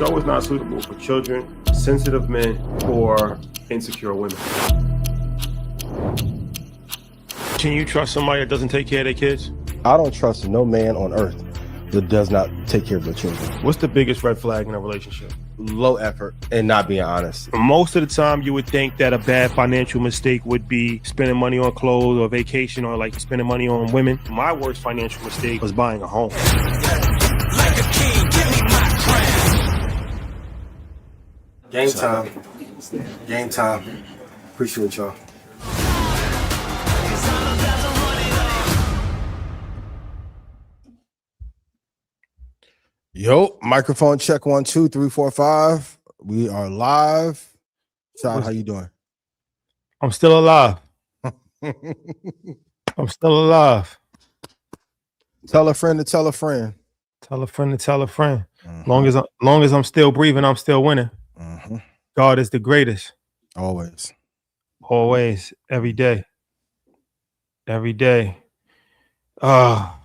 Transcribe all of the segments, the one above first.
show is not suitable for children, sensitive men, or insecure women. Can you trust somebody that doesn't take care of their kids? I don't trust no man on earth that does not take care of their children. What's the biggest red flag in a relationship? Low effort and not being honest. Most of the time, you would think that a bad financial mistake would be spending money on clothes or vacation or like spending money on women. My worst financial mistake was buying a home. Like a king, give me my crown. Game time. Game time. Appreciate y'all. Yo, microphone check 1 2 3 4 5. We are live. Shout, how you doing? I'm still alive. I'm still alive. Tell a friend to tell a friend. Tell a friend to tell a friend. Long as I'm still breathing, I'm still winning. God is the greatest. Always. Always. Every day. Every day. What's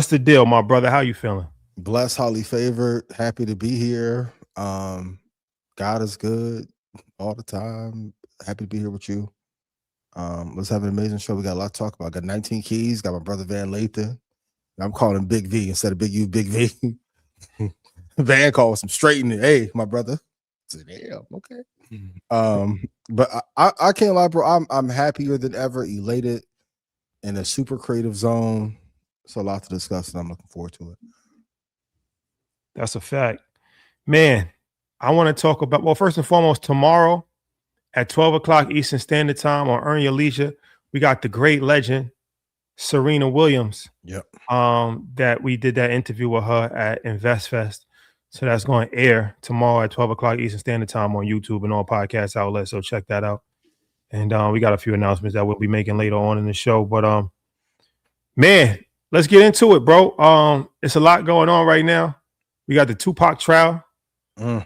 the deal, my brother? How you feeling? Blessed, highly favored, happy to be here. God is good all the time. Happy to be here with you. Let's have an amazing show. We got a lot to talk about. Got 19 keys. Got my brother Van Lathan. I'm calling him Big V instead of Big U, Big V. Van calls him straightening. Hey, my brother. I said, damn, okay. But I can't lie, bro. I'm happier than ever, elated, in a super creative zone. It's a lot to discuss, and I'm looking forward to it. That's a fact. Man, I want to talk about, well, first and foremost, tomorrow at 12 o'clock Eastern Standard Time on Earn Your Leisure, we got the great legend, Serena Williams. Yep. That we did that interview with her at InvestFest. So that's going to air tomorrow at 12 o'clock Eastern Standard Time on YouTube and all podcast outlets. So check that out. And we got a few announcements that we'll be making later on in the show. But man, let's get into it, bro. It's a lot going on right now. We got the Tupac trial. I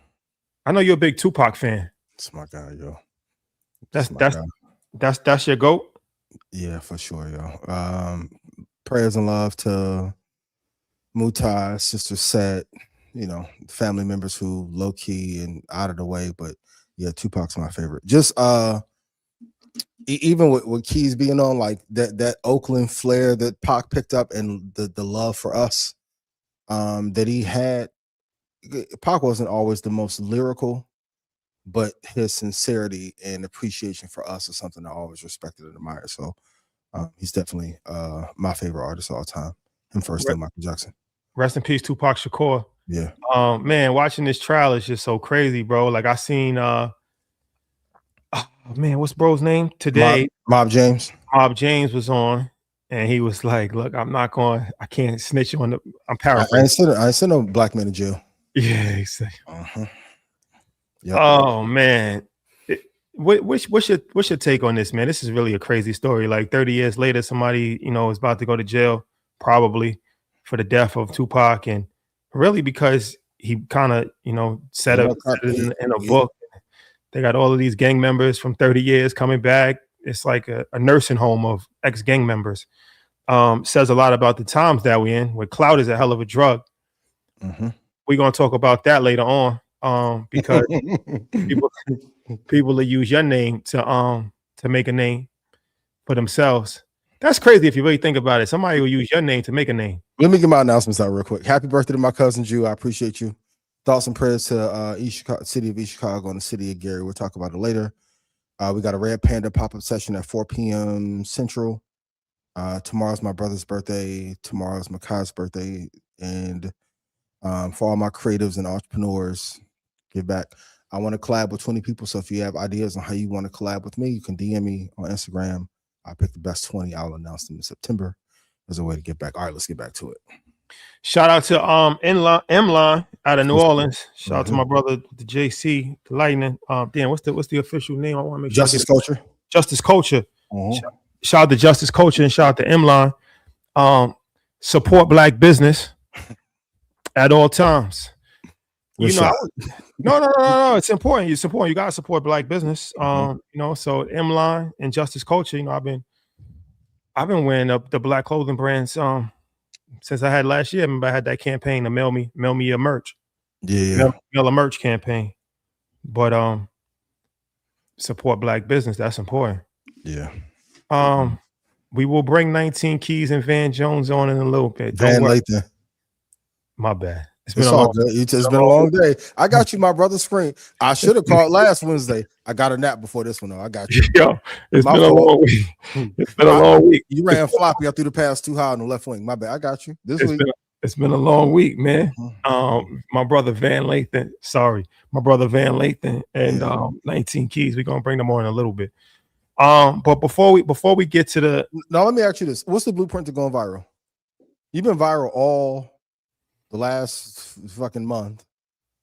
know you're a big Tupac fan. That's my guy, yo. That's your GOAT? Yeah, for sure, yo. Prayers and love to Mutai, Sister Set, family members who low key and out of the way, but yeah, Tupac's my favorite. Just even with Keys being on, like that Oakland flair that Pac picked up and the love for us that he had. Pac wasn't always the most lyrical, but his sincerity and appreciation for us is something I always respected and admired. So he's definitely my favorite artist of all time. Him first, then Michael Jackson. Rest in peace, Tupac Shakur. Yeah. Man, watching this trial is just so crazy, bro. Like I seen man, what's bro's name today? Mob James. Mob James was on, and he was like, "Look, I can't snitch on the." I'm paraphrasing. I ain't seen no black man in jail. Yeah, exactly. Yep. Oh man, what's your take on this, man? This is really a crazy story. Like 30 years later, somebody is about to go to jail, probably for the death of Tupac, and really because he kind of said it in a book. They got all of these gang members from 30 years coming back. It's like a nursing home of ex-gang members. Says a lot about the times that we're in, where clout is a hell of a drug. We're going to talk about that later on because people will use your name to make a name for themselves. That's crazy if you really think about it. Somebody will use your name to make a name. Let me get my announcements out real quick. Happy birthday to my cousin Jew. I appreciate you. Thoughts and prayers to City of East Chicago and the city of Gary. We'll talk about it later. We got a Red Panda pop-up session at 4 p.m. Central. Tomorrow's my brother's birthday. Tomorrow's Makai's birthday. And for all my creatives and entrepreneurs, give back. I want to collab with 20 people. So if you have ideas on how you want to collab with me, you can DM me on Instagram. I'll pick the best 20. I'll announce them in September. There's a way to get back. All right, let's get back to it. Shout out to M-Line out of New Orleans. Shout out to my brother, the JC, the Lightning. Damn, what's the official name? I want to make sure. Justice Culture. Justice Culture. Shout out to Justice Culture and shout out to M-Line. Support black business at all times. No. It's important. You gotta support black business. So M-Line and Justice Culture. I've been wearing up the black clothing brands since I had last year. I remember I had that campaign to mail me your merch. Yeah. Vanilla merch campaign. But support black business. That's important. Yeah. We will bring 19 Keys and Van Jones on in a little bit. Don't Van worry. Lathan. My bad. It's been It's a all long good. It's been a long day. I got you, my brother. Screen. I should have called last Wednesday. I got a nap before this one, though. I got you. Yo, it's My been a fault. long week. It's been a long week. You ran floppy up through the pass too high on the left wing. My bad. I got you. This week. It's been a long week, man. My brother Van Lathan. Sorry, my brother Van Lathan and 19 Keys. We're gonna bring them on in a little bit. But before we get to the now, let me ask you this: what's the blueprint to going viral? You've been viral all the last fucking month.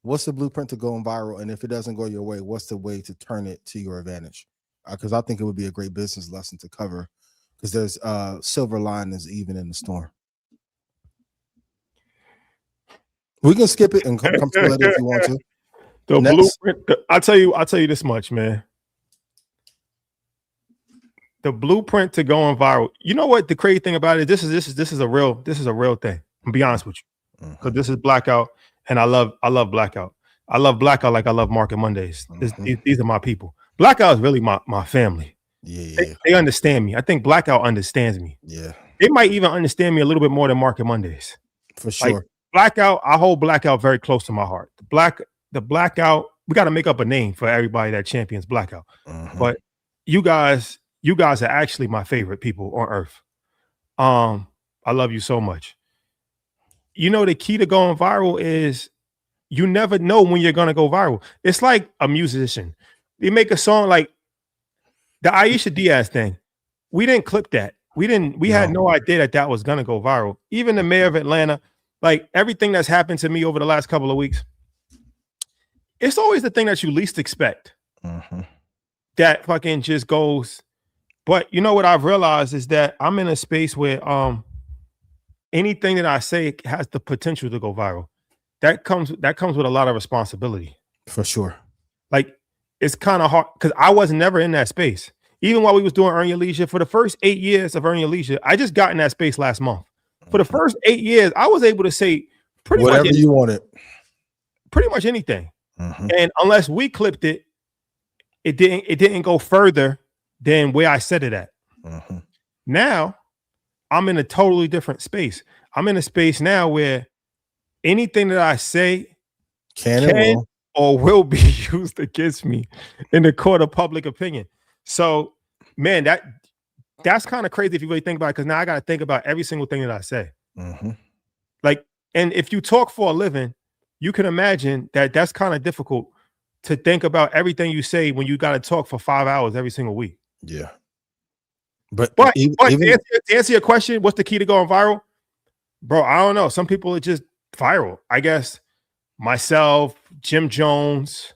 What's the blueprint to going viral? And if it doesn't go your way, what's the way to turn it to your advantage? Because I think it would be a great business lesson to cover. Because there's silver linings even in the storm. We can skip it and come to it later if you want to. The blueprint. I'll tell you this much, man. The blueprint to going viral. You know what the crazy thing about it? This is a real thing. I'll be honest with you, because this is Blackout, and I love Blackout. I love Blackout like I love Market Mondays. These are my people. Blackout is really my family. Yeah, they understand me. I think Blackout understands me. Yeah, they might even understand me a little bit more than Market Mondays. For sure. Like, Blackout, I hold Blackout very close to my heart. The Blackout. We got to make up a name for everybody that champions Blackout. But you guys are actually my favorite people on earth. I love you so much. You know, the key to going viral is you never know when you're going to go viral. It's like a musician. They make a song like the Aisha Diaz thing. We didn't clip that. We had no idea that was going to go viral. Even the mayor of Atlanta, like everything that's happened to me over the last couple of weeks, it's always the thing that you least expect that fucking just goes. But you know what I've realized is that I'm in a space where anything that I say has the potential to go viral. That comes with a lot of responsibility. For sure. Like, it's kind of hard because I was never in that space. Even while we was doing Earn Your Leisure, for the first 8 years of Earn Your Leisure, I just got in that space last month. For the first 8 years, I was able to say whatever you wanted. Pretty much anything. And unless we clipped it, it didn't go further than where I said it at. Now, I'm in a totally different space. I'm in a space now where anything that I say can or will be used against me in the court of public opinion. So, man, that's kind of crazy if you really think about it, because now I got to think about every single thing that I say. Like, and if you talk for a living, you can imagine that that's kind of difficult to think about everything you say when you got to talk for 5 hours every single week. Yeah. But to answer your question, what's the key to going viral? Bro, I don't know. Some people are just viral. I guess myself, Jim Jones,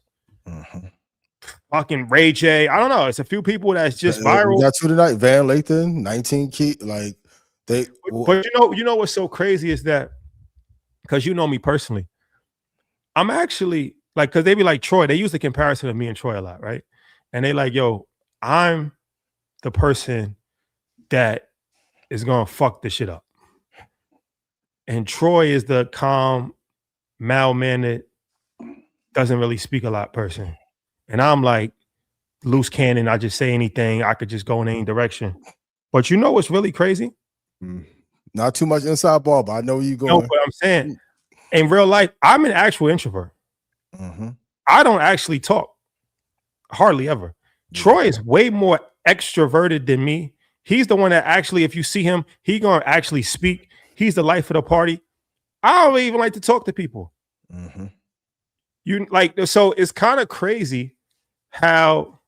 fucking Ray J. I don't know. It's a few people that's just viral. We got you tonight, Van Lathan, 19 Key. Like they. But you know what's so crazy is that, because you know me personally, I'm actually like, because they be like Troy. They use the comparison of me and Troy a lot, right? And they like, yo, I'm the person that is gonna fuck this shit up. And Troy is the calm, mild-mannered, doesn't really speak a lot person. And I'm like loose cannon. I just say anything. I could just go in any direction. But you know what's really crazy? Not too much inside ball, but I know where you going. No, but I'm saying in real life, I'm an actual introvert. I don't actually talk. Hardly ever. Troy is way more extroverted than me. He's the one that actually, if you see him, he gonna actually speak. He's the life of the party. I don't even like to talk to people. You like, so it's kind of crazy how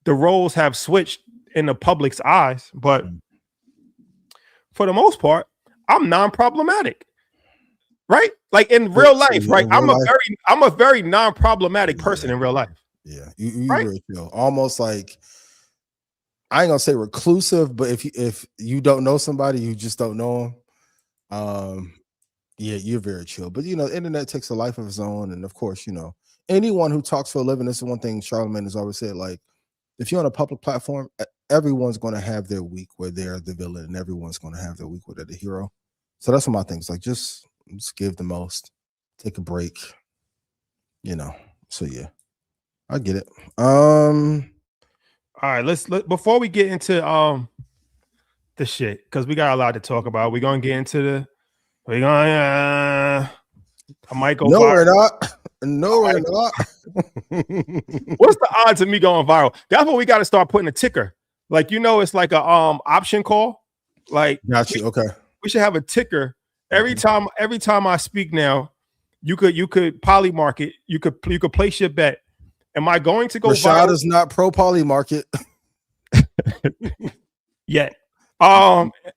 the roles have switched in the public's eyes, but for the most part, I'm non-problematic, right? Like in real life, right? I'm a very non-problematic person in real life. Yeah, you right? Very chill. Almost like, I ain't gonna say reclusive, but if you don't know somebody, you just don't know them. Yeah, you're very chill. But you know, the internet takes a life of its own, and of course, you know, anyone who talks for a living. This is one thing Charlamagne has always said. Like, if you're on a public platform, everyone's going to have their week where they're the villain, and everyone's going to have their week where they're the hero. So that's what my thing is. Like, just give the most. take a break, you know. So yeah, I get it. All right, let's before we get into the shit, because we got a lot to talk about. We're gonna get into I might go no, viral. we're not. No, we're not. What's the odds of me going viral? That's what we got to start putting a ticker. Like, it's like a option call. Like, Got you. Okay. We should have a ticker every time I speak now. You could poly market. You could place your bet. Am I going to go Rashad viral? is not pro poly market yet.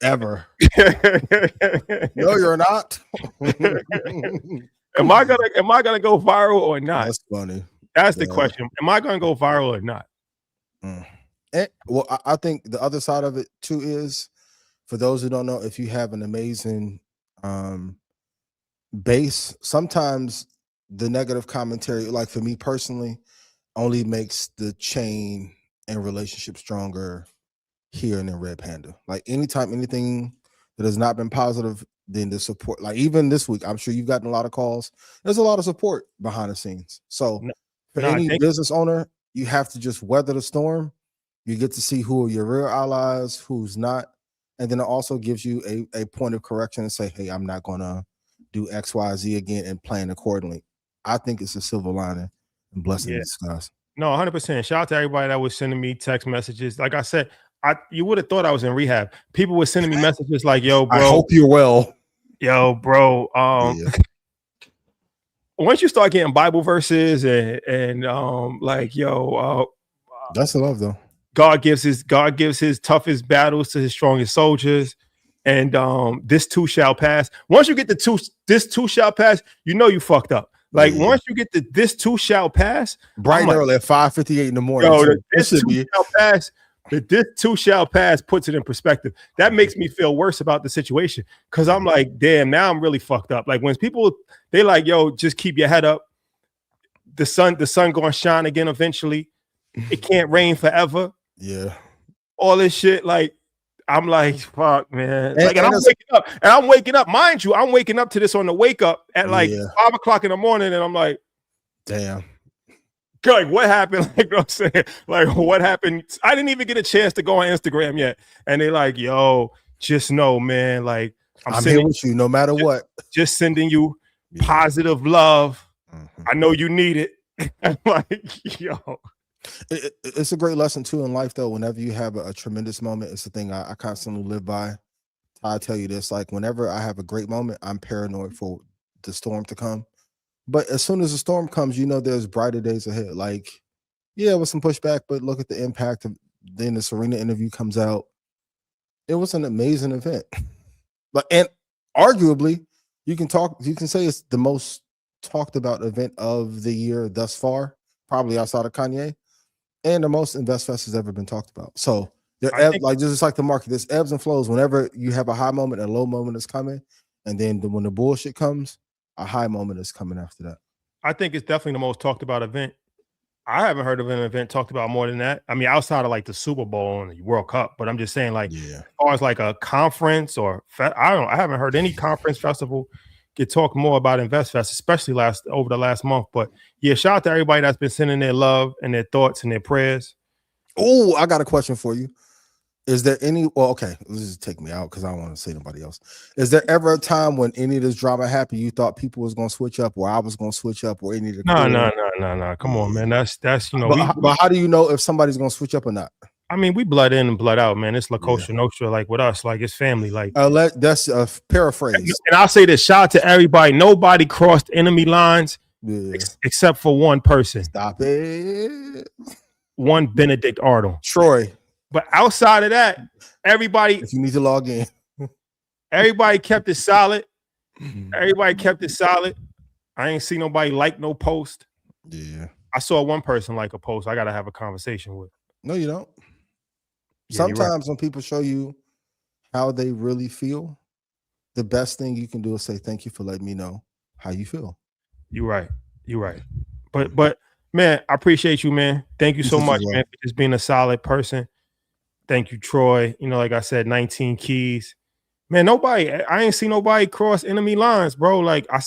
Ever. No, you're not. Am I gonna go viral or not? That's funny. That's the question. Am I gonna go viral or not? Well, I think the other side of it too is, for those who don't know, if you have an amazing base, sometimes the negative commentary, like for me personally, only makes the chain and relationship stronger here and in Red Panda. Like anytime anything that has not been positive, then the support, like even this week, I'm sure you've gotten a lot of calls. There's a lot of support behind the scenes. So for any business owner, you have to just weather the storm. You get to see who are your real allies, who's not. And then it also gives you a point of correction and say, hey, I'm not going to do X, Y, Z again and plan accordingly. I think it's a silver lining and blessing in disguise. No, 100%. Shout out to everybody that was sending me text messages. Like I said, you would have thought I was in rehab. People were sending me messages like, yo, bro. I hope you're well. Yo, bro. Once you start getting Bible verses and like, yo, that's the love though. God gives his toughest battles to his strongest soldiers. And this too shall pass. Once you get this too shall pass, you fucked up. Like once you get this too shall pass, bright and early at 5:58 in the morning. Yo, this too shall pass. This too shall pass puts it in perspective. That makes me feel worse about the situation because I'm like, damn, now I'm really fucked up. Like when people they like, yo, just keep your head up. The sun gonna shine again eventually. It can't rain forever. Yeah, all this shit. Like I'm like, fuck, man. Like, and I'm waking up. Mind you, I'm waking up to this on the wake up at like 5 o'clock in the morning, and I'm like, damn. Like, what happened? Like, you know what I'm saying? Like, what happened? I didn't even get a chance to go on Instagram yet. And they like, yo, just know, man, like, I'm here with you no matter what. Just sending you positive love. I know you need it. I'm like, yo. It's a great lesson, too, in life, though. Whenever you have a tremendous moment, it's the thing I constantly live by. I tell you this, like, whenever I have a great moment, I'm paranoid for the storm to come. But as soon as the storm comes, there's brighter days ahead. Like, yeah, with some pushback, but look at the impact of then the Serena interview comes out. It was an amazing event. And arguably, you can say it's the most talked about event of the year thus far, probably outside of Kanye, and the most InvestFest has ever been talked about. So just like the market, there's ebbs and flows. Whenever you have a high moment, a low moment is coming, and then when the bullshit comes, a high moment is coming after that. I think it's definitely the most talked about event. I haven't heard of an event talked about more than that. I mean, outside of like the Super Bowl and the World Cup, but I'm just saying, like, as far as like a conference or I haven't heard any conference festival get talked more about InvestFest, especially over the last month. But yeah, shout out to everybody that's been sending their love and their thoughts and their prayers. Oh, I got a question for you. Is there any, okay, let's just take me out because I don't want to say nobody else. Is there ever a time when any of this drama happened, you thought people was going to switch up or I was going to switch up or any of the No. Come on, man. That's but how do you know if somebody's going to switch up or not? I mean, we blood in and blood out, man. It's La Kosher Nostra, like with us, like it's family. Like that's a paraphrase. And I'll say this, shout out to everybody. Nobody crossed enemy lines except for one person. Stop it. One Benedict Arnold. Troy. But outside of that, everybody. If you need to log in, everybody kept it solid. Everybody kept it solid. I ain't see nobody like no post. Yeah. I saw one person like a post I got to have a conversation with. No, you don't. Yeah, sometimes when people show you how they really feel, the best thing you can do is say, thank you for letting me know how you feel. You're right. But man, I appreciate you, man. Thank you so much, man, for just being a solid person. Thank you, Troy. Like I said, 19 keys. Man, I ain't see nobody cross enemy lines, bro. Like I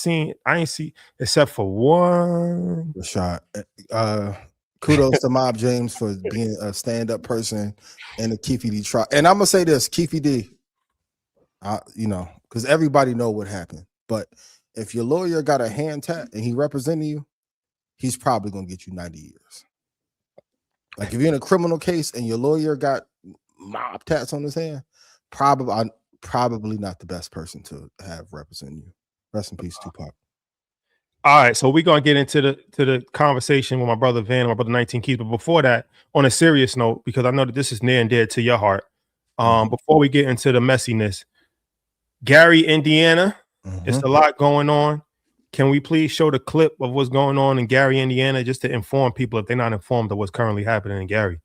ain't see except for one. Rashad, kudos to Mob James for being a stand-up person in the Keefe D trial. And I'm gonna say this, Keefe D, you know, because everybody know what happened. But if your lawyer got a hand tap and he representing you, he's probably gonna get you 90 years. Like if you're in a criminal case and your lawyer got mob tats on his hand, probably not the best person to have representing you. Rest in peace, Tupac. All right, so we're gonna get into the conversation with my brother Van and my brother 19 Keys. But before that, on a serious note, because I know that this is near and dear to your heart. Before we get into the messiness, Gary, Indiana, it's a lot going on. Can we please show the clip of what's going on in Gary, Indiana, just to inform people if they're not informed of what's currently happening in Gary?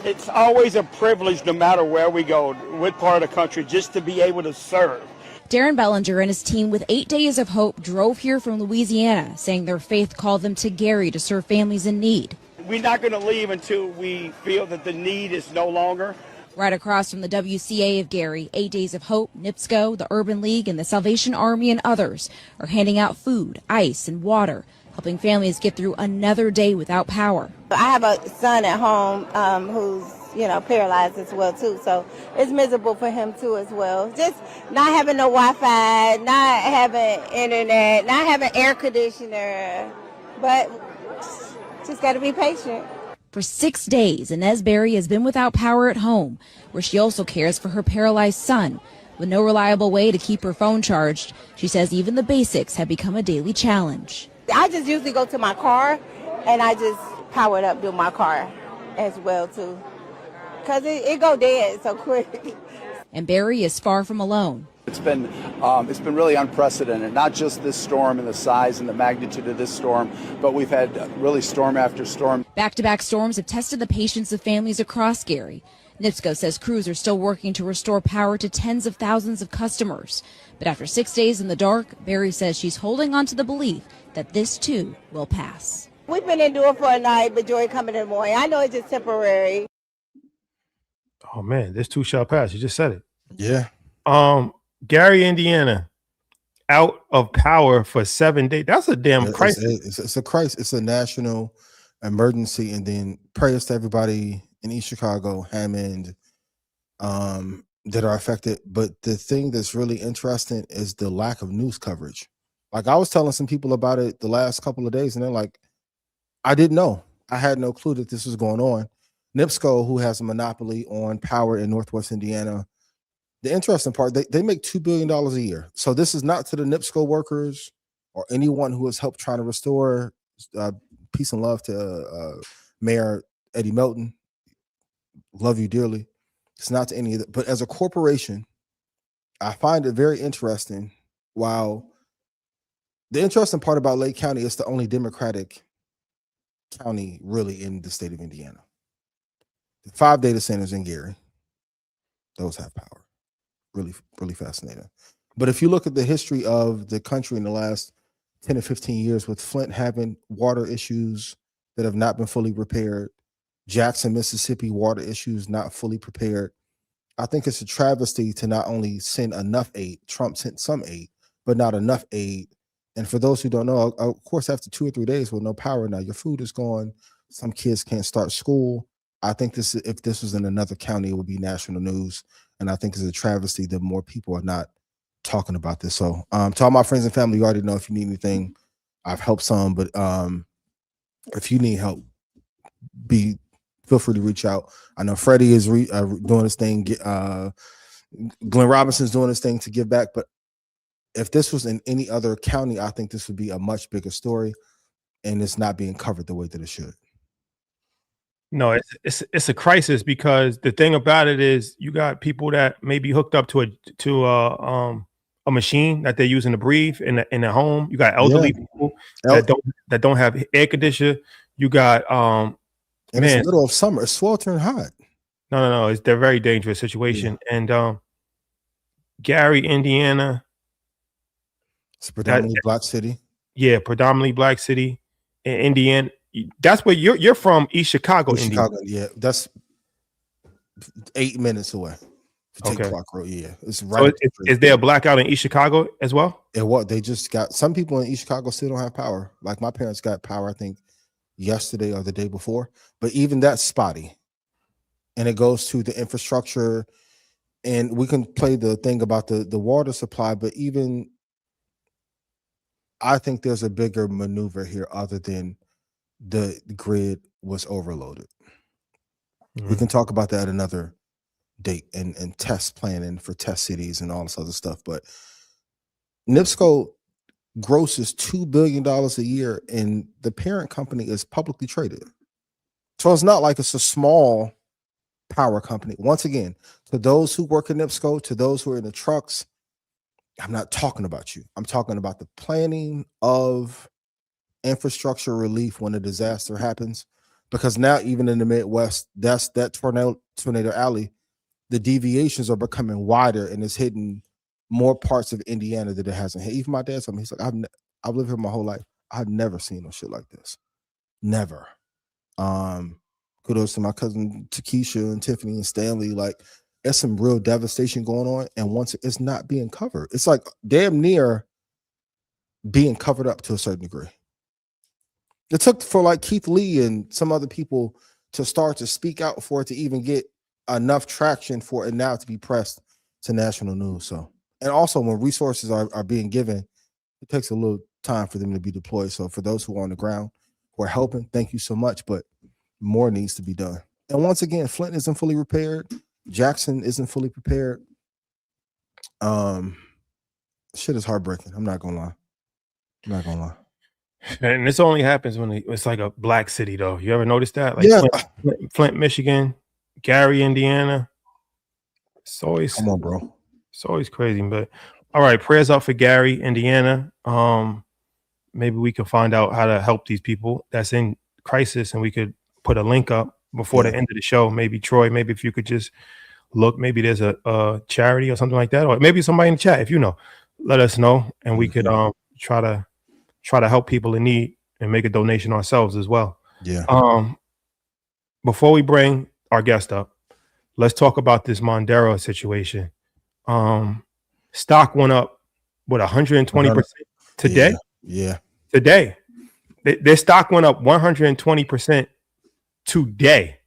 It's always a privilege, no matter where we go, what part of the country, just to be able to serve. Darren Bellinger and his team with 8 Days of Hope drove here from Louisiana, saying their faith called them to Gary to serve families in need. We're not going to leave until we feel that the need is no longer. Right across from the WCA of Gary, 8 Days of Hope, NIPSCO, the Urban League, and the Salvation Army and others are handing out food, ice, and water, helping families get through another day without power. I have a son at home who's, paralyzed as well, too. So it's miserable for him, too, as well. Just not having no Wi-Fi, not having internet, not having air conditioner. But just got to be patient. For 6 days, Inez Berry has been without power at home, where she also cares for her paralyzed son. With no reliable way to keep her phone charged, she says even the basics have become a daily challenge. I just usually go to my car, and I just power it up to my car as well, too. Because it go dead so quick. And Barry is far from alone. It's been really unprecedented, not just this storm and the size and the magnitude of this storm, but we've had really storm after storm. Back-to-back storms have tested the patience of families across Gary. NIPSCO says crews are still working to restore power to tens of thousands of customers. But after 6 days in the dark, Barry says she's holding on to the belief that this too will pass. We've been enduring for a night, but joy coming in the morning. I know it's just temporary. Oh man, this too shall pass. You just said it. Yeah. Gary, Indiana, out of power for 7 days. That's a damn crisis. It's a crisis. It's a national emergency. And then prayers to everybody in East Chicago, Hammond, that are affected. But the thing that's really interesting is the lack of news coverage. Like I was telling some people about it the last couple of days, and they're like, I didn't know. I had no clue that this was going on. NIPSCO, who has a monopoly on power in Northwest Indiana, the interesting part, they make $2 billion a year. So this is not to the NIPSCO workers or anyone who has helped trying to restore peace and love to Mayor Eddie Melton. Love you dearly. It's not to any of that. But as a corporation, I find it very interesting. While the interesting part about Lake County is the only Democratic county really in the state of Indiana. The 5 data centers in Gary, those have power. Really, really fascinating. But if you look at the history of the country in the last 10 or 15 years, with Flint having water issues that have not been fully repaired, Jackson, Mississippi, water issues not fully prepared, I think it's a travesty to not only send enough aid, Trump sent some aid, but not enough aid. And for those who don't know, of course, after 2 or 3 days with no power, now your food is gone. Some kids can't start school. I think if this was in another county, it would be national news. And I think it's a travesty that more people are not talking about this. So to all my friends and family, you already know if you need anything, I've helped some, but if you need help, feel free to reach out. I know Freddie is doing his thing. Glenn Robinson's doing his thing to give back. But if this was in any other county, I think this would be a much bigger story, and it's not being covered the way that it should. No, it's a crisis, because the thing about it is you got people that may be hooked up to a machine that they're using to breathe in the home. You got elderly people that don't have air conditioner. You got and it's the middle of summer. It's sweltering hot. No. They're a very dangerous situation. Yeah. And Gary, Indiana, it's a predominantly black city. Yeah, predominantly black city in Indiana. That's where you're from, East Chicago, Indiana. Yeah, that's 8 minutes away. Take Okay. Clark Road, yeah, it's So right. is there a blackout in East Chicago as well? And what they just got, some people in East Chicago still don't have power. Like my parents got power, I think, yesterday or the day before, but even that's spotty. And it goes to the infrastructure, and we can play the thing about the water supply, but even I think there's a bigger maneuver here other than the grid was overloaded. We can talk about that another date and test planning for test cities and all this other stuff. But NIPSCO grosses $2 billion a year, and the parent company is publicly traded. So it's not like it's a small power company. Once again, to those who work in NIPSCO, to those who are in the trucks, I'm not talking about you. I'm talking about the planning of infrastructure relief when a disaster happens. Because now, even in the Midwest, that's that tornado alley, the deviations are becoming wider, and it's hitting more parts of Indiana that it hasn't hit. Even my dad told me, he's like, I've lived here my whole life. I've never seen no shit like this. Never. Kudos to my cousin Takesha and Tiffany and Stanley. Like, there's some real devastation going on, and once it's not being covered, it's like damn near being covered up to a certain degree. It took for like Keith Lee and some other people to start to speak out for it to even get enough traction for it now to be pressed to national news. So, and also when resources are being given, it takes a little time for them to be deployed. So for those who are on the ground who are helping, thank you so much, but more needs to be done. And once again, Flint isn't fully repaired. Jackson isn't fully prepared. Shit is heartbreaking. I'm not gonna lie. And this only happens when it's like a black city, though. You ever notice that? Like yeah. Flint, Michigan, Gary, Indiana. It's always, come on, bro. It's always crazy. But all right, prayers up for Gary, Indiana. Maybe we can find out how to help these people that's in crisis, and we could put a link up before the end of the show. Maybe Troy, maybe if you could just look, maybe there's a charity or something like that, or maybe somebody in the chat, if you know, let us know, and we could try to help people in need and make a donation ourselves as well. Yeah. Before we bring our guest up, let's talk about this Moderna situation. Stock went up, what, 120% today? Yeah. Today. Their stock went up 120% today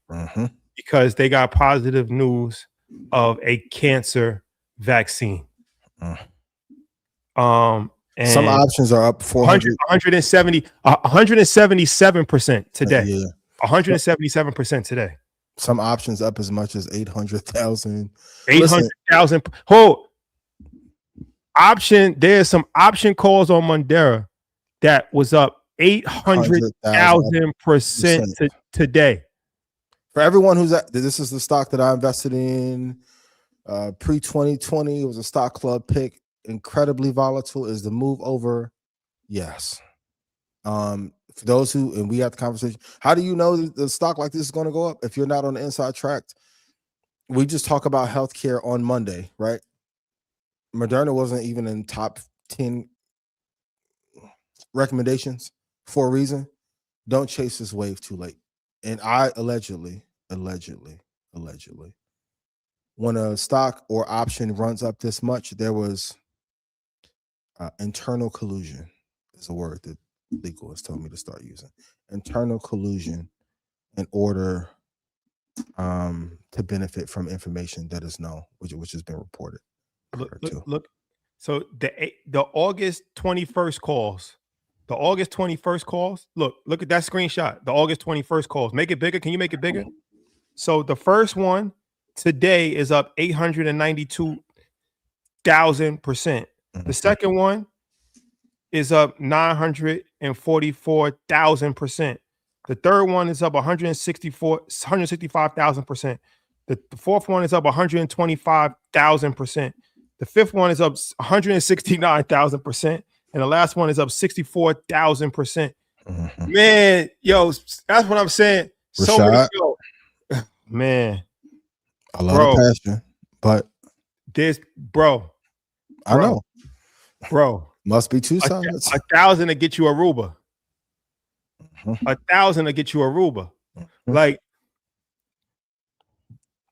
because they got positive news of a cancer vaccine. And some options are up 177% today. Yeah. 177% today. Some options up as much as 800,000. 800,000. There's some option calls on Moderna that was up 800,000% today. For everyone who's this is the stock that I invested in pre-2020. It was a stock club pick. Incredibly volatile. Is the move over? Yes. For those who, and we had the conversation, how do you know that the stock like this is going to go up if you're not on the inside track? We just talk about healthcare on Monday, right? Moderna wasn't even in top 10 recommendations for a reason. Don't chase this wave too late. And I allegedly, when a stock or option runs up this much, there was internal collusion is a word that legal has told me to start using. Internal collusion in order to benefit from information that is known, which has been reported. Look. So the August 21st calls. The August 21st calls. Look at that screenshot. The August 21st calls. Make it bigger. Can you make it bigger? So the first one today is up 892,000%. The second one is up 944,000%. The third one is up 165,000%. The fourth one is up 125,000%. The fifth one is up 169,000%. And the last one is up 64,000%. Man, yo, that's what I'm saying. So many, man. I love the passion, but I know. Bro. Must be two sides. 1,000 to get you Aruba. 1,000 to get you Aruba. Like,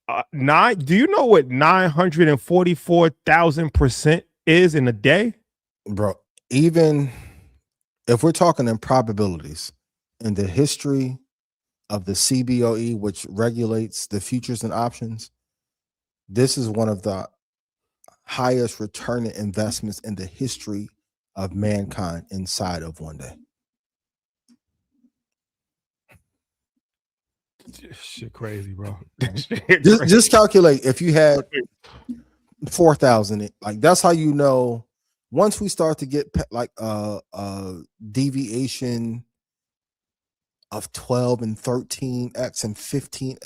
Do you know what 944,000% is in a day? Bro, even if we're talking in probabilities, in the history of the CBOE, which regulates the futures and options, this is one of the highest returning investments in the history of mankind inside of one day. Shit crazy, bro. Just calculate if you had 4,000, like that's how you know once we start to get like deviation of 12 and 13x and 15,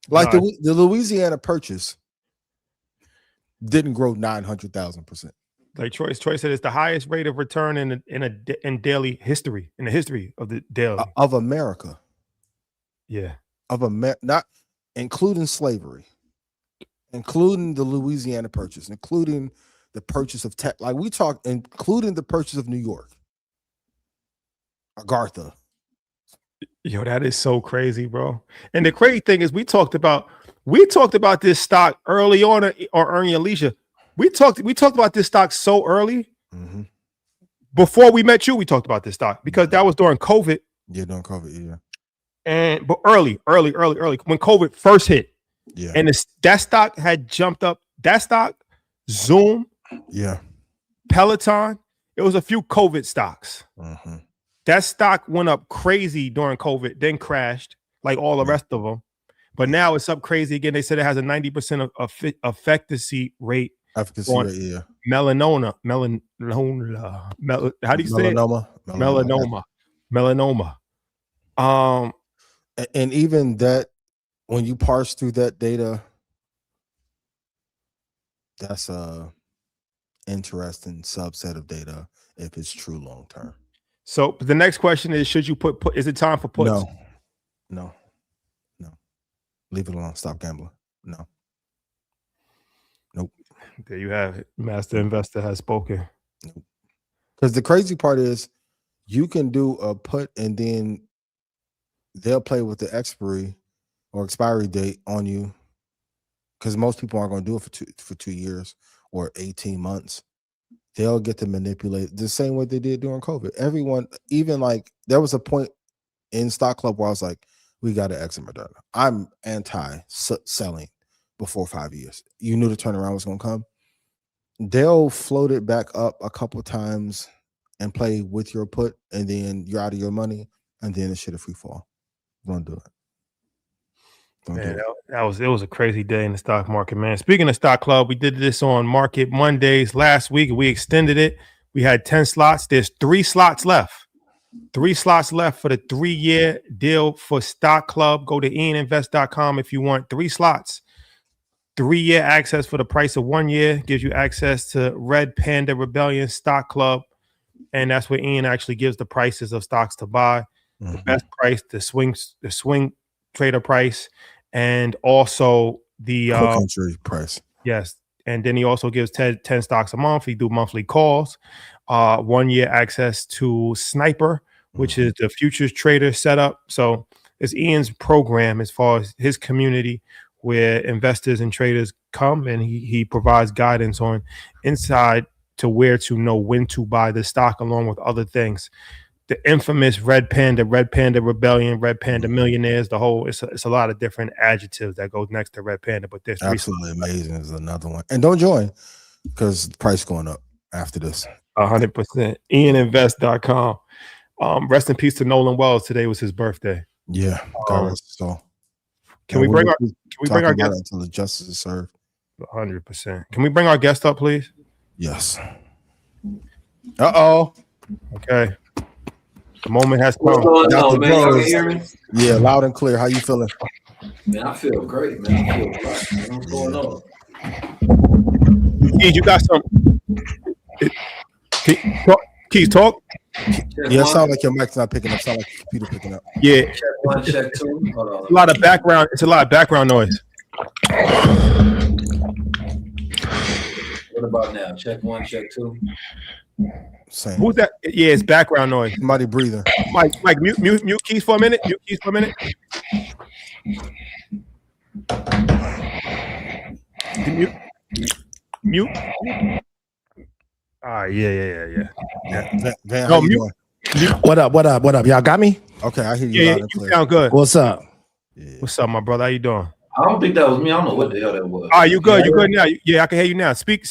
like the Louisiana Purchase didn't grow 900,000%. Like Troy said, it's the highest rate of return in daily history, in the history of the daily of America. Yeah, of America, not including slavery, including the Louisiana Purchase, including the purchase of tech. Like we talked, including the purchase of New York, Agartha. Yo, that is so crazy, bro. And the crazy thing is, we talked about this stock early on, or Earn Your Leisure. We talked about this stock so early. Mm-hmm. Before we met you, we talked about this stock because that was during COVID. Yeah, during COVID, yeah. But early when COVID first hit. Yeah. And that stock had jumped up. That stock, Zoom, yeah, Peloton. It was a few COVID stocks. Mm-hmm. That stock went up crazy during COVID, then crashed like all the rest of them. But now it's up crazy again. They said it has a 90% efficacy rate. Efficacy rate, yeah. Melanoma. How do you say it? Melanoma. And even that, when you parse through that data, that's a interesting subset of data if it's true long term. So the next question is: should you put? Is it time for puts? No. Leave it alone. Stop gambling. No. Nope. There you have it. Master Investor has spoken. Nope. Because the crazy part is, you can do a put and then they'll play with the expiry date on you, because most people aren't going to do it for 2 years or 18 months. They'll get to manipulate the same way they did during COVID. Everyone, even like there was a point in Stock Club where I was like, we got to exit Moderna. I'm anti-selling before 5 years. You knew the turnaround was going to come. They'll float it back up a couple times and play with your put, and then you're out of your money, and then it should have free fall. Don't do it. Man, it was a crazy day in the stock market, man. Speaking of Stock Club, we did this on Market Mondays last week. We extended it. We had 10 slots. There's 3 slots left. 3 slots left for the 3-year deal for Stock Club. Go to ianinvest.com if you want 3 slots. 3-year access for the price of 1 year gives you access to Red Panda Rebellion Stock Club. And that's where Ian actually gives the prices of stocks to buy. Mm-hmm. The best price, the swing trader price, and also the country price. Yes. And then he also gives 10 stocks a month. He do monthly calls, 1 year access to Sniper, which is the futures trader setup. So it's Ian's program as far as his community, where investors and traders come, and he provides guidance on inside to where to know when to buy the stock, along with other things. The infamous Red Panda Rebellion, Red Panda Millionaires, it's a lot of different adjectives that go next to Red Panda, but there's absolutely amazing is another one. And don't join because the price going up after this. 100%. ianinvest.com. Rest in peace to Nolan Wells. Today was his birthday. Yeah. So can we bring our guest until the justice is served? 100%. Can we bring our guest up, please? Yes. Okay. The moment has come. What's going on, man? Y'all can hear me? Yeah, loud and clear. How you feeling? Man, I feel great, man. I feel great. What's going on? Keys, you got some. Keys, talk. Yeah, it sounds like your mic's not picking up. Sound like your computer picking up. Yeah. Check 1, check 2. Hold on. It's a lot of background noise. What about now? Check 1, check 2. Same. Who's that? Yeah, it's background noise. Somebody breathing. Mike, mute keys for a minute. Mute keys for a minute. Mute. Yeah. Van, No, how you mute. doing? What up? Y'all got me? Okay, I hear you Yeah, loud and you clear. sound good. What's up? Yeah. What's up, my brother? How you doing? I don't think that was me. I don't know what the hell that was. All right, you good? You good now? Yeah, I can hear you now. Speak.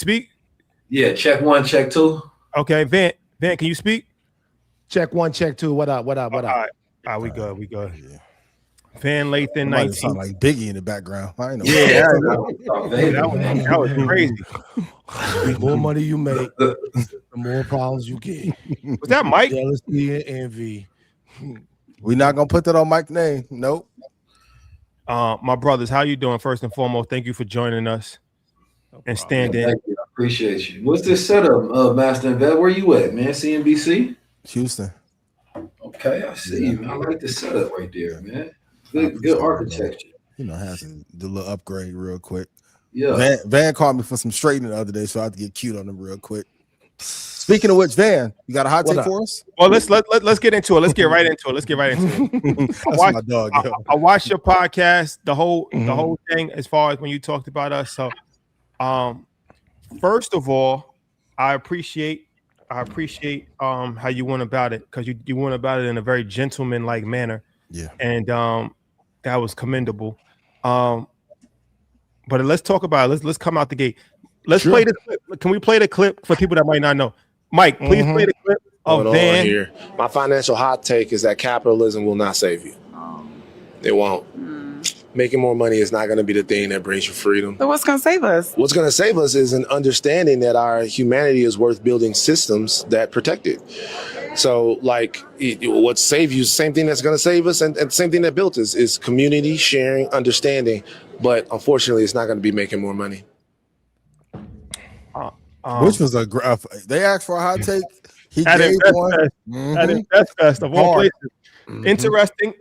Yeah, check 1, check 2. Okay, Van, can you speak? Check 1, check 2. What up? All right, we good. Yeah. Van Lathan, Somebody 19. sound like Biggie in the background. I ain't know. Yeah, that was crazy. The more money you make, the more problems you get. Was that Mike? Jealousy and envy. We're not gonna put that on Mike's name. Nope. My brothers, how you doing? First and foremost, thank you for joining us and standing. Thank you. I appreciate you. What's this setup, Master and Vet? Where you at, man? CNBC? Houston. Okay, I see you, man. I like the setup right there, man. Good architecture. You know, has to do a little upgrade real quick. Yeah. Van called me for some straightening the other day, so I had to get cute on him real quick. Speaking of which, Van, you got a hot take for us? Well, let's get into it. Let's get right into it. That's my dog. I watched your podcast, the whole thing, as far as when you talked about us. So, first of all, I appreciate how you went about it, because you went about it in a very gentleman-like manner. Yeah, and that was commendable. But let's talk about it. Let's come out the gate. Let's play the clip. Can we play the clip for people that might not know? Mike, please play the clip of Van. Here. My financial hot take is that capitalism will not save you. It won't. Making more money is not going to be the thing that brings you freedom. So what's going to save us? What's going to save us is an understanding that our humanity is worth building systems that protect it. So, like, what saves you is the same thing that's going to save us, and the same thing that built us is community, sharing, understanding. But unfortunately, it's not going to be making more money. Which was they asked for a hot take. He gave one. At InvestFest of all places.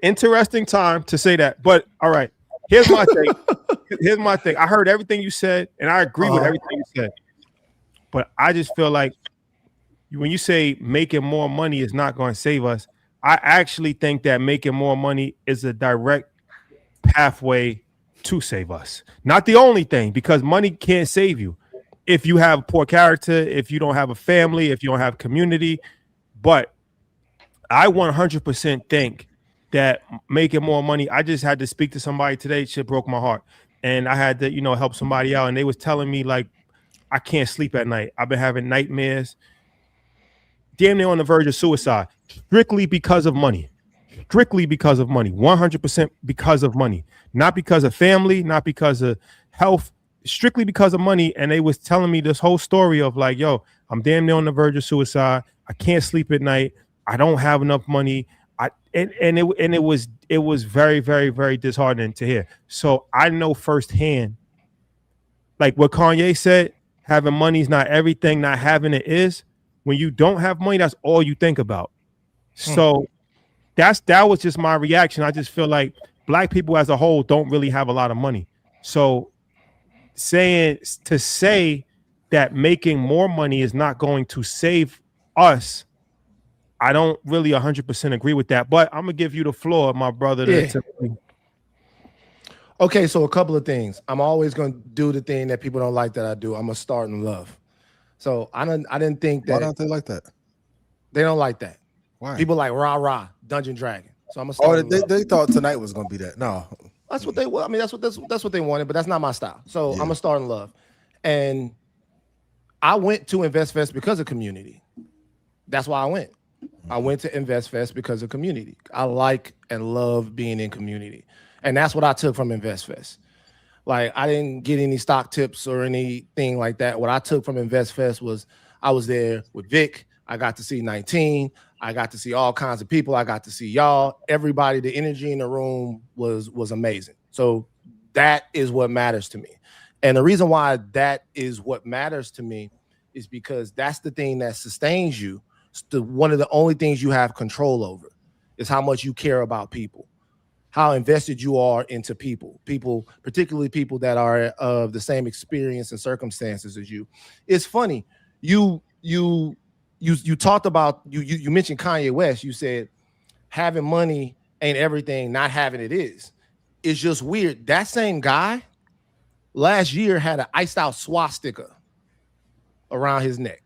Interesting time to say that. But all right, here's my thing. I heard everything you said, and I agree with everything you said. But I just feel like when you say making more money is not going to save us, I actually think that making more money is a direct pathway to save us. Not the only thing, because money can't save you if you have poor character, if you don't have a family, if you don't have community. But I 100% think that making more money, I just had to speak to somebody today, shit broke my heart. And I had to, help somebody out. And they was telling me, like, I can't sleep at night. I've been having nightmares, damn near on the verge of suicide, strictly because of money. 100% because of money. Not because of family, not because of health, strictly because of money. And they was telling me this whole story of like, yo, I'm damn near on the verge of suicide. I can't sleep at night. I don't have enough money. It was very, very, very disheartening to hear. So I know firsthand, like what Kanye said, having money is not everything, not having it is. When you don't have money, that's all you think about. So that was just my reaction. I just feel like Black people as a whole don't really have a lot of money. So say that making more money is not going to save us, I don't really 100% agree with that. But I'm gonna give you the floor, my brother. Okay, so a couple of things. I'm always gonna do the thing that people don't like that I do. I'm gonna start in love. So I didn't think that. Why don't they like that? They don't like that. Why? People like rah Dungeon Dragon. So I'm gonna start. They thought tonight was gonna be that. No, that's what they. I mean, that's what they wanted, but that's not my style. So I'm gonna start in love, and I went to InvestFest because of community. That's why I went. I went to InvestFest because of community. I like and love being in community, and that's what I took from InvestFest. Like, I didn't get any stock tips or anything like that. What I took from InvestFest was I was there with Vic. I got to see 19. I got to see all kinds of people. I got to see y'all. Everybody, the energy in the room was amazing. So that is what matters to me. And the reason why that is what matters to me is because that's the thing that sustains you. One of the only things you have control over is how much you care about people, how invested you are into people, particularly people that are of the same experience and circumstances as you. It's funny. You you talked about you mentioned Kanye West. You said having money ain't everything, not having it is. It's just weird. That same guy last year had an iced out swastika around his neck,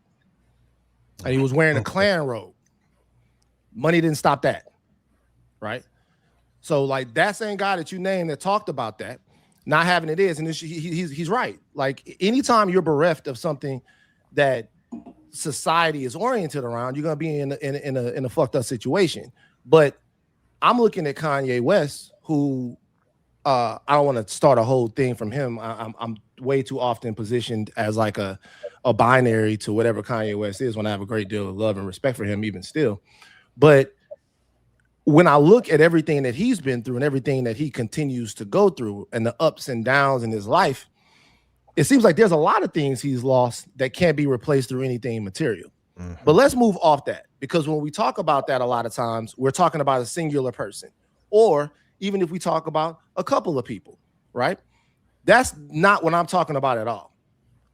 and he was wearing a Klan robe. Money didn't stop that, right? So like that same guy that you named that talked about that, not having it is, and he's right. Like anytime you're bereft of something that society is oriented around, you're gonna be in a fucked up situation. But I'm looking at Kanye West, who I don't want to start a whole thing from him. I'm way too often positioned as like a binary to whatever Kanye West is, when I have a great deal of love and respect for him even still. But when I look at everything that he's been through and everything that he continues to go through and the ups and downs in his life, it seems like there's a lot of things he's lost that can't be replaced through anything material. But let's move off that, because when we talk about that, a lot of times we're talking about a singular person, or even if we talk about a couple of people, right? That's not what I'm talking about at all.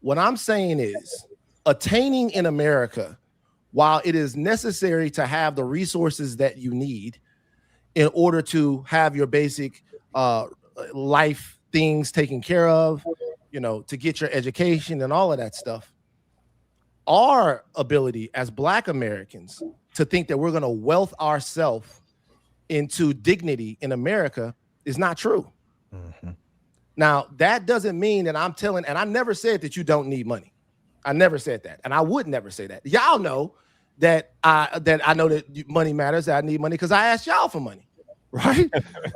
What I'm saying is attaining in America, while it is necessary to have the resources that you need in order to have your basic life things taken care of, you know, to get your education and all of that stuff, our ability as Black Americans to think that we're going to wealth ourselves into dignity in America is not true. Now, that doesn't mean that I'm telling, and I never said that you don't need money. I never said that, and I would never say that. Y'all know that I know that money matters, that I need money, because I asked y'all for money, right?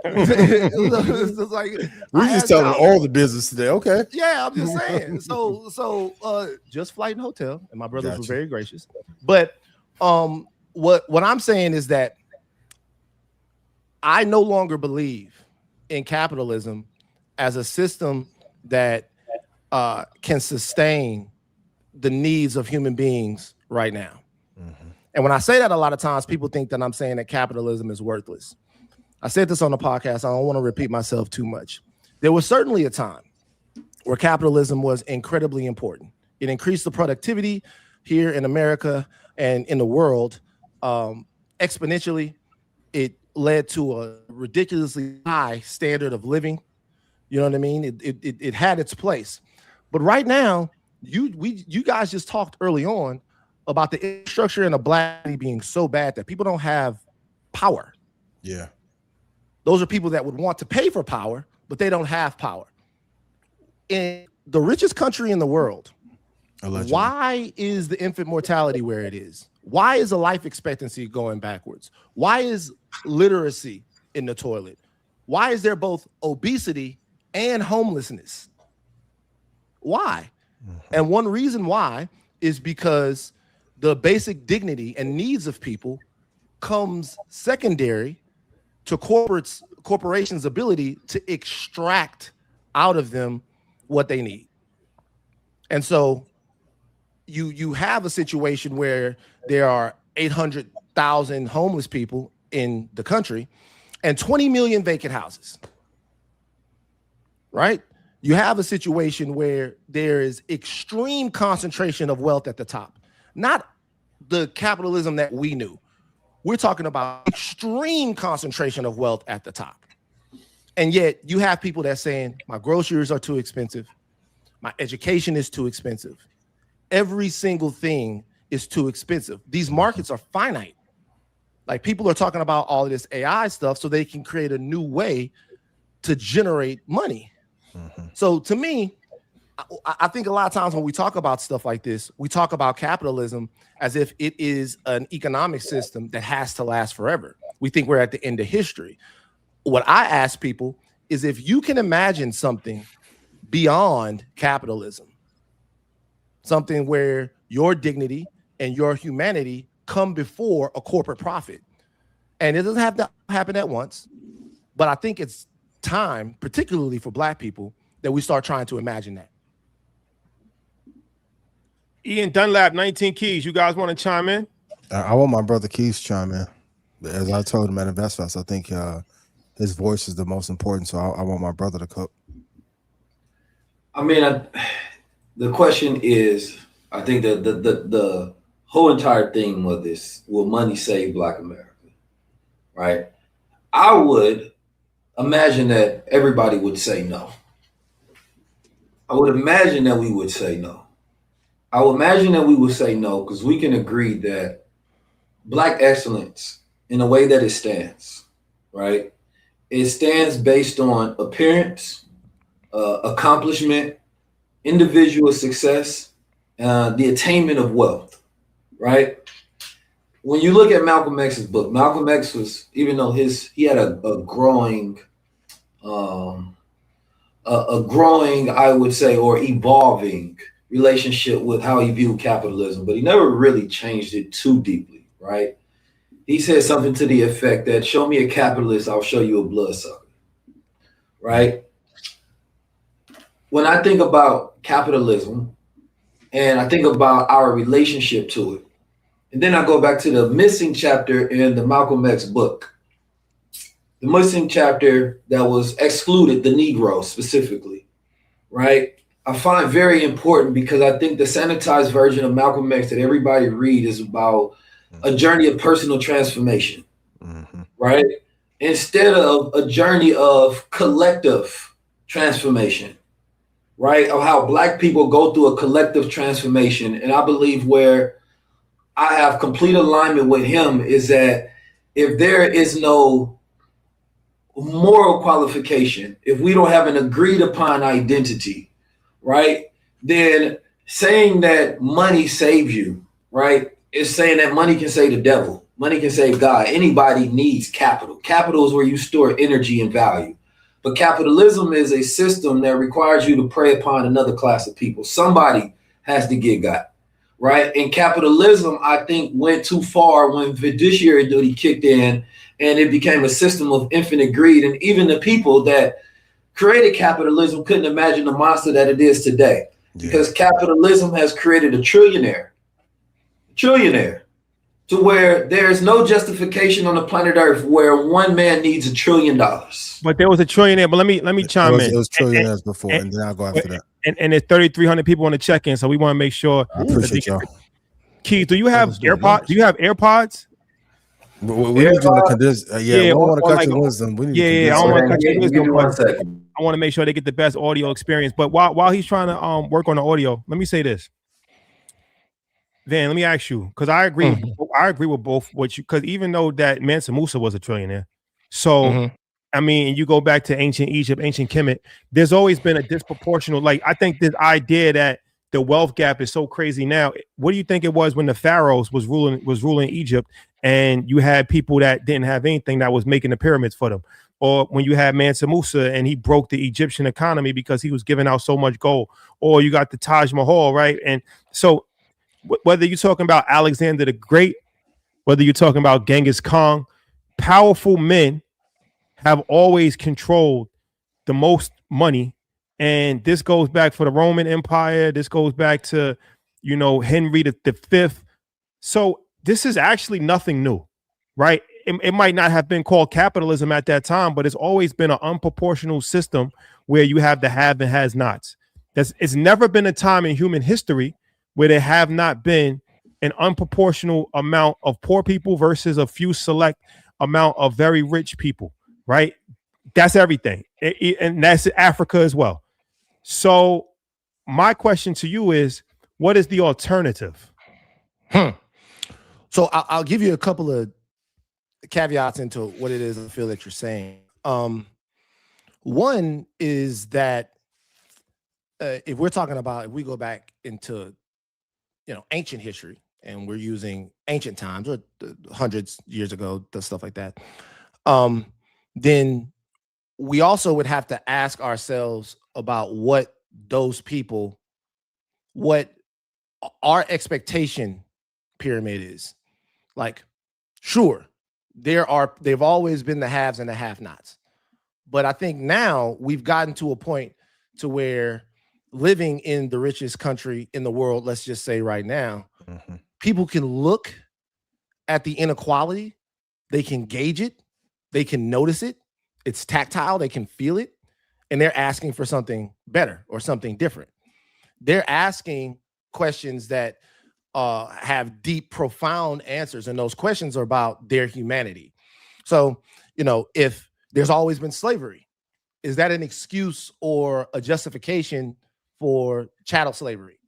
It's like, we just telling all the business today. Okay. Yeah, I'm just saying. So just flight and hotel, and my brothers were very gracious. But what I'm saying is that I no longer believe in capitalism as a system that can sustain the needs of human beings right now. And when I say that, a lot of times people think that I'm saying that capitalism is worthless. I said this on the podcast. I don't want to repeat myself too much. There was certainly a time where capitalism was incredibly important. It increased the productivity here in America and in the world exponentially. It led to a ridiculously high standard of living. You know what I mean? It had its place. But right now, you guys just talked early on about the infrastructure in a Black being so bad that people don't have power. Yeah. Those are people that would want to pay for power, but they don't have power. In the richest country in the world, allegedly, why is the infant mortality where it is? Why is the life expectancy going backwards? Why is literacy in the toilet? Why is there both obesity and homelessness? Why? And one reason why is because the basic dignity and needs of people comes secondary to corporations' ability to extract out of them what they need. And so you have a situation where there are 800,000 homeless people in the country and 20 million vacant houses, right? You have a situation where there is extreme concentration of wealth at the top. Not the capitalism that we knew. We're talking about extreme concentration of wealth at the top. And yet you have people that saying, my groceries are too expensive. My education is too expensive. Every single thing is too expensive. These markets are finite. Like, people are talking about all of this AI stuff so they can create a new way to generate money. So to me, I think a lot of times when we talk about stuff like this, we talk about capitalism as if it is an economic system that has to last forever. We think we're at the end of history. What I ask people is, if you can imagine something beyond capitalism, something where your dignity and your humanity come before a corporate profit. And it doesn't have to happen at once, but I think it's time, particularly for Black people, that we start trying to imagine that. Ian Dunlap, 19 Keys. You guys want to chime in? I want my brother Keys to chime in. As I told him at InvestFest, I think his voice is the most important. So I want my brother to cook. I mean, the question is, I think that the whole entire theme of this, will money save Black America? Right? I would imagine that everybody would say no. I would imagine that we would say no. I would imagine that we would say no because we can agree that Black excellence, in the way that it stands, right? It stands based on appearance, accomplishment, individual success, the attainment of wealth, right? When you look at Malcolm X's book, Malcolm X was, even though he had a growing, I would say, or evolving relationship with how he viewed capitalism, but he never really changed it too deeply, right? He said something to the effect that, show me a capitalist, I'll show you a bloodsucker, right? When I think about capitalism and I think about our relationship to it, and then I go back to the missing chapter in the Malcolm X book, the missing chapter that was excluded, the Negro specifically, right? I find very important because I think the sanitized version of Malcolm X that everybody read is about a journey of personal transformation, right? Instead of a journey of collective transformation, right? Of how Black people go through a collective transformation. And I believe where I have complete alignment with him is that if there is no moral qualification, if we don't have an agreed upon identity, right, then saying that money saves you, right, is saying that money can save the devil, money can save God. Anybody needs capital. Capital is where you store energy and value. But capitalism is a system that requires you to prey upon another class of people. Somebody has to get got, right? And capitalism, I think, went too far when fiduciary duty kicked in and it became a system of infinite greed. And even the people that created capitalism couldn't imagine the monster that it is today, because capitalism has created a trillionaire, to where there's no justification on the planet Earth where one man needs $1 trillion. But there was a trillionaire. But let me chime in. It was trillionaires before, and then I'll go after that. And there's 3,300 people on the check-in, so we want to make sure. I appreciate y'all. Keith, do you have AirPods? Do you have AirPods? We need you to condense. We don't want to cut your wisdom. We need I don't want to cut your Give me wisdom. 1 second. I want to make sure they get the best audio experience. But while he's trying to work on the audio, let me say this. Van, let me ask you, because I agree with both what you, because even though that Mansa Musa was a trillionaire, so I mean, you go back to ancient Egypt, ancient Kemet, there's always been a disproportional, like, I think this idea that the wealth gap is so crazy now. What do you think it was when the pharaohs was ruling Egypt, and you had people that didn't have anything that was making the pyramids for them? Or when you had Mansa Musa and he broke the Egyptian economy because he was giving out so much gold? Or you got the Taj Mahal, right? And so whether you're talking about Alexander the Great, whether you're talking about Genghis Khan, powerful men have always controlled the most money. And this goes back for the Roman Empire. This goes back to, Henry V. So this is actually nothing new, right? It might not have been called capitalism at that time, but it's always been an unproportional system where you have the have and has-nots. It's never been a time in human history where there have not been an unproportional amount of poor people versus a few select amount of very rich people, right? That's everything. And that's Africa as well. So my question to you is, what is the alternative? So I'll give you a couple of caveats into what it is I feel that you're saying. One is that if we go back into ancient history, and we're using ancient times or hundreds years ago, stuff like that, then we also would have to ask ourselves about what our expectation pyramid is. Like, sure, they've always been the haves and the have-nots, but I think now we've gotten to a point to where living in the richest country in the world, let's just say right now, people can look at the inequality, they can gauge it, they can notice it, it's tactile, they can feel it, and they're asking for something better or something different. They're asking questions that have deep, profound answers, and those questions are about their humanity. So, if there's always been slavery, is that an excuse or a justification for chattel slavery?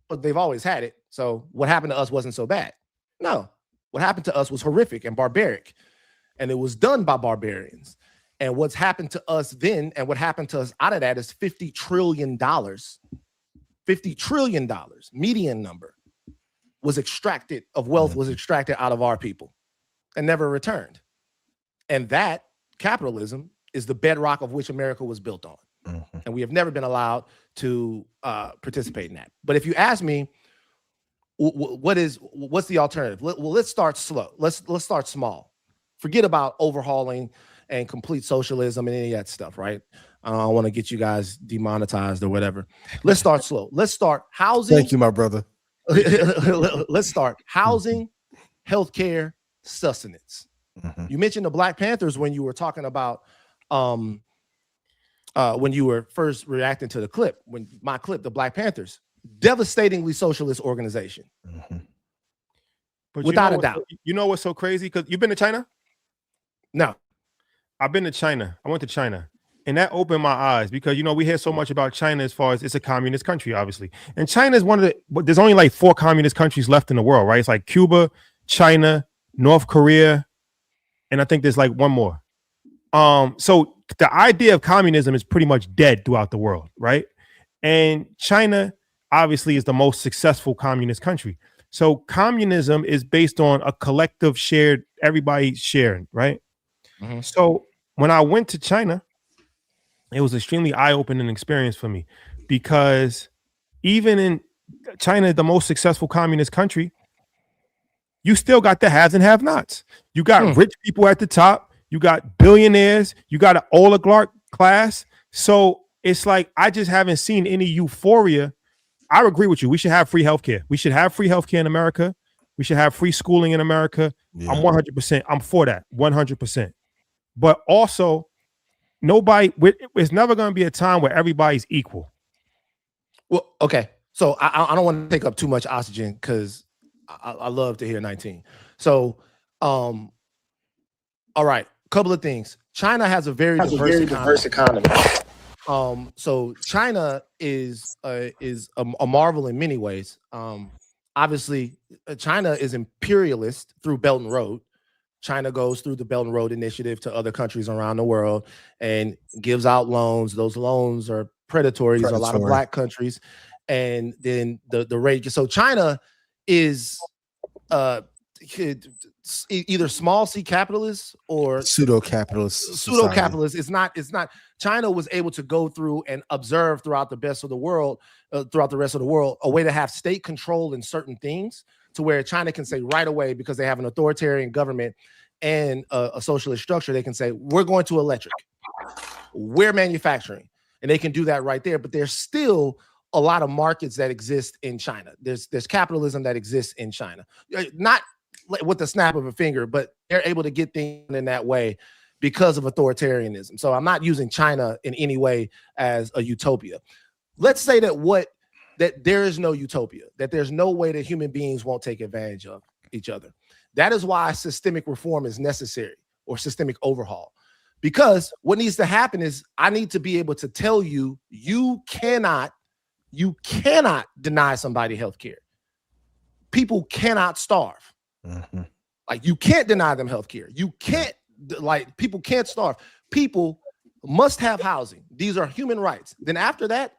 But they've always had it. So what happened to us wasn't so bad. No, what happened to us was horrific and barbaric, and it was done by barbarians. And what's happened to us then and what happened to us out of that is $50 trillion. $50 trillion, median number, was extracted of wealth, was extracted out of our people and never returned. And that capitalism is the bedrock of which America was built on. And we have never been allowed to participate in that. But if you ask me, what's the alternative? Let's start slow. Let's start small. Forget about overhauling and complete socialism and any of that stuff, right? I don't want to get you guys demonetized or whatever. Let's start slow. Let's start housing. Thank you, my brother. Let's start housing, healthcare, sustenance. You mentioned the Black Panthers when you were talking about when you were first reacting to the clip, the Black Panthers, devastatingly socialist organization. But without a doubt. You know what's so crazy? Because you've been to China? No. I've been to China. I went to China. And that opened my eyes because, we hear so much about China as far as it's a communist country, obviously. And China is there's only like 4 communist countries left in the world, right? It's like Cuba, China, North Korea, and I think there's like one more. So the idea of communism is pretty much dead throughout the world, right? And China obviously is the most successful communist country. So communism is based on a collective shared, everybody sharing, right? So when I went to China, it was extremely eye-opening experience for me because even in China, the most successful communist country, you still got the haves and have-nots. You got rich people at the top. You got billionaires. You got an oligarch class. So it's like I just haven't seen any euphoria. I agree with you. We should have free healthcare. We should have free healthcare in America. We should have free schooling in America. Yeah. I'm 100%. I'm for that. 100%. But also, it's never going to be a time where everybody's equal. Well, okay. So I don't want to take up too much oxygen because I love to hear 19. So, all right. Couple of things. China has a very diverse economy. So China is a marvel in many ways. Obviously, China is imperialist through Belt and Road. China goes through the Belt and Road Initiative to other countries around the world and gives out loans. Those loans are predatory. These are a lot of Black countries. And then the rate. So China is either small c capitalist or pseudo-capitalist. Pseudo-capitalist. It's not. China was able to go through and observe throughout the rest of the world, a way to have state control in certain things, to where China can say right away, because they have an authoritarian government and a socialist structure, they can say, we're going to electric, we're manufacturing, and they can do that right there. But there's still a lot of markets that exist in China. There's capitalism that exists in China, not with the snap of a finger, but they're able to get things in that way because of authoritarianism. So I'm not using China in any way as a utopia. Let's say that there is no utopia, that there's no way that human beings won't take advantage of each other. That is why systemic reform is necessary, or systemic overhaul. Because what needs to happen is I need to be able to tell you, you cannot deny somebody health care. People cannot starve. Like, you can't deny them health care. You can't, people can't starve. People must have housing. These are human rights. Then after that,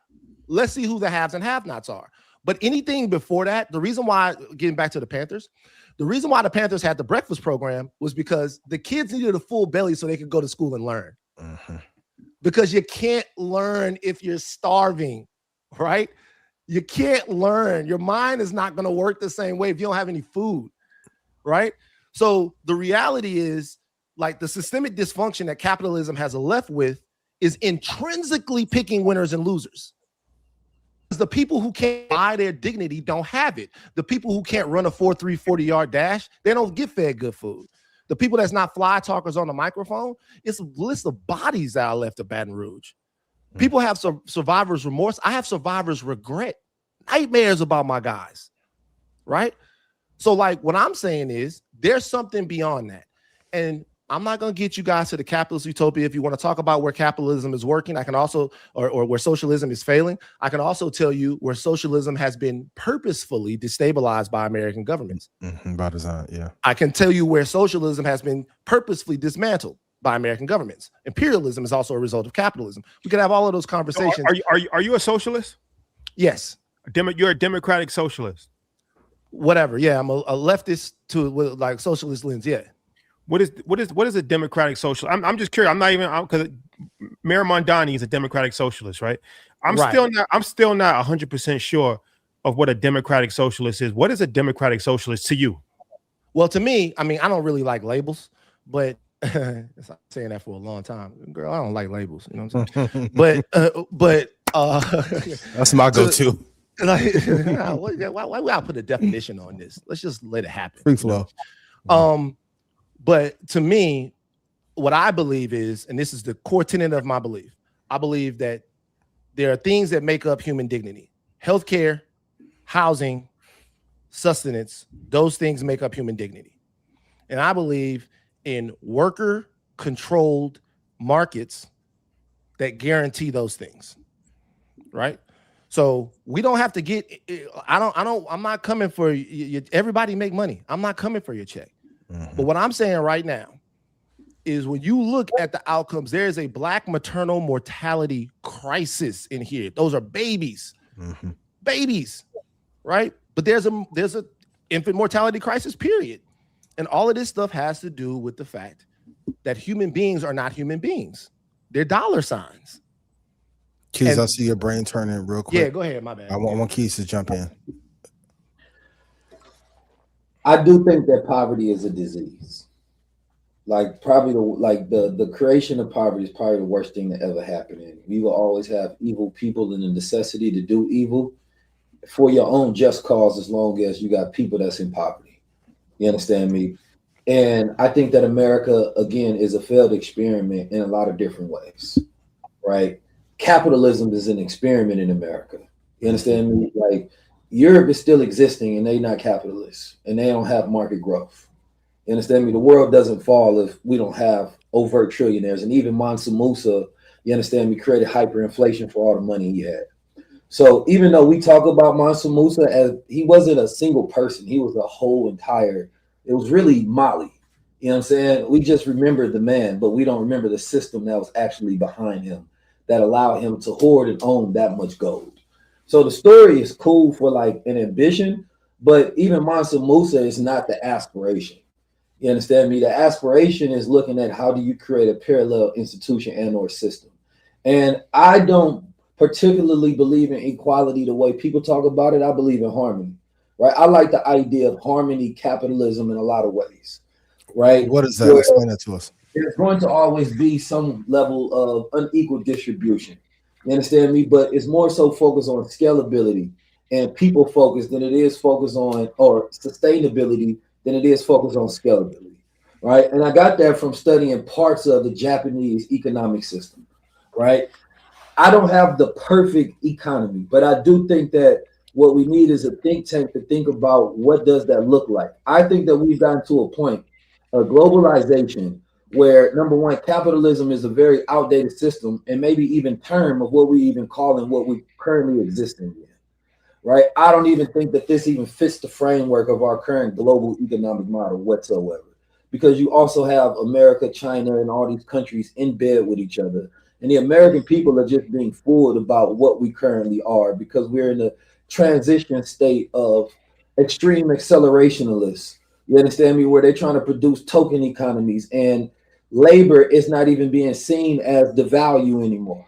let's see who the haves and have-nots are. But anything before that, the reason why, getting back to the Panthers, the reason why the Panthers had the breakfast program was because the kids needed a full belly so they could go to school and learn. Because you can't learn if you're starving, right? You can't learn. Your mind is not going to work the same way if you don't have any food, right? So the reality is, like, the systemic dysfunction that capitalism has left with is intrinsically picking winners and losers. The people who can't buy their dignity don't have it. The people who can't run a 4.3 40-yard dash, they don't get fed good food. The people that's not fly talkers on the microphone, it's a list of bodies that I left at Baton Rouge. People have survivor's remorse. I have survivor's regret. Nightmares about my guys. right? So like what I'm saying is there's something beyond that. And I'm not going to get you guys to the capitalist utopia. If you want to talk about where capitalism is working, I can also, or where socialism is failing, I can also tell you where socialism has been purposefully destabilized by American governments. By design, yeah. I can tell you where socialism has been purposefully dismantled by American governments. Imperialism is also a result of capitalism. We could have all of those conversations. Are you a socialist? Yes. You're a democratic socialist. Whatever. Yeah, I'm a leftist with like socialist lens. Yeah. What is a democratic socialist? I'm just curious. I'm not even because Mayor Mondani is a democratic socialist, right? I'm still not 100% sure of what a democratic socialist is. What is a democratic socialist to you? Well, to me, I mean, I don't really like labels, but I'm saying that for a long time. Girl, I don't like labels. You know what I'm saying? but that's my go-to. Like, why would I put a definition on this? Let's just let it happen. Free flow. But to me, what I believe is, and this is the core tenet of my belief, I believe that there are things that make up human dignity. Healthcare, housing, sustenance, those things make up human dignity. And I believe in worker-controlled markets that guarantee those things, right? So we don't have to get, I'm not coming for you. Everybody make money. I'm not coming for your check. But what I'm saying right now is when you look at the outcomes, there is a Black maternal mortality crisis in here. Those are babies, babies, right? But there's a infant mortality crisis, period. And all of this stuff has to do with the fact that human beings are not human beings. They're dollar signs. Keys, I see your brain turning real quick. Yeah, go ahead, my bad. I want Keys to jump in. I do think that poverty is a disease. Like probably the creation of poverty is probably the worst thing that ever happened. And we will always have evil people and the necessity to do evil for your own just cause, as long as you got people that's in poverty. You understand me? And I think that America, again, is a failed experiment in a lot of different ways, right? Capitalism is an experiment in America. You understand me? Like, Europe is still existing and they're not capitalists and they don't have market growth. You understand me? The world doesn't fall if we don't have overt trillionaires. And even Mansa Musa, you understand me, created hyperinflation for all the money he had. So even though we talk about Mansa Musa as he wasn't a single person, he was a whole entire, it was really Mali. You know what I'm saying? We just remember the man, but we don't remember the system that was actually behind him that allowed him to hoard and own that much gold. So the story is cool for like an ambition, but even Mansa Musa is not the aspiration. You understand me? The aspiration is looking at how do you create a parallel institution and or system. And I don't particularly believe in equality the way people talk about it. I believe in harmony, right? I like the idea of harmony, capitalism in a lot of ways, right? What is that? Explain that to us. There's going to always be some level of unequal distribution. You understand me? But it's more so focused on scalability and people focused than it is focused on, or sustainability than it is focused on scalability, right? And I got that from studying parts of the Japanese economic system, right? I don't have the perfect economy, but I do think that what we need is a think tank to think about what does that look like. I think that we've gotten to a point of globalization where, number one, capitalism is a very outdated system and maybe even term of what we even call and what we currently exist in, right? I don't even think that this even fits the framework of our current global economic model whatsoever, because you also have America, China, and all these countries in bed with each other. And the American people are just being fooled about what we currently are, because we're in a transition state of extreme accelerationalists. You understand me? Where they're trying to produce token economies and labor is not even being seen as the value anymore.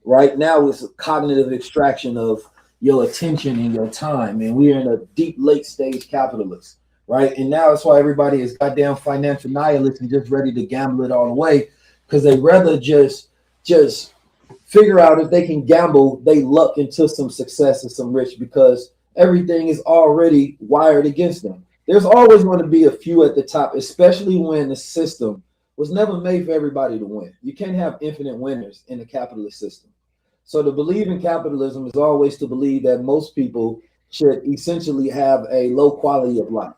Right now, it's a cognitive extraction of your attention and your time. And we're in a deep late stage capitalist, right? And now that's why everybody is goddamn financial nihilists and just ready to gamble it all away, because they rather just figure out if they can gamble they luck into some success and some rich, because everything is already wired against them. There's always going to be a few at the top, especially when the system was never made for everybody to win. You can't have infinite winners in the capitalist system. So to believe in capitalism is always to believe that most people should essentially have a low quality of life.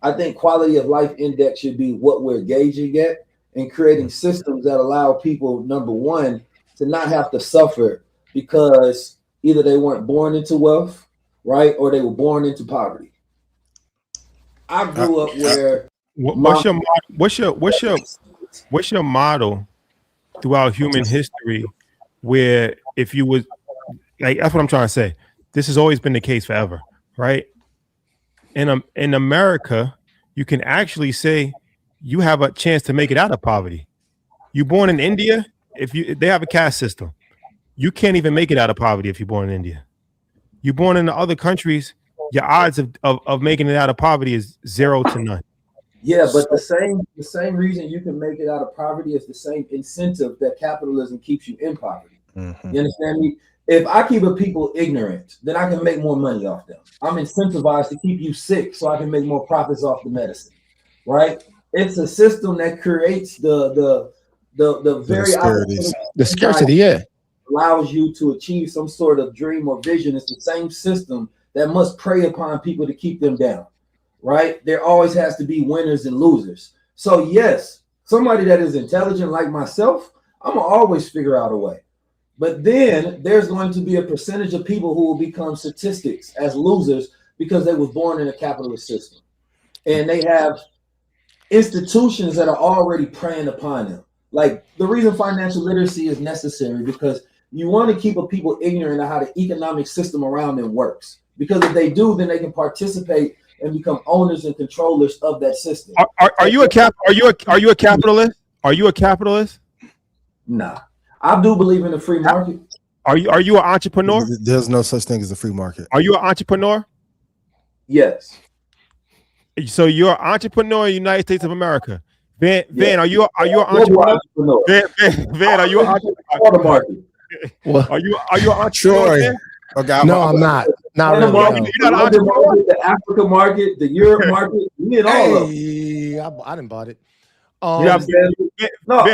I think quality of life index should be what we're gauging at and creating systems that allow people, number one, to not have to suffer because either they weren't born into wealth, right, or they were born into poverty. I grew up where what's your model throughout human history where if you was like, that's what I'm trying to say. This has always been the case forever, right? In America, you can actually say you have a chance to make it out of poverty. You born in India, they have a caste system. You can't even make it out of poverty if you're born in India. You're born in the other countries, your odds of making it out of poverty is 0 to none. Yeah, but the same reason you can make it out of poverty is the same incentive that capitalism keeps you in poverty. Mm-hmm. You understand me? If I keep a people ignorant, then I can make more money off them. I'm incentivized to keep you sick so I can make more profits off the medicine, right? It's a system that creates the very the scarcity, yeah, allows you to achieve some sort of dream or vision. It's the same system that must prey upon people to keep them down, right? There always has to be winners and losers. So yes, somebody that is intelligent like myself, I'm gonna always figure out a way. But then there's going to be a percentage of people who will become statistics as losers because they were born in a capitalist system. And they have institutions that are already preying upon them. Like the reason financial literacy is necessary because you want to keep a people ignorant of how the economic system around them works. Because if they do, then they can participate and become owners and controllers of that system. Are you a capitalist? Are you a capitalist? Nah. I do believe in the free market. Are you an entrepreneur? There's no such thing as a free market. Are you an entrepreneur? Yes. So you're an entrepreneur in the United States of America. Van, are you an entrepreneur? Van, are you an entrepreneur? Are you an entrepreneur? Okay, no, I'm not. Not really. You're not an entrepreneur. The Africa market, the Europe market, me and all of them. I didn't bought it. Man,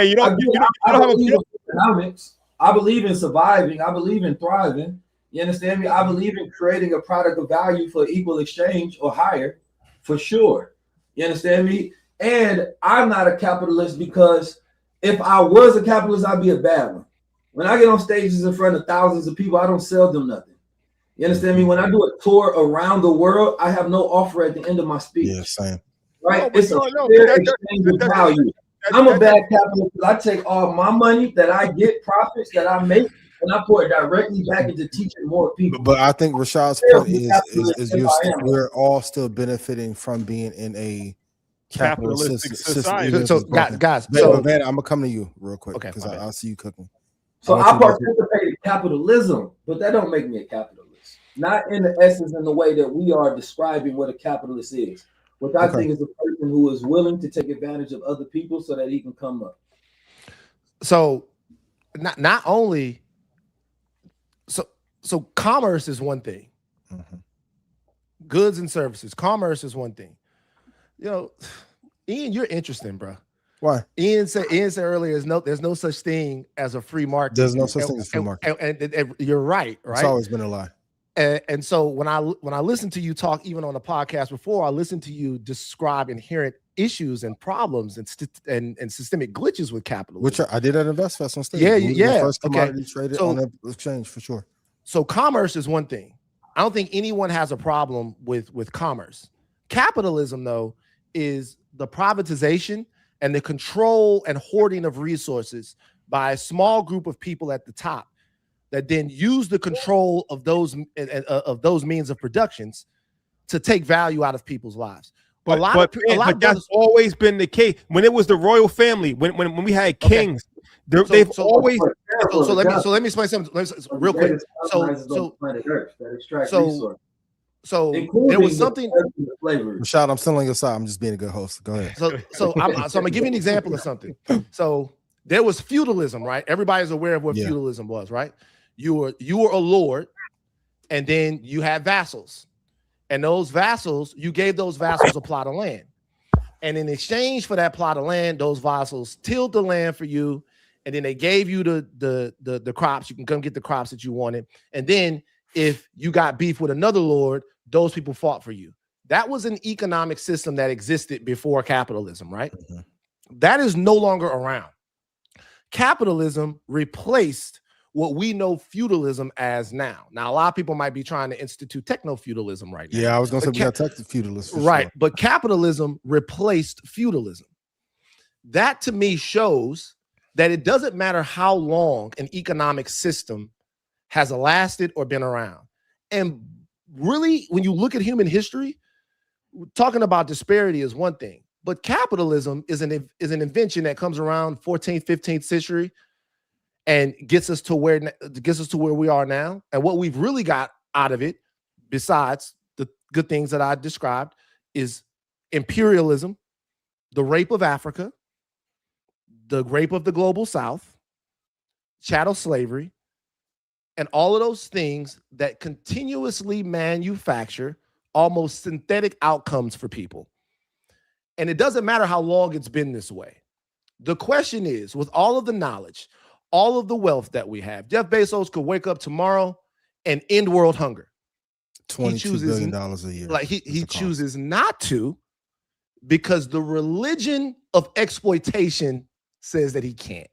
you don't have a economics. I believe in surviving. I believe in thriving. You understand me? I believe in creating a product of value for equal exchange or higher, for sure. You understand me? And I'm not a capitalist because if I was a capitalist, I'd be a bad one. When I get on stages in front of thousands of people, I don't sell them nothing. You understand me? When I do a tour around the world, I have no offer at the end of my speech. Yeah, same. Right? It's a fair exchange of value. I'm a bad capitalist because I take all my money that I get, profits that I make, and I pour it directly back into teaching more people. But I think Rashad's point is we're all still benefiting from being in a capitalistic society. So guys, man, I'm gonna come to you real quick because I see you cooking. So I participate in capitalism, but that don't make me a capitalist. Not in the essence and the way that we are describing what a capitalist is. Which I think is a person who is willing to take advantage of other people so that he can come up. So not only so commerce is one thing. Mm-hmm. Goods and services. Commerce is one thing. You know, Ian, you're interesting, bro. Why? Ian said earlier, there's no such thing as a free market. There's no such thing as free market. And you're right. It's always been a lie. And so when I listen to you talk, even on the podcast before, I listened to you describe inherent issues and problems and systemic glitches with capitalism. Which I did at InvestFest on stage. Yeah. First commodity traded on the exchange for sure. So commerce is one thing. I don't think anyone has a problem with commerce. Capitalism, though, is the privatization and the control and hoarding of resources by a small group of people at the top that then use the control of those means of productions to take value out of people's lives. But that's always been the case. When it was the royal family, when we had kings, they've always. So let me explain something real quick. So there was something. Rashad, I'm still on your side. I'm just being a good host. Go ahead. So I'm gonna give you an example of something. So there was feudalism, right? Everybody's aware of what feudalism was, right? You were a lord, and then you had vassals, and those vassals, you gave those vassals a plot of land, and in exchange for that plot of land, those vassals tilled the land for you, and then they gave you the crops. You can come get the crops that you wanted, and then if you got beef with another lord, those people fought for you. That was an economic system that existed before capitalism, right? That is no longer around. Capitalism replaced what we know feudalism as now. Now, a lot of people might be trying to institute techno-feudalism right now. Yeah, I was going to say we got techno-feudalists. Right, sure. But capitalism replaced feudalism. That to me shows that it doesn't matter how long an economic system has lasted or been around. And really, when you look at human history, talking about disparity is one thing, but capitalism is an invention that comes around 14th, 15th century and gets us to where we are now. And what we've really got out of it, besides the good things that I described, is imperialism, the rape of Africa, the rape of the global South, chattel slavery, and all of those things that continuously manufacture almost synthetic outcomes for people. And it doesn't matter how long it's been this way. The question is, with all of the knowledge, all of the wealth that we have, Jeff Bezos could wake up tomorrow and end world hunger. $22 billion a year. Like he chooses not to, because the religion of exploitation says that he can't.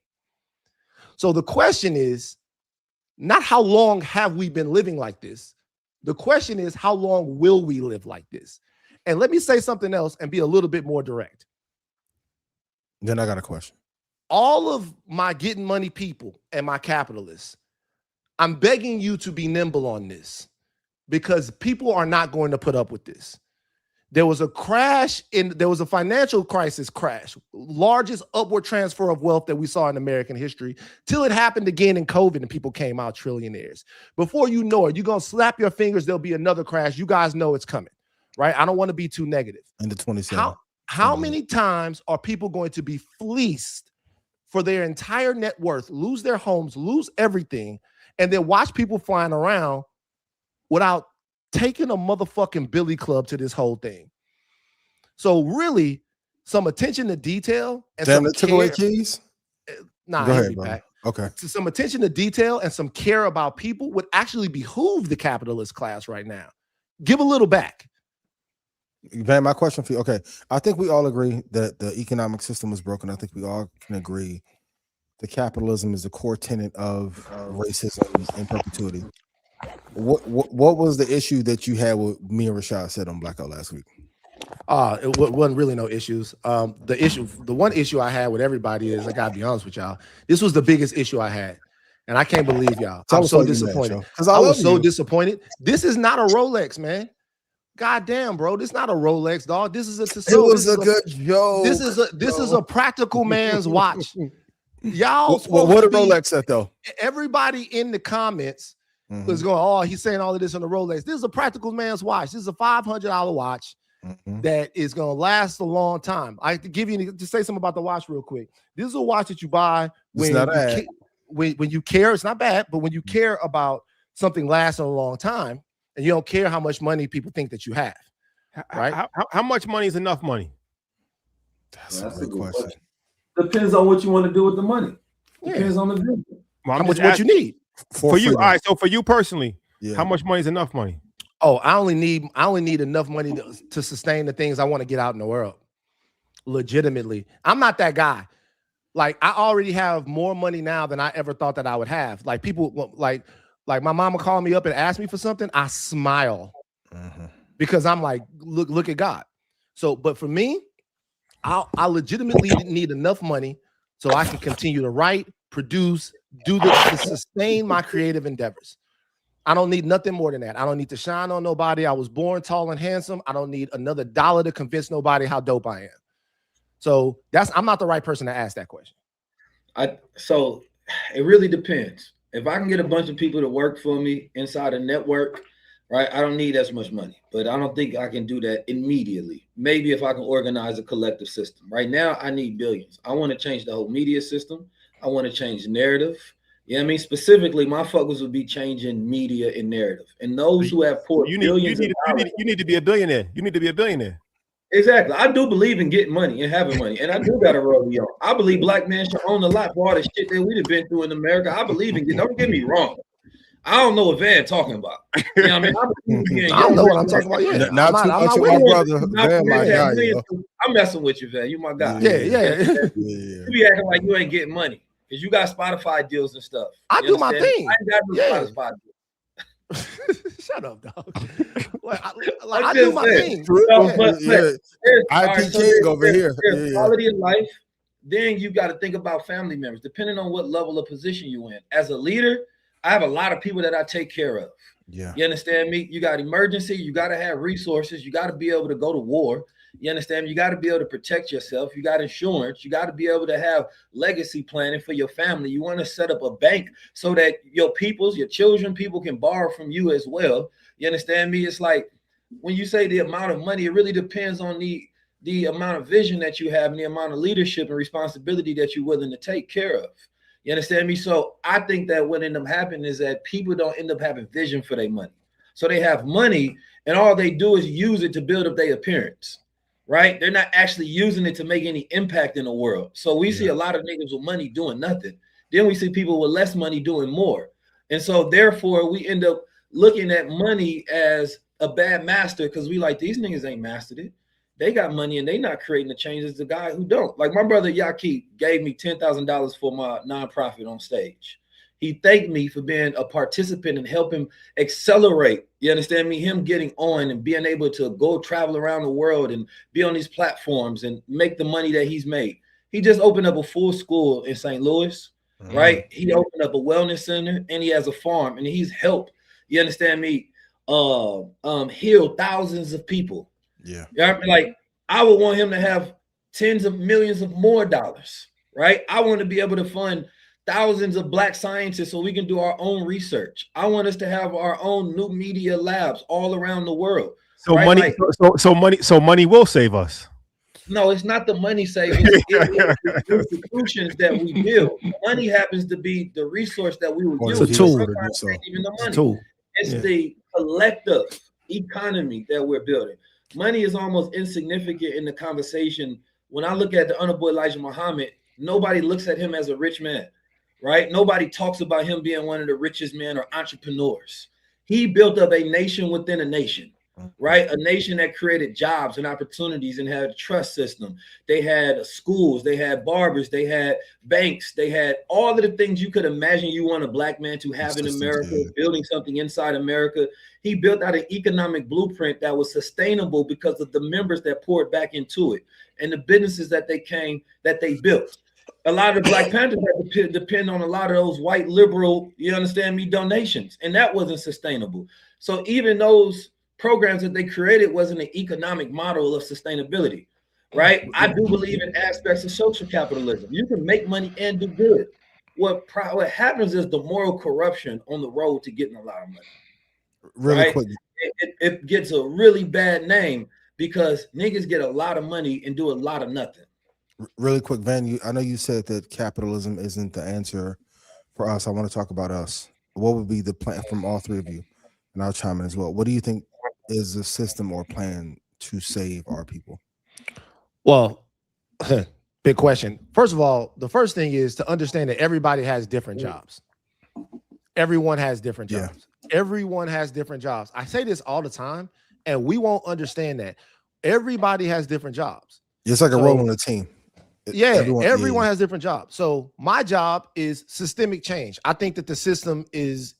So the question is not how long have we been living like this? The question is, how long will we live like this? And let me say something else and be a little bit more direct. Then I got a question. All of my getting money people and my capitalists, I'm begging you to be nimble on this, because people are not going to put up with this. There was a financial crisis crash, largest upward transfer of wealth that we saw in American history, till it happened again in COVID and people came out trillionaires. Before you know it, you're going to slap your fingers, there'll be another crash. You guys know it's coming, right? I don't want to be too negative. In the 27. How many times are people going to be fleeced for their entire net worth, lose their homes, lose everything, and then watch people flying around without taking a motherfucking billy club to this whole thing? So really, some attention to detail and damn, they took away keys. Nah, go ahead, back. Okay. So some attention to detail and some care about people would actually behoove the capitalist class right now. Give a little back. Van, my question for you. Okay, I think we all agree that the economic system is broken. I think we all can agree that capitalism is the core tenet of racism in perpetuity. What was the issue that you had with me and Rashad said on Blackout last week? It wasn't really no issues. The one issue I had with everybody is, I gotta be honest with y'all, this was the biggest issue I had, and I can't believe y'all. I'm so disappointed. I was so disappointed. This is not a Rolex, man. God damn, bro, this is not a Rolex, dog. This is a Tissot. It was a good joke. This is a practical man's watch. Y'all, what a Rolex at though? Everybody in the comments was going, oh, he's saying all of this on the Rolex. This is a practical man's watch. This is a $500 watch that is going to last a long time. I have to give you to say something about the watch real quick. This is a watch that you buy when you care. It's not bad, but when you care about something lasting a long time, and you don't care how much money people think that you have, right? How much money is enough money? That's a good question. Depends on what you want to do with the money. Depends on the vision. Well, how much what you need for you. All right, so for you personally, how much money is enough money? Oh, I only need enough money to sustain the things I want to get out in the world. Legitimately, I'm not that guy. Like, I already have more money now than I ever thought that I would have. Like, people like my mama called me up and asked me for something, I smile because I'm like, look at God. So, but for me, I legitimately need enough money so I can continue to write, produce, to sustain my creative endeavors. I don't need nothing more than that. I don't need to shine on nobody. I was born tall and handsome. I don't need another dollar to convince nobody how dope I am. So I'm not the right person to ask that question. So it really depends. If I can get a bunch of people to work for me inside a network, right, I don't need as much money, but I don't think I can do that immediately. Maybe if I can organize a collective system. Right now, I need billions. I want to change the whole media system. I want to change narrative. You know what I mean? Specifically, my focus would be changing media and narrative. And those who have poured billions you need to be a billionaire. You need to be a billionaire. Exactly. I do believe in getting money and having money. And I do got a rodeo. I believe black men should own a lot for all the shit that we've been through in America. I believe in don't get me wrong. I don't know what Van talking about. You know what I mean? I don't know what I'm talking about. Yeah, Not too much of my brother. Van, my guy. I'm messing with you, Van. You my guy. Yeah. You be acting like you ain't getting money because you got Spotify deals and stuff. I do my thing. I ain't got no Spotify deal. Shut up, dog. I do my thing. IP King over here. There's quality of life. Then you got to think about family members, depending on what level of position you in. As a leader, I have a lot of people that I take care of. Yeah. You understand me? You got emergency. You got to have resources. You got to be able to go to war. You understand? You got to be able to protect yourself. You got insurance. You got to be able to have legacy planning for your family. You want to set up a bank so that your peoples, your children, people can borrow from you as well. You understand me? It's like when you say the amount of money, it really depends on the amount of vision that you have and the amount of leadership and responsibility that you're willing to take care of. You understand me? So I think that what ends up happening is that people don't end up having vision for their money. So they have money and all they do is use it to build up their appearance. Right? They're not actually using it to make any impact in the world. So we see a lot of niggas with money doing nothing. Then we see people with less money doing more. And so therefore we end up looking at money as a bad master because we like these niggas ain't mastered it. They got money and they not creating the changes. The guy who don't. Like my brother Yaqui gave me $10,000 for my nonprofit on stage. He thanked me for being a participant and helping accelerate, you understand me, him getting on and being able to go travel around the world and be on these platforms and make the money that he's made. He just opened up a full school in St. Louis, right? He opened up a wellness center and he has a farm and he's helped, you understand me, heal thousands of people. Yeah. Like I would want him to have tens of millions of more dollars, right? I want to be able to fund thousands of Black scientists so we can do our own research. I want us to have our own new media labs all around the world. So right? money, like, so money will save us. No, it's not the money saving. It's the institutions that we build. Money happens to be the resource that we will use. It's a tool. Even the money. It's the collective economy that we're building. Money is almost insignificant in the conversation. When I look at the Honorable Elijah Muhammad, nobody looks at him as a rich man. Right? Nobody talks about him being one of the richest men or entrepreneurs. He built up a nation within a nation, right? A nation that created jobs and opportunities and had a trust system. They had schools, they had barbers, they had banks, they had all of the things you could imagine you want a Black man to have in America, building something inside America. He built out an economic blueprint that was sustainable because of the members that poured back into it and the businesses that they built. A lot of the Black Panthers had to depend on a lot of those white liberal, you understand me, donations, and that wasn't sustainable. So even those programs that they created wasn't an economic model of sustainability, right? I do believe in aspects of social capitalism. You can make money and do good. What happens is the moral corruption on the road to getting a lot of money. Really quick. It gets a really bad name because niggas get a lot of money and do a lot of nothing. Really quick, Van, I know you said that capitalism isn't the answer for us. I want to talk about us. What would be the plan from all three of you? And I'll chime in as well. What do you think is the system or plan to save our people? Well, big question. First of all, the first thing is to understand that everybody has different jobs. Everyone has different jobs. Everyone has different jobs. I say this all the time, and we won't understand that. Everybody has different jobs. It's like a role in the team. Everyone has different jobs. So my job is systemic change. I think that the system is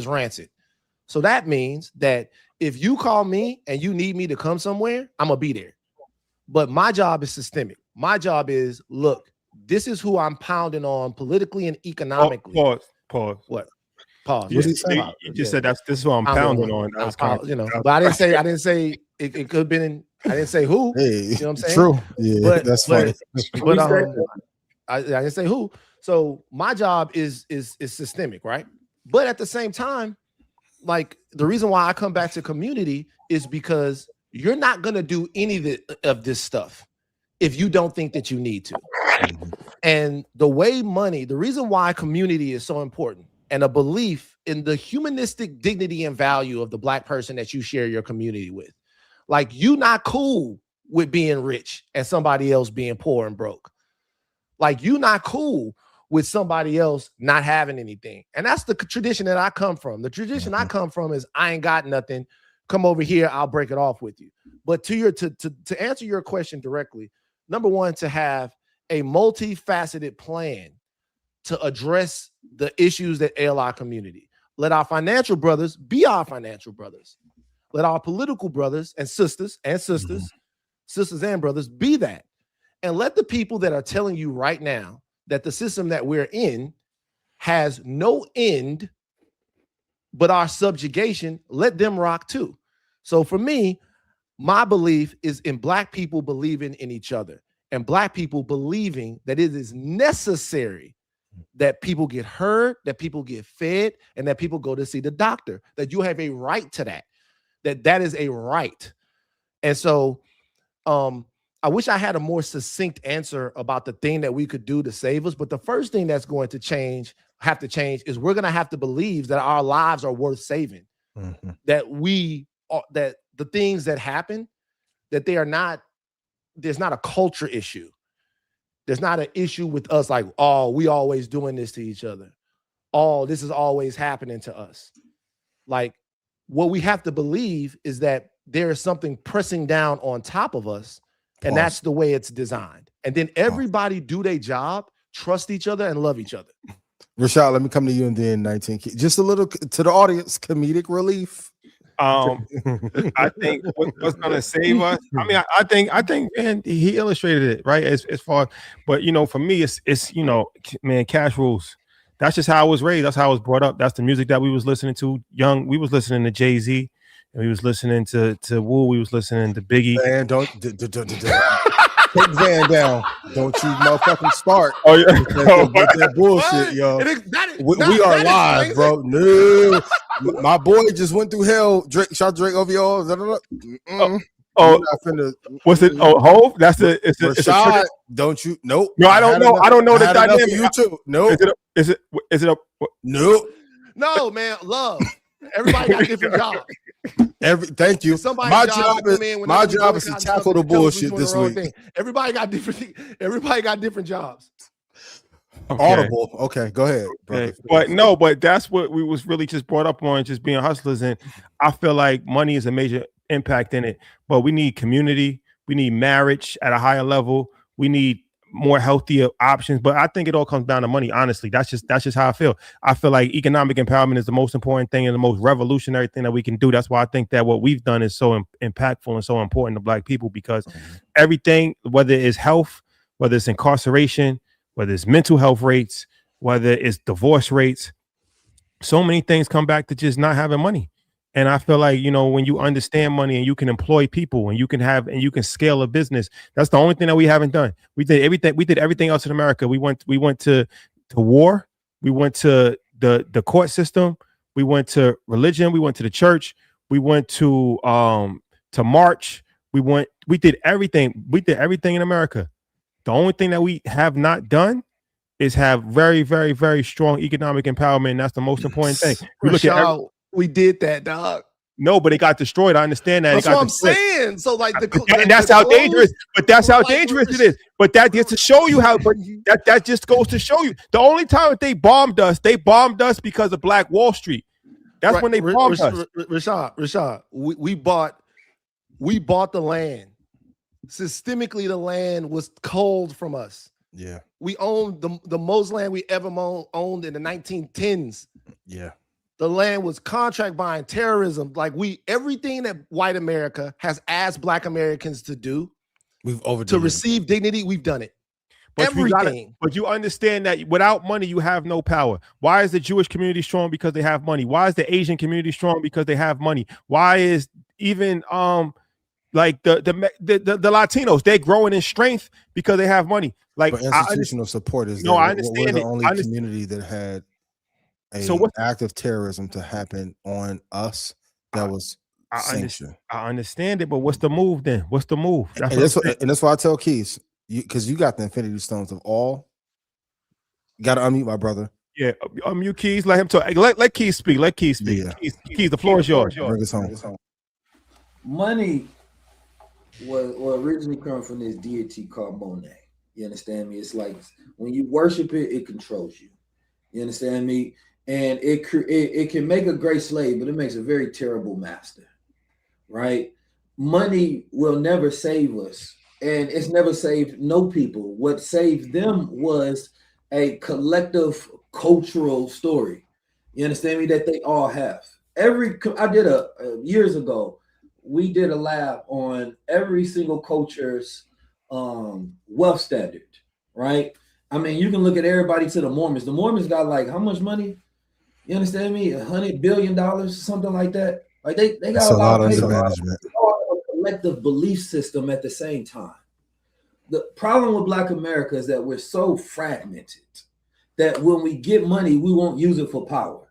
rancid. So that means that if you call me and you need me to come somewhere, I'm gonna be there. But my job is systemic. My job is, look, this is who I'm pounding on politically and economically. Pause. What? Pause. You just said this is what I'm pounding on. That was kind of, but I didn't say it could have been. I didn't say who. Hey, you know what I'm saying? True. Yeah, that's funny. But I didn't say who. So my job is systemic, right? But at the same time, like the reason why I come back to community is because you're not gonna do any of this stuff if you don't think that you need to. And the reason why community is so important and a belief in the humanistic dignity and value of the Black person that you share your community with. Like, you not cool with being rich and somebody else being poor and broke. Like, you not cool with somebody else not having anything. And that's the tradition that I come from. The tradition I come from is I ain't got nothing. Come over here, I'll break it off with you. But to answer your question directly, number one, to have a multifaceted plan to address the issues that ail our community. Let our financial brothers be our financial brothers. Let our political brothers and sisters sisters and brothers be that. And let the people that are telling you right now that the system that we're in has no end but our subjugation, let them rock too. So for me, my belief is in Black people believing in each other and Black people believing that it is necessary that people get heard, that people get fed, and that people go to see the doctor, that you have a right to that, that is a right. And so I wish I had a more succinct answer about the thing that we could do to save us. But the first thing that's going to have to change is we're going to have to believe that our lives are worth saving, that that the things that happen, that there's not a culture issue. There's not an issue with us like, oh, we always doing this to each other. Oh, this is always happening to us. Like, what we have to believe is that there is something pressing down on top of us, and that's the way it's designed. And then everybody do their job, trust each other, and love each other. Rashad, let me come to you and then 19. Just a little to the audience, comedic relief. I think what's going to save us. I mean, I think, man, he illustrated it right as far. But for me, it's man, cash rules. That's just how I was raised. That's how I was brought up. That's the music that we was listening to. Young, we was listening to Jay-Z, and we was listening to Wu. We was listening to Biggie. Man, don't take Van down. Don't you motherfucking start. Oh yeah, with that bullshit, yo. We are live, bro. No, my boy just went through hell. Shot Drake over yours. What's it? Oh, Hove. That's it's Rashad, don't you? Nope. No, I don't know. I don't know the dynamic. You too. Nope. Is it? Nope. No, man. Love. Everybody got different jobs. Thank you. My job is to tackle the bullshit this week. Everybody got different jobs. Okay. Audible. Okay, go ahead. Okay. But that's what we was really just brought up on, just being hustlers. And I feel like money is a major impact in it. But we need community. We need marriage at a higher level. We need more healthier options. But I think it all comes down to money. Honestly, that's just how I feel. I feel like economic empowerment is the most important thing and the most revolutionary thing that we can do. That's why I think that what we've done is so impactful and so important to Black people, because everything, whether it's health, whether it's incarceration, whether it's mental health rates, whether it's divorce rates, so many things come back to just not having money. And I feel like, when you understand money and you can employ people and you can scale a business, that's the only thing that we haven't done. We did everything else in America. We went to war. We went to the court system. We went to religion. We went to the church. We went to march. We did everything. We did everything in America. The only thing that we have not done is have very, very, very strong economic empowerment. And that's the most important thing. We did that, dog. No, but it got destroyed. I understand that. That's what I'm saying. So like and that's how dangerous. But that's how dangerous it is. But that gets to show you how. But that just goes to show you. The only time that they bombed us because of Black Wall Street. That's when they bombed us. Rashad, we bought the land. Systemically, the land was culled from us. Yeah, we owned the most land we ever owned in the 1910s. Yeah. The land was contract buying, terrorism. Like everything that white America has asked Black Americans to do, to receive dignity, we've done it. But everything. But you understand that without money, you have no power. Why is the Jewish community strong? Because they have money. Why is the Asian community strong? Because they have money. Why is even like the Latinos, they're growing in strength because they have money. Like institutional support is I understand. We're the only community that had act of terrorism to happen on us that was sanctioned. I understand it, but what's the move then? What's the move? And that's why I tell Keys, because you got the Infinity Stones of all. You got to unmute my brother. Yeah, unmute Keys. Let him talk. Let Keys speak. Let Keys speak. Yeah. Keys, the floor is yours. Bring us home. Money was originally coming from this deity called Monet. You understand me? It's like when you worship it, it controls you. You understand me? And it can make a great slave, but it makes a very terrible master, right? Money will never save us, and it's never saved no people. What saved them was a collective cultural story. You understand me? That they all have. I did years ago, we did a lab on every single culture's wealth standard, right? I mean, you can look at everybody to the Mormons. The Mormons got like how much money? You understand me? $100 billion, something like that. Like they got a lot of management. a collective belief system at the same time. The problem with Black America is that we're so fragmented that when we get money, we won't use it for power.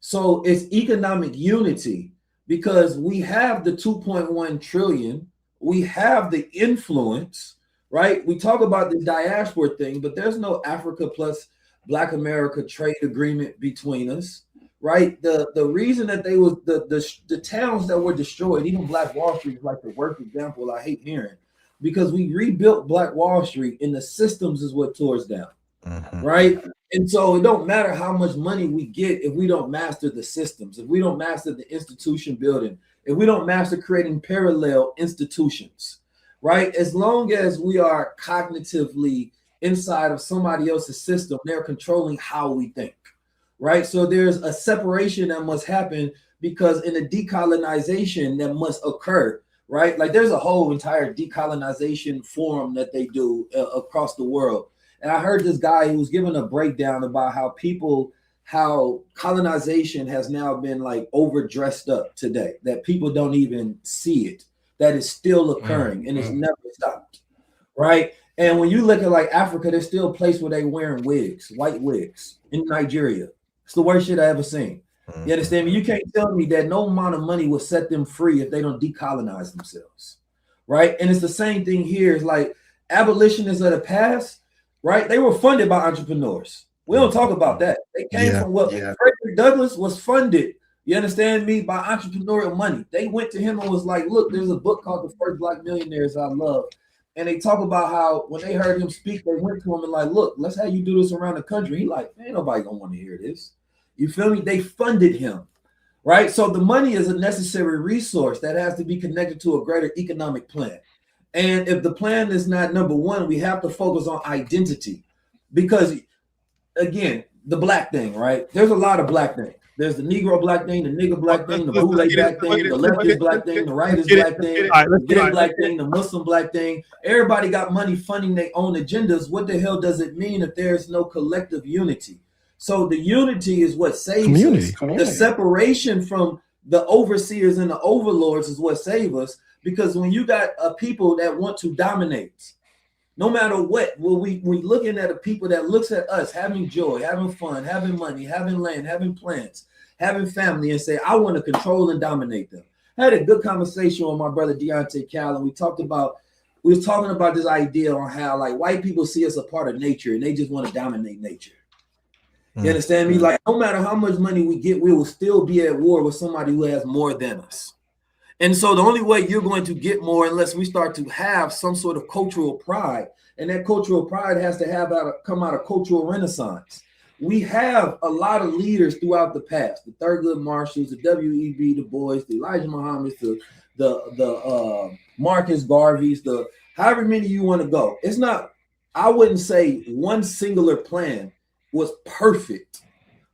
So it's economic unity because we have the 2.1 trillion, we have the influence, right? We talk about the diaspora thing, but there's no Africa plus Black America trade agreement between us, right? The reason that they was the towns that were destroyed, even Black Wall Street is like the worst example I hate hearing, because we rebuilt Black Wall Street and the systems is what tore us down, right? And so it don't matter how much money we get if we don't master the systems, if we don't master the institution building, if we don't master creating parallel institutions, right? As long as we are cognitively inside of somebody else's system, they're controlling how we think, right? So there's a separation that must happen because in a decolonization that must occur, right? Like there's a whole entire decolonization forum that they do across the world. And I heard this guy who was giving a breakdown about how colonization has now been like overdressed up today, that people don't even see it, that is still occurring and it's never stopped, right? And when you look at like Africa, there's still a place where they wearing wigs, white wigs in Nigeria. It's the worst shit I ever seen. You understand me? You can't tell me that no amount of money will set them free if they don't decolonize themselves, right? And it's the same thing here. It's like abolitionists of the past, right? They were funded by entrepreneurs. We don't talk about that. They came from what Frederick Douglass was funded, you understand me, by entrepreneurial money. They went to him and was like, look, there's a book called The First Black Millionaires I love. And they talk about how when they heard him speak, they went to him and like, look, let's have you do this around the country. He like, ain't nobody gonna want to hear this. You feel me? They funded him, right? So the money is a necessary resource that has to be connected to a greater economic plan. And if the plan is not number one, we have to focus on identity. Because again, the black thing, right? There's a lot of black things. There's the Negro black thing, the nigger black thing, the boule black thing, the leftist black thing, the rightist black thing, the gay black thing, the Muslim black thing. Everybody got money funding their own agendas. What the hell does it mean if there's no collective unity? So the unity is what saves us. The separation from the overseers and the overlords is what saves us. Because when you got a people that want to dominate, no matter what, we looking at a people that looks at us having joy, having fun, having money, having land, having plants, having family, and say, I want to control and dominate them. I had a good conversation with my brother Deontay Cal, and we was talking about this idea on how like white people see us a part of nature and they just want to dominate nature. You understand me? Like no matter how much money we get, we will still be at war with somebody who has more than us. And so the only way you're going to get more unless we start to have some sort of cultural pride, and that cultural pride has to come out of cultural renaissance. We have a lot of leaders throughout the past, the Thurgood Marshalls, the W.E.B. Du Bois, the Elijah Muhammad's, the Marcus Garvey's, the however many you want to go. It's not, I wouldn't say one singular plan was perfect,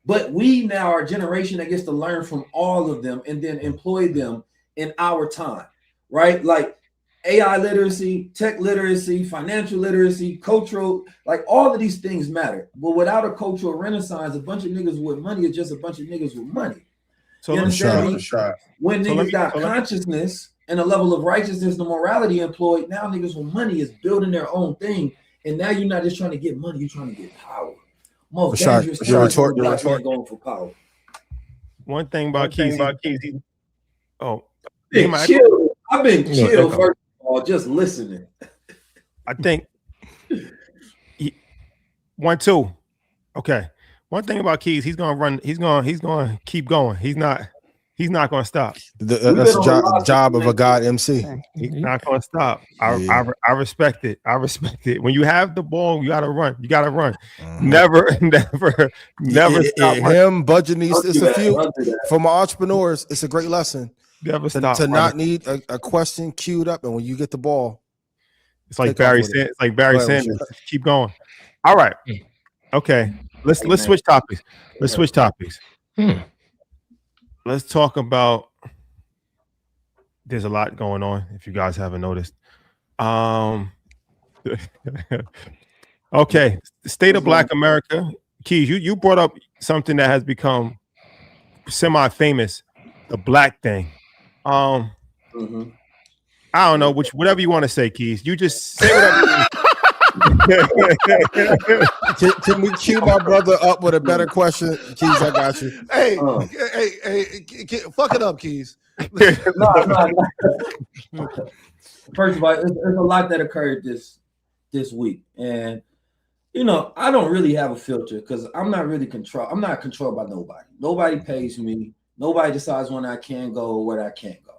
but we now are a generation that gets to learn from all of them and then employ them in our time, right? Like AI literacy, tech literacy, financial literacy, cultural, like all of these things matter. But without a cultural renaissance, a bunch of niggas with money is just a bunch of niggas with money. So you understand me? When niggas got consciousness and a level of righteousness and morality employed, now niggas with money is building their own thing. And now you're not just trying to get money, you're trying to get power. Most dangerous thing black man going for power. One thing about Keys, I've been chill first of all, just listening. I think 1, 2. Okay. One thing about Keys, he's gonna keep going. He's He's not going to stop. That's a job of a God MC. He's not going to stop. I respect it. I respect it. When you have the ball, you got to run. You got to run. Never stop. Him budgeting these. It's a few for my entrepreneurs. It's a great lesson. Never stop to not need a question queued up, and when you get the ball, it's like Barry Sanders. It's like Barry Sanders. Keep going. All right. Okay. Let's switch topics. Let's switch topics. Let's talk about. There's a lot going on. If you guys haven't noticed. Okay. State of Black America. Keys, you brought up something that has become semi-famous, the black thing. I don't know, whatever you want to say, Keys. You just say whatever. Can we cue my brother up with a better question? Keys, I got you. Hey, fuck it up, Keys. No. First of all, there's a lot that occurred this week, and I don't really have a filter because I'm not controlled by nobody. Nobody pays me. Nobody decides when I can go or where I can't go.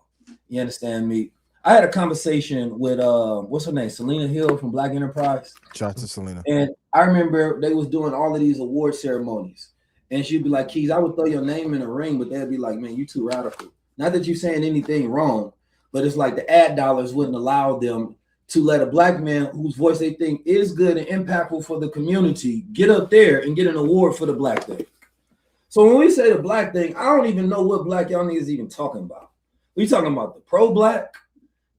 You understand me? I had a conversation with what's her name, Serena Hill from Black Enterprise. Shout out to Selena. And I remember they was doing all of these award ceremonies, and she'd be like, "Keys, I would throw your name in a ring," but they'd be like, "Man, you too radical." Not that you're saying anything wrong, but it's like the ad dollars wouldn't allow them to let a black man whose voice they think is good and impactful for the community get up there and get an award for the black thing. So when we say the black thing, I don't even know what black y'all niggas even talking about. We talking about the pro-black.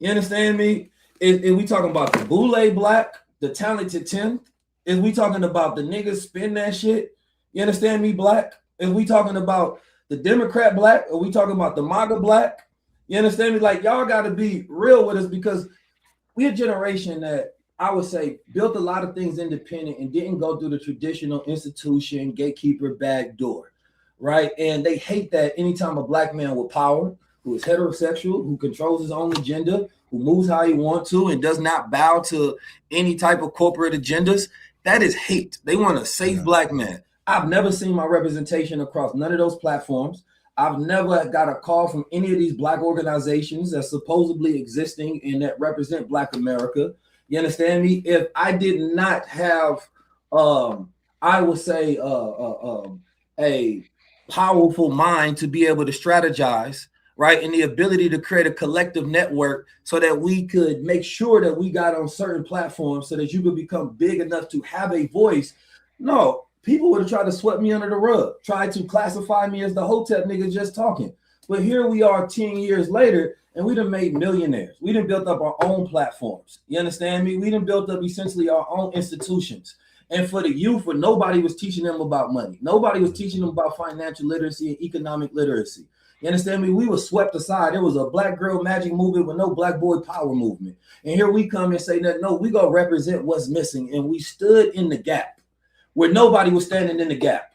You understand me? Is we talking about the boule black, the talented 10th? Is we talking about the niggas spin that shit? You understand me, black? Is we talking about the Democrat black? Are we talking about the MAGA black? You understand me? Like, y'all got to be real with us because we're a generation that I would say built a lot of things independent and didn't go through the traditional institution, gatekeeper, back door, right? And they hate that anytime a black man with power, who is heterosexual, who controls his own agenda, who moves how he wants to and does not bow to any type of corporate agendas, that is hate. They want a safe black man. I've never seen my representation across none of those platforms. I've never got a call from any of these black organizations that's supposedly existing and that represent Black America. You understand me? If I did not have, I would say, a powerful mind to be able to strategize, right? And the ability to create a collective network so that we could make sure that we got on certain platforms so that you could become big enough to have a voice. No. People would have tried to sweep me under the rug, tried to classify me as the Hotep nigga just talking. But here we are 10 years later, and we done made millionaires. We done built up our own platforms. You understand me? We done built up essentially our own institutions. And for the youth, where nobody was teaching them about money. Nobody was teaching them about financial literacy and economic literacy. You understand me? We were swept aside. There was a black girl magic movement with no black boy power movement. And here we come and say that, no, we gonna represent what's missing. And we stood in the gap where nobody was standing in the gap,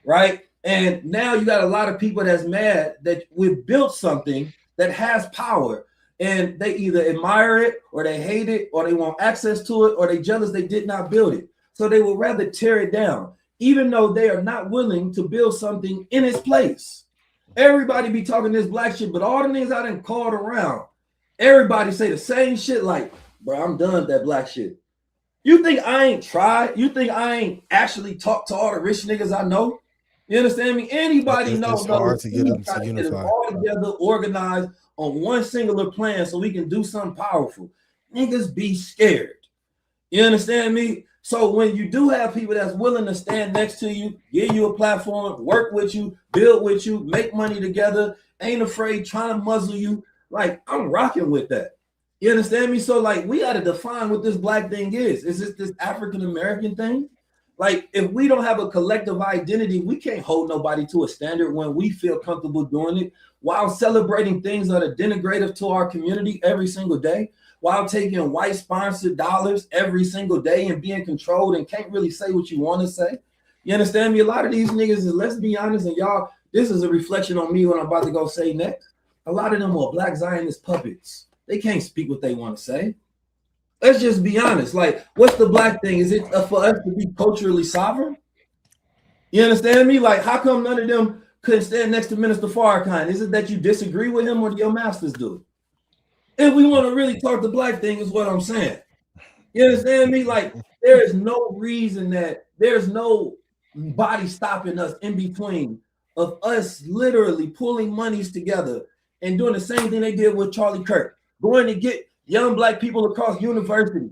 right? And now you got a lot of people that's mad that we've built something that has power and they either admire it or they hate it or they want access to it or they jealous they did not build it. So they would rather tear it down, even though they are not willing to build something in its place. Everybody be talking this black shit, but all the niggas I done called around, everybody say the same shit like, bro, I'm done with that black shit. You think I ain't tried? You think I ain't actually talked to all the rich niggas I know? You understand me? Anybody knows hard to get them to unify. All together, organized on one singular plan so we can do something powerful. Niggas be scared. You understand me? So when you do have people that's willing to stand next to you, give you a platform, work with you, build with you, make money together, ain't afraid trying to muzzle you, like I'm rocking with that. You understand me? So like we got to define what this black thing is. Is it this African American thing? Like if we don't have a collective identity, we can't hold nobody to a standard when we feel comfortable doing it while celebrating things that are denigrative to our community every single day, while taking white sponsored dollars every single day and being controlled and can't really say what you want to say. You understand me? A lot of these niggas is, let's be honest, and y'all, this is a reflection on me what I'm about to go say next. A lot of them are black Zionist puppets. They can't speak what they want to say. Let's just be honest. Like, what's the black thing? Is it for us to be culturally sovereign? You understand me? Like, how come none of them couldn't stand next to Minister Farrakhan? Is it that you disagree with him or do your masters do? If we want to really talk the black thing, is what I'm saying. You understand me? Like, there is no reason that there's no body stopping us in between of us literally pulling monies together and doing the same thing they did with Charlie Kirk, going to get young black people across universities.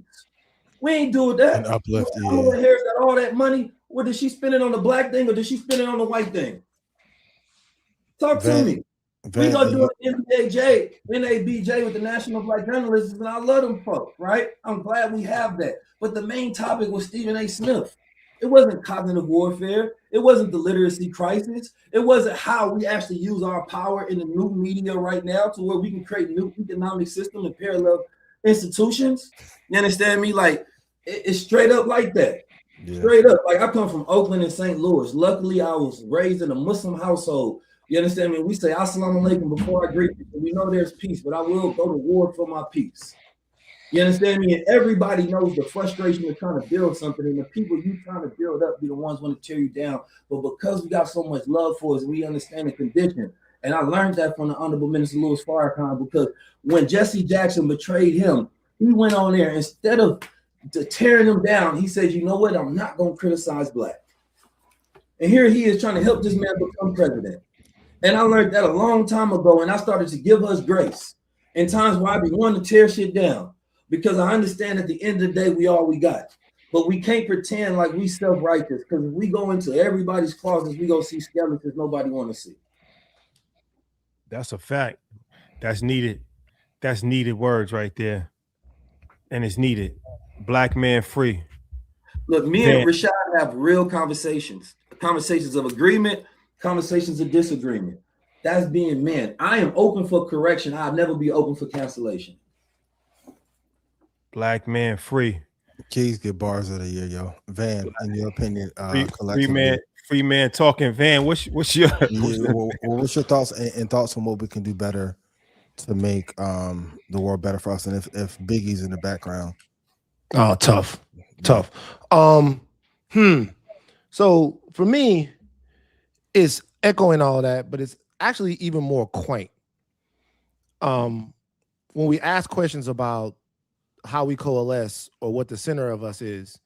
We ain't doing that. And uplift, Kamala Harris got all that money. What did she spend it on the black thing or did she spend it on the white thing? Talk to me. We gonna do an NABJ with the National Black Journalists, and I love them folks, right? I'm glad we have that. But the main topic was Stephen A. Smith. It wasn't cognitive warfare. It wasn't the literacy crisis. It wasn't how we actually use our power in the new media right now to where we can create new economic system and parallel institutions. You understand me? Like, it's straight up like that. Yeah. Straight up. Like, I come from Oakland and St. Louis. Luckily, I was raised in a Muslim household. You understand me? We say assalamu alaikum before I greet people. We know there's peace, but I will go to war for my peace. You understand me? And everybody knows the frustration of trying to build something, and the people you trying to build up be the ones want to tear you down. But because we got so much love for us, and we understand the condition. And I learned that from the Honorable Minister Louis Farrakhan, because when Jesse Jackson betrayed him, he went on there, instead of tearing him down, he said, you know what? I'm not going to criticize black. And here he is trying to help this man become president. And I learned that a long time ago, and I started to give us grace in times where I be wanting to tear shit down, because I understand at the end of the day, we all we got. But we can't pretend like we self-righteous, because if we go into everybody's closets, we go see skeletons nobody want to see. That's a fact. That's needed. That's needed words right there. And it's needed. Black man free. Look, me and Rashad have real conversations of agreement, conversations of disagreement. That's being men. I am open for correction. I'll never be open for cancellation. Black man free. Keys get bars of the year, yo. Van, in your opinion, free man talking. Van, what's your what's your thoughts and thoughts on what we can do better to make the world better for us? And if Biggie's in the background. Oh, tough. So for me, it's echoing all that, but it's actually even more quaint. When we ask questions about how we coalesce or what the center of us is,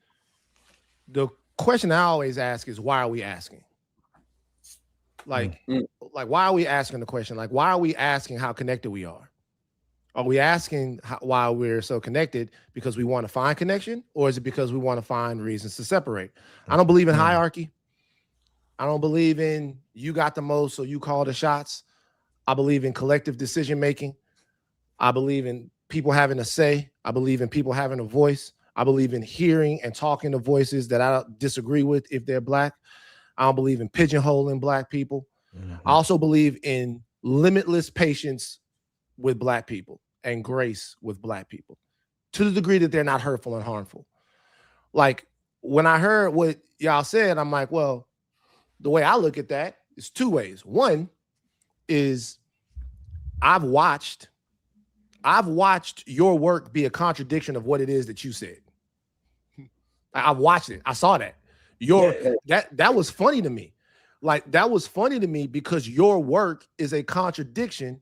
the question I always ask is, why are we asking? Like why are we asking the question? Like, why are we asking how connected we are? Are we asking why we're so connected because we want to find connection, or is it because we want to find reasons to separate? I don't believe in hierarchy. I don't believe in you got the most, so you call the shots. I believe in collective decision making. I believe in people having a say. I believe in people having a voice. I believe in hearing and talking to voices that I disagree with if they're black. I don't believe in pigeonholing black people. I also believe in limitless patience with black people and grace with black people to the degree that they're not hurtful and harmful. Like, when I heard what y'all said, I'm like, well, the way I look at that is two ways. One is I've watched your work be a contradiction of what it is that you said. I watched it. I saw that. That was funny to me. Like, that was funny to me because your work is a contradiction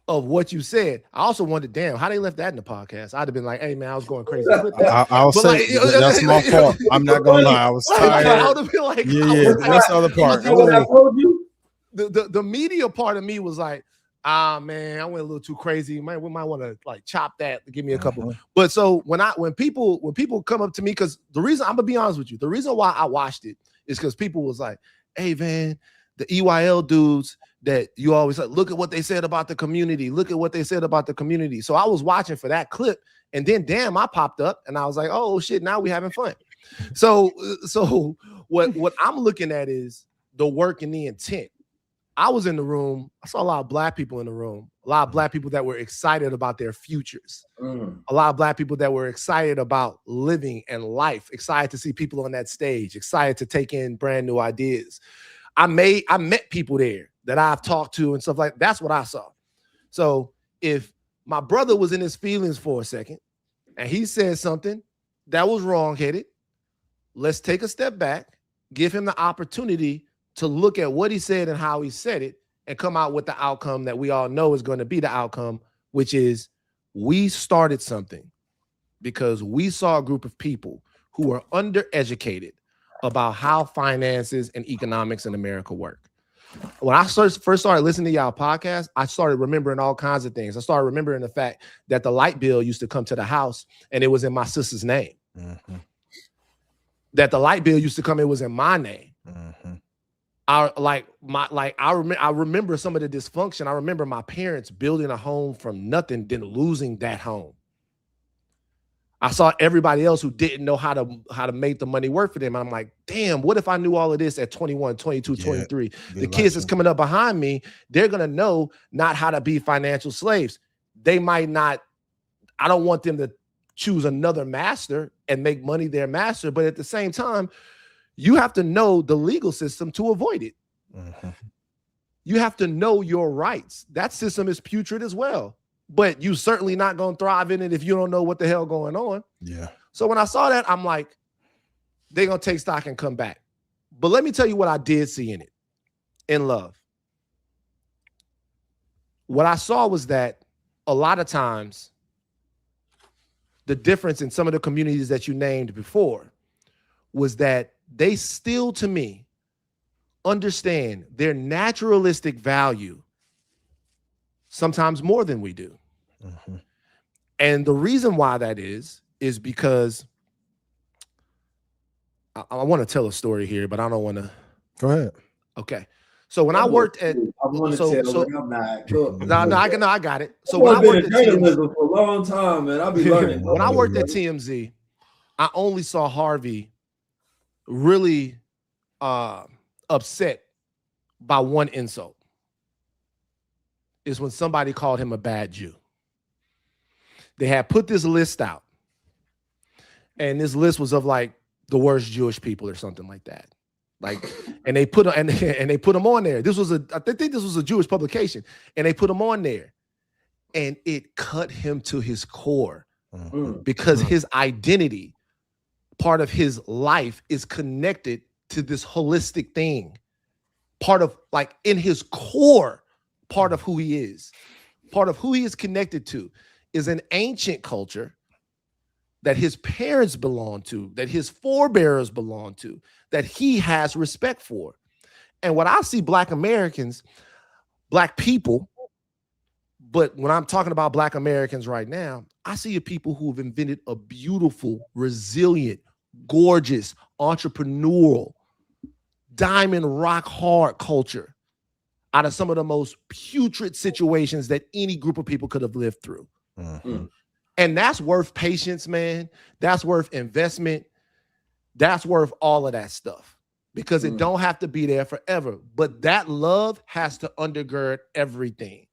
of what you said. I also wondered, damn, how they left that in the podcast. I'd have been like, hey man, I was going crazy. I'll say that's my fault. I'm not gonna lie. I was tired. I would have been like, that's the other part. What I told you? The media part of me was like, man, I went a little too crazy. We might want to like chop that to give me a couple. But so when people come up to me, because the reason, I'm gonna be honest with you, the reason why I watched it is because people was like, hey man, the EYL dudes that you always like, look at what they said about the community. Look at what they said about the community. So I was watching for that clip, and then damn, I popped up and I was like, oh shit, now we having fun. So what I'm looking at is the work and the intent. I was in the room. I saw a lot of black people in the room, a lot of black people that were excited about their futures, a lot of black people that were excited about living and life, excited to see people on that stage, excited to take in brand new ideas. I met people there that I've talked to and stuff like that. That's what I saw. So if my brother was in his feelings for a second and he said something that was wrong-headed, let's take a step back, give him the opportunity to look at what he said and how he said it and come out with the outcome that we all know is going to be the outcome, which is we started something because we saw a group of people who were undereducated about how finances and economics in America work. When I first started listening to y'all podcast, I started remembering all kinds of things. I started remembering the fact that the light bill used to come to the house and it was in my sister's name. Mm-hmm. That the light bill used to come, it was in my name. Mm-hmm. I remember some of the dysfunction. I remember my parents building a home from nothing, then losing that home. I saw everybody else who didn't know how to make the money work for them. And I'm like, damn, what if I knew all of this at 21, 22, 23? The kids that's coming up behind me, they're going to know not how to be financial slaves. They might not, I don't want them to choose another master and make money their master. But at the same time, you have to know the legal system to avoid it. Mm-hmm. You have to know your rights. That system is putrid as well. But you certainly not going to thrive in it if you don't know what the hell going on. Yeah. So when I saw that, I'm like, they're going to take stock and come back. But let me tell you what I did see in it, in love. What I saw was that a lot of times, the difference in some of the communities that you named before was that they still, to me, understand their naturalistic value sometimes more than we do. Mm-hmm. And the reason why that is because I want to tell a story here, but I don't want to. Go ahead. Okay. So when I worked at, I want to tell, but I'm not. No, I got it. So when I worked at journalism for a long time, man, I'll be learning. When I worked at TMZ, I only saw Harvey really upset by one insult. Is when somebody called him a bad Jew. They had put this list out, and this list was of like the worst Jewish people or something like that. Like, and they put and they put them on there. I think this was a Jewish publication, and they put them on there, and it cut him to his core because his identity, part of his life, is connected to this holistic thing. Part of, like, in his core, part of who he is, part of who he is connected to is an ancient culture that his parents belong to, that his forebears belong to, that he has respect for. And what I see Black Americans, Black people, but when I'm talking about Black Americans right now, I see a people who have invented a beautiful, resilient, gorgeous, entrepreneurial, diamond rock hard culture out of some of the most putrid situations that any group of people could have lived through. Mm-hmm. And that's worth patience, man. That's worth investment. That's worth all of that stuff because it don't have to be there forever. But that love has to undergird everything.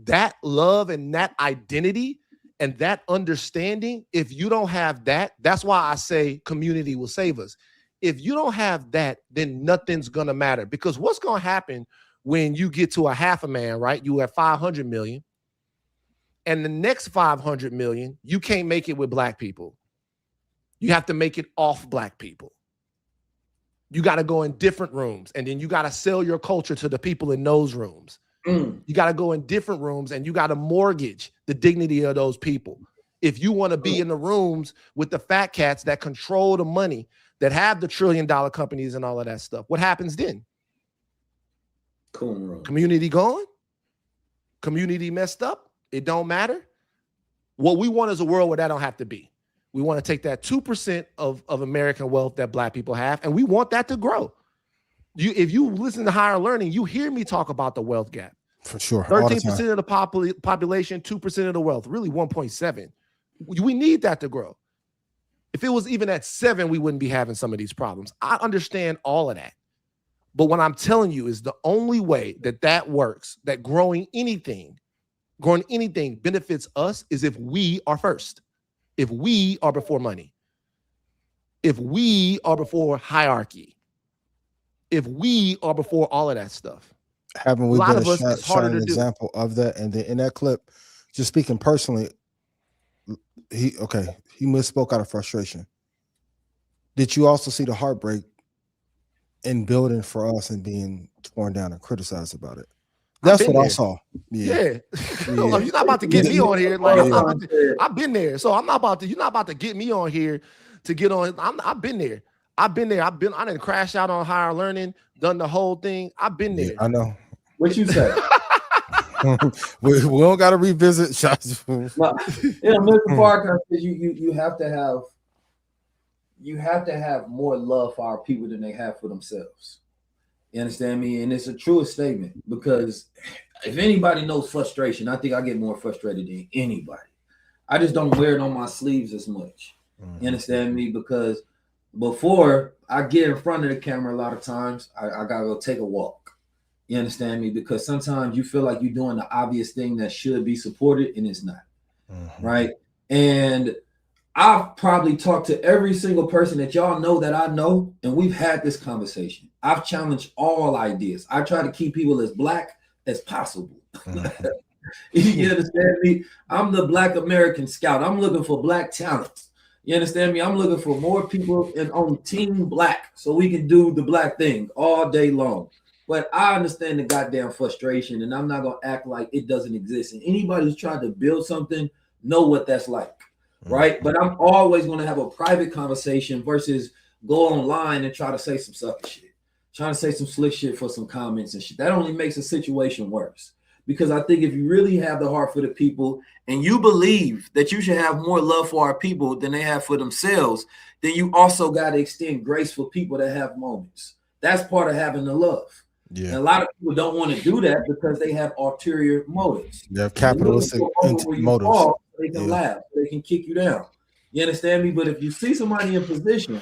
That love and that identity and that understanding, if you don't have that, that's why I say community will save us. If you don't have that, then nothing's going to matter, because what's going to happen when you get to a half a man, right? You have 500 million. And the next 500 million, you can't make it with Black people. You have to make it off Black people. You got to go in different rooms, and then you got to sell your culture to the people in those rooms. You got to go in different rooms, and you got to mortgage the dignity of those people. If you want to be in the rooms with the fat cats that control the money, that have the $1 trillion companies and all of that stuff, what happens then? Community gone? Community messed up? It don't matter. What we want is a world where that don't have to be. We want to take that 2% of American wealth that Black people have, and we want that to grow. If you listen to Higher Learning, you hear me talk about the wealth gap. For sure. 13% of the population, 2% of the wealth, really 1.7. We need that to grow. If it was even at 7, we wouldn't be having some of these problems. I understand all of that. But what I'm telling you is the only way that works, that growing anything benefits us, is if we are first. If we are before money. If we are before hierarchy. If we are before all of that stuff. Haven't we been a shining example of that? And then in that clip, just speaking personally, he misspoke out of frustration. Did you also see the heartbreak in building for us and being torn down and criticized about it. That's what I saw. Yeah. You're not about to get me on here. Like I've been there. So I'm not about to, you're not about to get me on here to get on. I've been there. I didn't crash out on higher learning, done the whole thing. I've been there. I know. What you say? we don't got to revisit shots. Mr. Parker, you have to have more love for our people than they have for themselves. You understand me? And it's a true statement, because if anybody knows frustration, I think I get more frustrated than anybody. I just don't wear it on my sleeves as much. You understand me? Because before I get in front of the camera, a lot of times I gotta go take a walk. You understand me? Because sometimes you feel like you're doing the obvious thing that should be supported and it's not. Right? And I've probably talked to every single person that y'all know that I know, and we've had this conversation. I've challenged all ideas. I try to keep people as black as possible. You understand me? I'm the Black American Scout. I'm looking for black talent. You understand me? I'm looking for more people on Team Black so we can do the black thing all day long. But I understand the goddamn frustration, and I'm not going to act like it doesn't exist. And anybody who's trying to build something know what that's like. Right? But I'm always going to have a private conversation versus go online and try to say some sucker shit. Trying to say some slick shit for some comments and shit. That only makes the situation worse. Because I think if you really have the heart for the people and you believe that you should have more love for our people than they have for themselves, then you also got to extend grace for people that have moments. That's part of having the love. Yeah. And a lot of people don't want to do that because they have ulterior motives. They have capitalistic motives. So they can laugh, they can kick you down. You understand me? But if you see somebody in position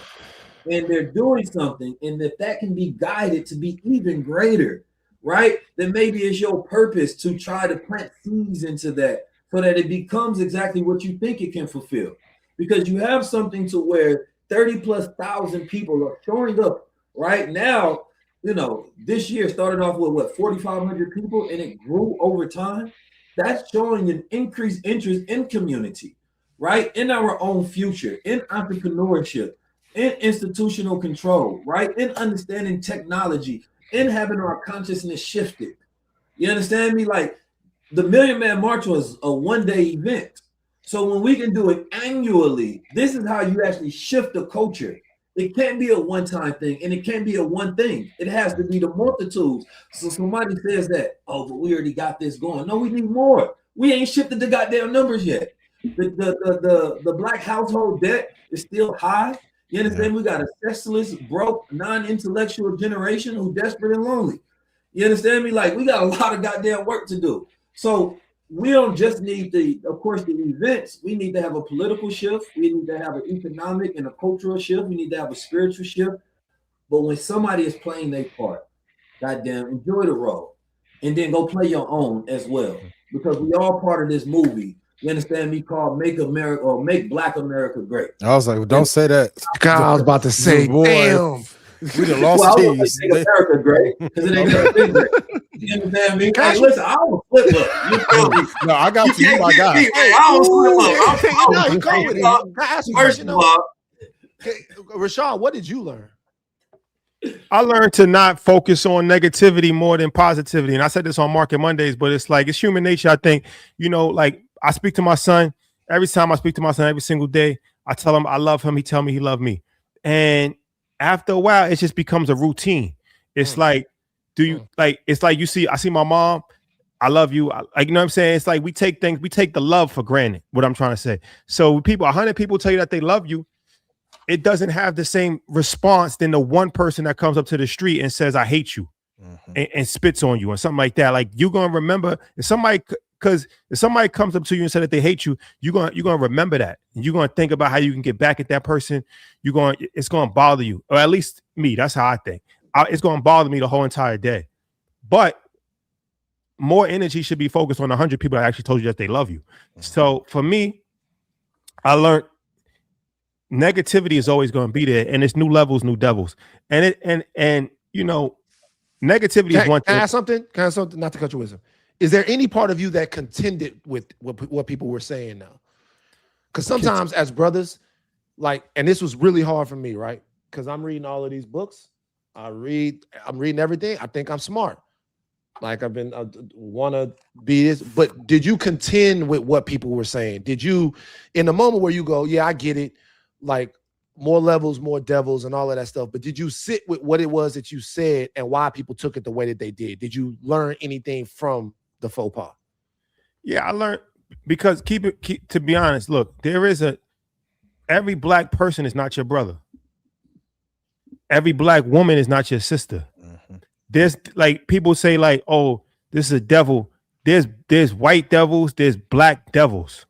and they're doing something, and that can be guided to be even greater, right? Then maybe it's your purpose to try to plant seeds into that so that it becomes exactly what you think it can fulfill. Because you have something to where 30,000+ people are showing up right now. You know, this year started off with what, 4,500 people, and it grew over time. That's showing an increased interest in community, right? In our own future, in entrepreneurship, in institutional control, right? In understanding technology, in having our consciousness shifted. You understand me? Like the Million Man March was a one-day event. So when we can do it annually, this is how you actually shift the culture. It can't be a one-time thing, and it can't be a one thing. It has to be the multitudes. So somebody says that, oh, but we already got this going. No, we need more. We ain't shifted the goddamn numbers yet. The black household debt is still high. You understand? We got a sexless, broke, non-intellectual generation who desperate and lonely. You understand me? Like, we got a lot of goddamn work to do. So we don't just need the events. We need to have a political shift. We need to have an economic and a cultural shift. We need to have a spiritual shift. But when somebody is playing their part, goddamn, enjoy the role. And then go play your own as well. Because we all part of this movie. You understand me? Called Make America or Make Black America Great. I was like, well, don't say that. God, I was about to say, damn. We done lost teams. Make America great because it ain't never been great. You understand me? Hey, listen, I don't flip up. You feel me? No, I got you. My God. I don't flip up. First of all, Rashad, what did you learn? I learned to not focus on negativity more than positivity. And I said this on Market Mondays, but it's like, it's human nature. I think, you know, like I speak to my son every time I speak to my son every single day. I tell him I love him. He tell me he love me. And after a while, it just becomes a routine. It's like, it's like I see my mom, I love you. Like, you know what I'm saying? It's like we take the love for granted, what I'm trying to say. So 100 people tell you that they love you, it doesn't have the same response than the one person that comes up to the street and says, I hate you, and spits on you or something like that. Like, you're going to remember if somebody comes up to you and said that they hate you, you're going to remember that. And you're going to think about how you can get back at that person. It's going to bother you, or at least me. That's how I think. It's going to bother me the whole entire day. But more energy should be focused on 100 people that actually told you that they love you. So for me, I learned negativity is always going to be there, and it's new levels, new devils. And you know, negativity is one thing. Can I ask something? Not to cut your wisdom. Is there any part of you that contended with what people were saying now? Because sometimes as brothers, like, and this was really hard for me, right? Because I'm reading all of these books. I'm reading everything. I think I'm smart. Like I want to be this. But did you contend with what people were saying? Did you, in the moment where you go, yeah, I get it, like more levels, more devils, and all of that stuff. But did you sit with what it was that you said and why people took it the way that they did? Did you learn anything from the faux pas? Yeah, I learned because to be honest, look, every black person is not your brother. Every black woman is not your sister. Mm-hmm. There's like people say like, oh, this is a devil. There's white devils, there's black devils.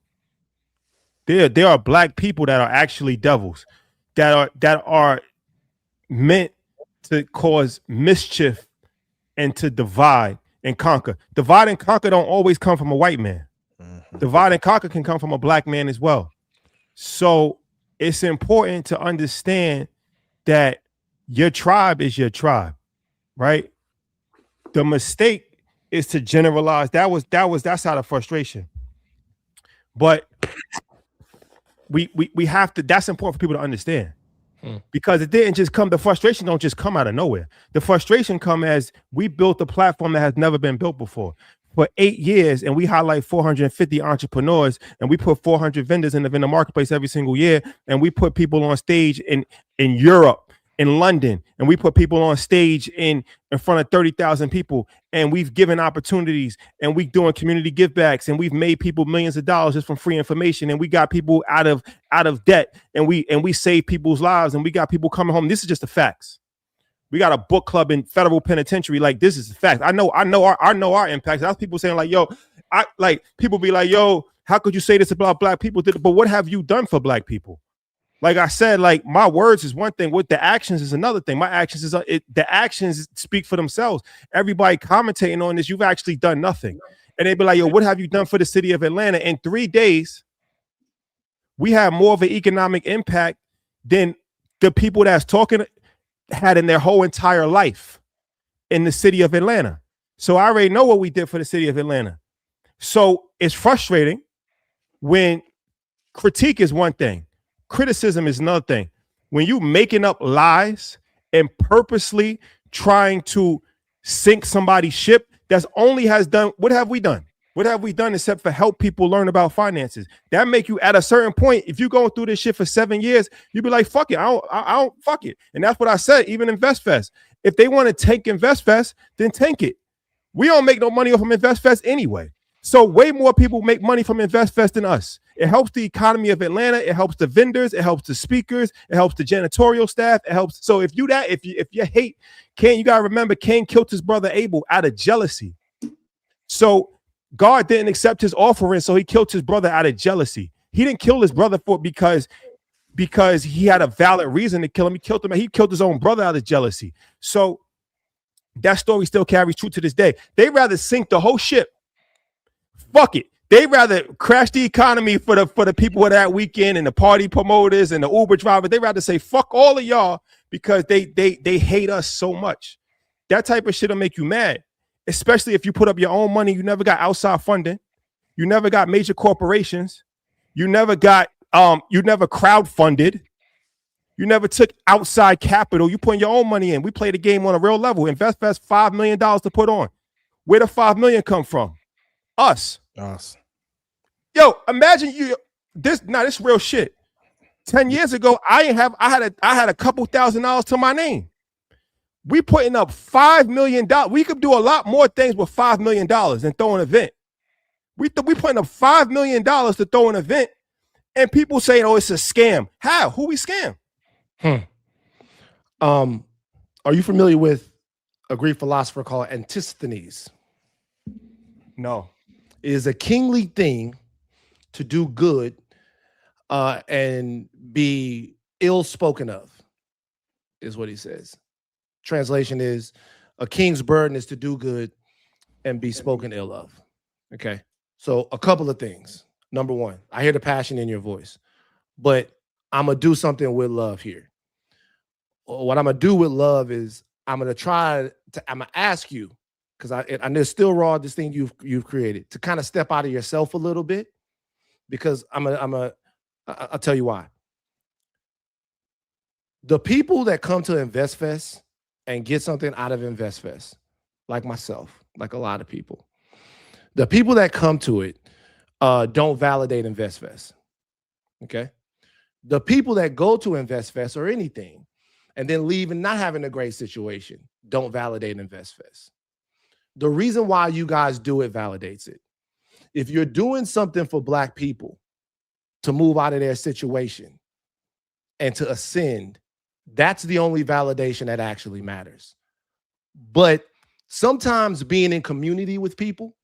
There are black people that are actually devils that are meant to cause mischief and to divide and conquer. Divide and conquer don't always come from a white man. Mm-hmm. Divide and conquer can come from a black man as well. So it's important to understand that your tribe is your tribe, right? The mistake is to generalize. That's out of frustration. But we have to, that's important for people to understand. Because it didn't just come, the frustration don't just come out of nowhere. The frustration come as we built a platform that has never been built before. For 8 years, and we highlight 450 entrepreneurs, and we put 400 vendors in the vendor marketplace every single year, and we put people on stage in Europe, in London, and we put people on stage in front of 30,000 people, and we've given opportunities, and we doing community give backs, and we've made people millions of dollars just from free information, and we got people out of debt, and we saved people's lives, and we got people coming home. This is just the facts. We got a book club in federal penitentiary. Like, this is the fact. I know our impact. That's people saying like, yo, people be like, yo, how could you say this about black people? But what have you done for black people? Like I said, like my words is one thing. What the actions is another thing. My actions is the actions speak for themselves. Everybody commentating on this, you've actually done nothing. And they'd be like, yo, what have you done for the city of Atlanta? In 3 days, we have more of an economic impact than the people that's talking had in their whole entire life in the city of Atlanta. So I already know what we did for the city of Atlanta. So it's frustrating when critique is one thing. Criticism is another thing. When you making up lies and purposely trying to sink somebody's ship, that's only has done, what have we done? What have we done except for help people learn about finances? That make you at a certain point, if you're going through this shit for 7 years, you be like, fuck it. I don't fuck it. And that's what I said, even InvestFest. If they want to tank InvestFest, then tank it. We don't make no money off of InvestFest anyway. So way more people make money from InvestFest than us. It helps the economy of Atlanta. It helps the vendors. It helps the speakers. It helps the janitorial staff. It helps. So if you hate Cain, you gotta remember Cain killed his brother Abel out of jealousy. So God didn't accept his offering, so he killed his brother out of jealousy. He didn't kill his brother because he had a valid reason to kill him. He killed his own brother out of jealousy. So that story still carries true to this day. They'd rather sink the whole ship. Fuck it. They'd rather crash the economy for the people of that weekend and the party promoters and the Uber driver. They'd rather say fuck all of y'all because they hate us so much. That type of shit will make you mad, especially if you put up your own money. You never got outside funding. You never got major corporations. You never got you never crowdfunded. You never took outside capital. You put your own money in. We play the game on a real level. InvestFest $5 million to put on. Where the $5 million come from? Us. Yo, imagine this real shit. 10 years ago, I had a couple $1,000s to my name. We putting up $5 million. We could do a lot more things with $5 million than throw an event. We putting up $5 million to throw an event, and people saying, "Oh, it's a scam." How? Who we scam? Are you familiar with a Greek philosopher called Antisthenes? No. It is a kingly thing to do good and be ill spoken of, is what he says. Translation is, a king's burden is to do good and be spoken ill of. Okay. So a couple of things. Number one, I hear the passion in your voice, but I'm going to do something with love here. What I'm going to do with love is I'm going to ask you, because I know it's still raw, this thing you've created, to kind of step out of yourself a little bit, because I'll tell you why. The people that come to InvestFest and get something out of InvestFest, like myself, like a lot of people, the people that come to it don't validate InvestFest. Okay. The people that go to InvestFest or anything and then leave and not having a great situation don't validate InvestFest. The reason why you guys do it validates it. If you're doing something for Black people to move out of their situation and to ascend, that's the only validation that actually matters. But sometimes being in community with people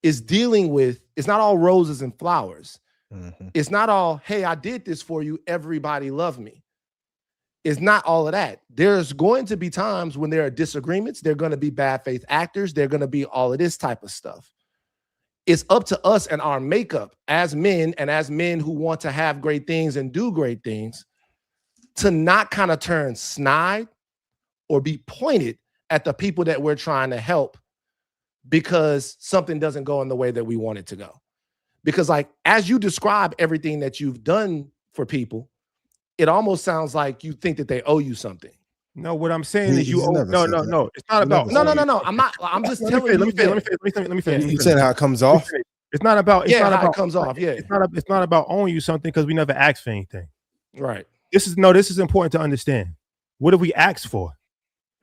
is dealing with, it's not all roses and flowers. Mm-hmm. It's not all, hey, I did this for you, everybody love me. It's not all of that. There's going to be times when there are disagreements. There are going to be bad faith actors. There are going to be all of this type of stuff. It's up to us and our makeup as men and as men who want to have great things and do great things to not kind of turn snide or be pointed at the people that we're trying to help because something doesn't go in the way that we want it to go. Because like, as you describe everything that you've done for people, it almost sounds like you think that they owe you something. No, what I'm saying is you owe. No. It's not about. No. I'm not. I'm just telling you. Let me finish. You saying how it comes off? It's not about. It's not about. It comes off. Yeah. It's not about owing you something because we never asked for anything. Right. This is important to understand. What have we asked for?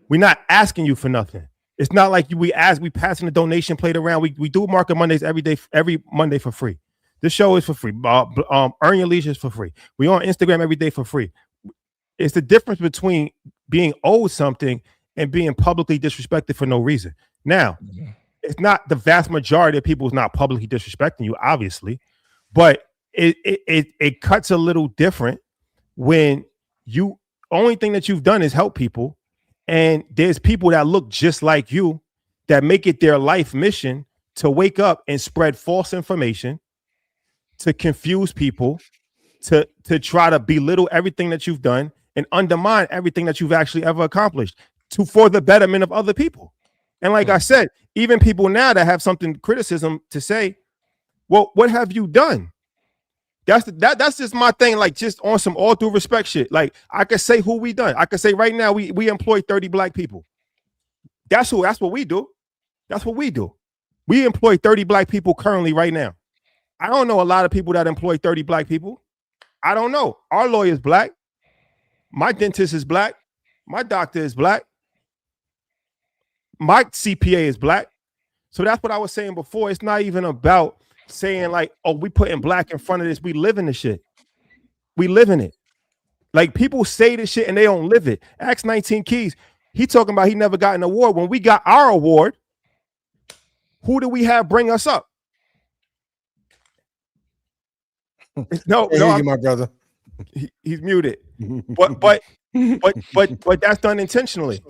We're not asking you for nothing. It's not like we passing the donation plate around. We do Market Mondays every Monday for free. This show is for free. Earn Your Leisure is for free. We on Instagram every day for free. It's the difference between being owed something and being publicly disrespected for no reason. Now, it's not the vast majority of people is not publicly disrespecting you, obviously, but it cuts a little different when you only thing that you've done is help people, and there's people that look just like you that make it their life mission to wake up and spread false information, to confuse people, to try to belittle everything that you've done and undermine everything that you've actually ever accomplished for the betterment of other people. And like I said, even people now that have something criticism to say, well, what have you done? That's just my thing. Like, just on some all due respect shit. Like, I could say who we done. I could say right now we employ 30 Black people. That's what we do. That's what we do. We employ 30 Black people currently right now. I don't know a lot of people that employ 30 Black people. I don't know. Our lawyer is Black. My dentist is Black. My doctor is Black. My CPA is Black. So that's what I was saying before. It's not even about saying like, oh, we putting Black in front of this. We live in the shit. We live in it. Like, people say this shit and they don't live it. Ask 19 Keys. He talking about he never got an award. When we got our award, who do we have bring us up? No, my brother. He's muted. But that's done intentionally.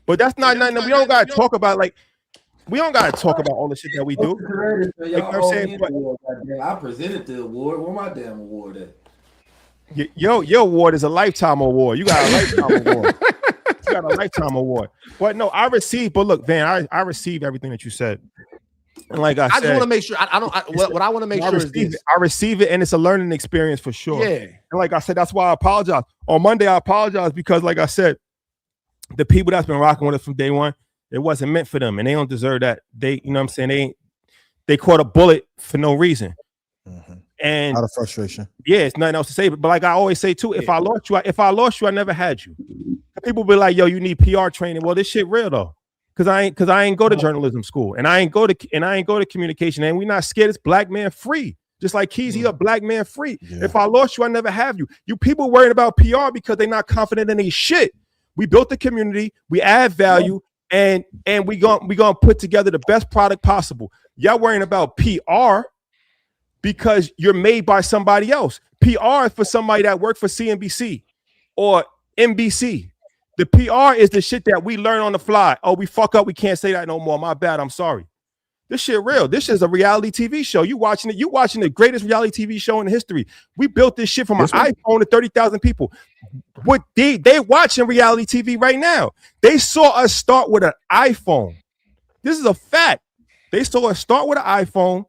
But that's not nothing that we don't gotta talk about. Like, we don't gotta talk about all the shit that we do. Like, you know what I'm saying? I presented the award. Where my damn award at? Your award is a lifetime award. You got a lifetime award. You got a lifetime award. But no, I received. But look, Van, I received everything that you said. And like I said, just want to make sure. What I want to make sure is this. I receive it, and it's a learning experience for sure. Yeah. And like I said, that's why I apologize. On Monday, I apologize because, like I said, the people that's been rocking with us from day one, it wasn't meant for them, and they don't deserve that. They, you know what I'm saying? They caught a bullet for no reason. Mm-hmm. And out of frustration. Yeah, it's nothing else to say. But like I always say too, if I lost you, I never had you. People be like, yo, you need PR training. Well, this shit real though. Cause I ain't go to journalism school, and I ain't go to communication, and we not scared. It's Black man free, just like Keys. He a Black man free. Yeah. If I lost you, I never have you. You people worried about PR because they're not confident in any shit. We built the community, we add value, and we gonna put together the best product possible. Y'all worrying about PR because you're made by somebody else. PR is for somebody that worked for CNBC or NBC. The PR is the shit that we learn on the fly. Oh, we fuck up. We can't say that no more. My bad. I'm sorry. This shit real. This is a reality TV show. You watching it. You watching the greatest reality TV show in history. We built this shit from an iPhone to 30,000 people. What they watching reality TV right now. They saw us start with an iPhone. This is a fact. They saw us start with an iPhone,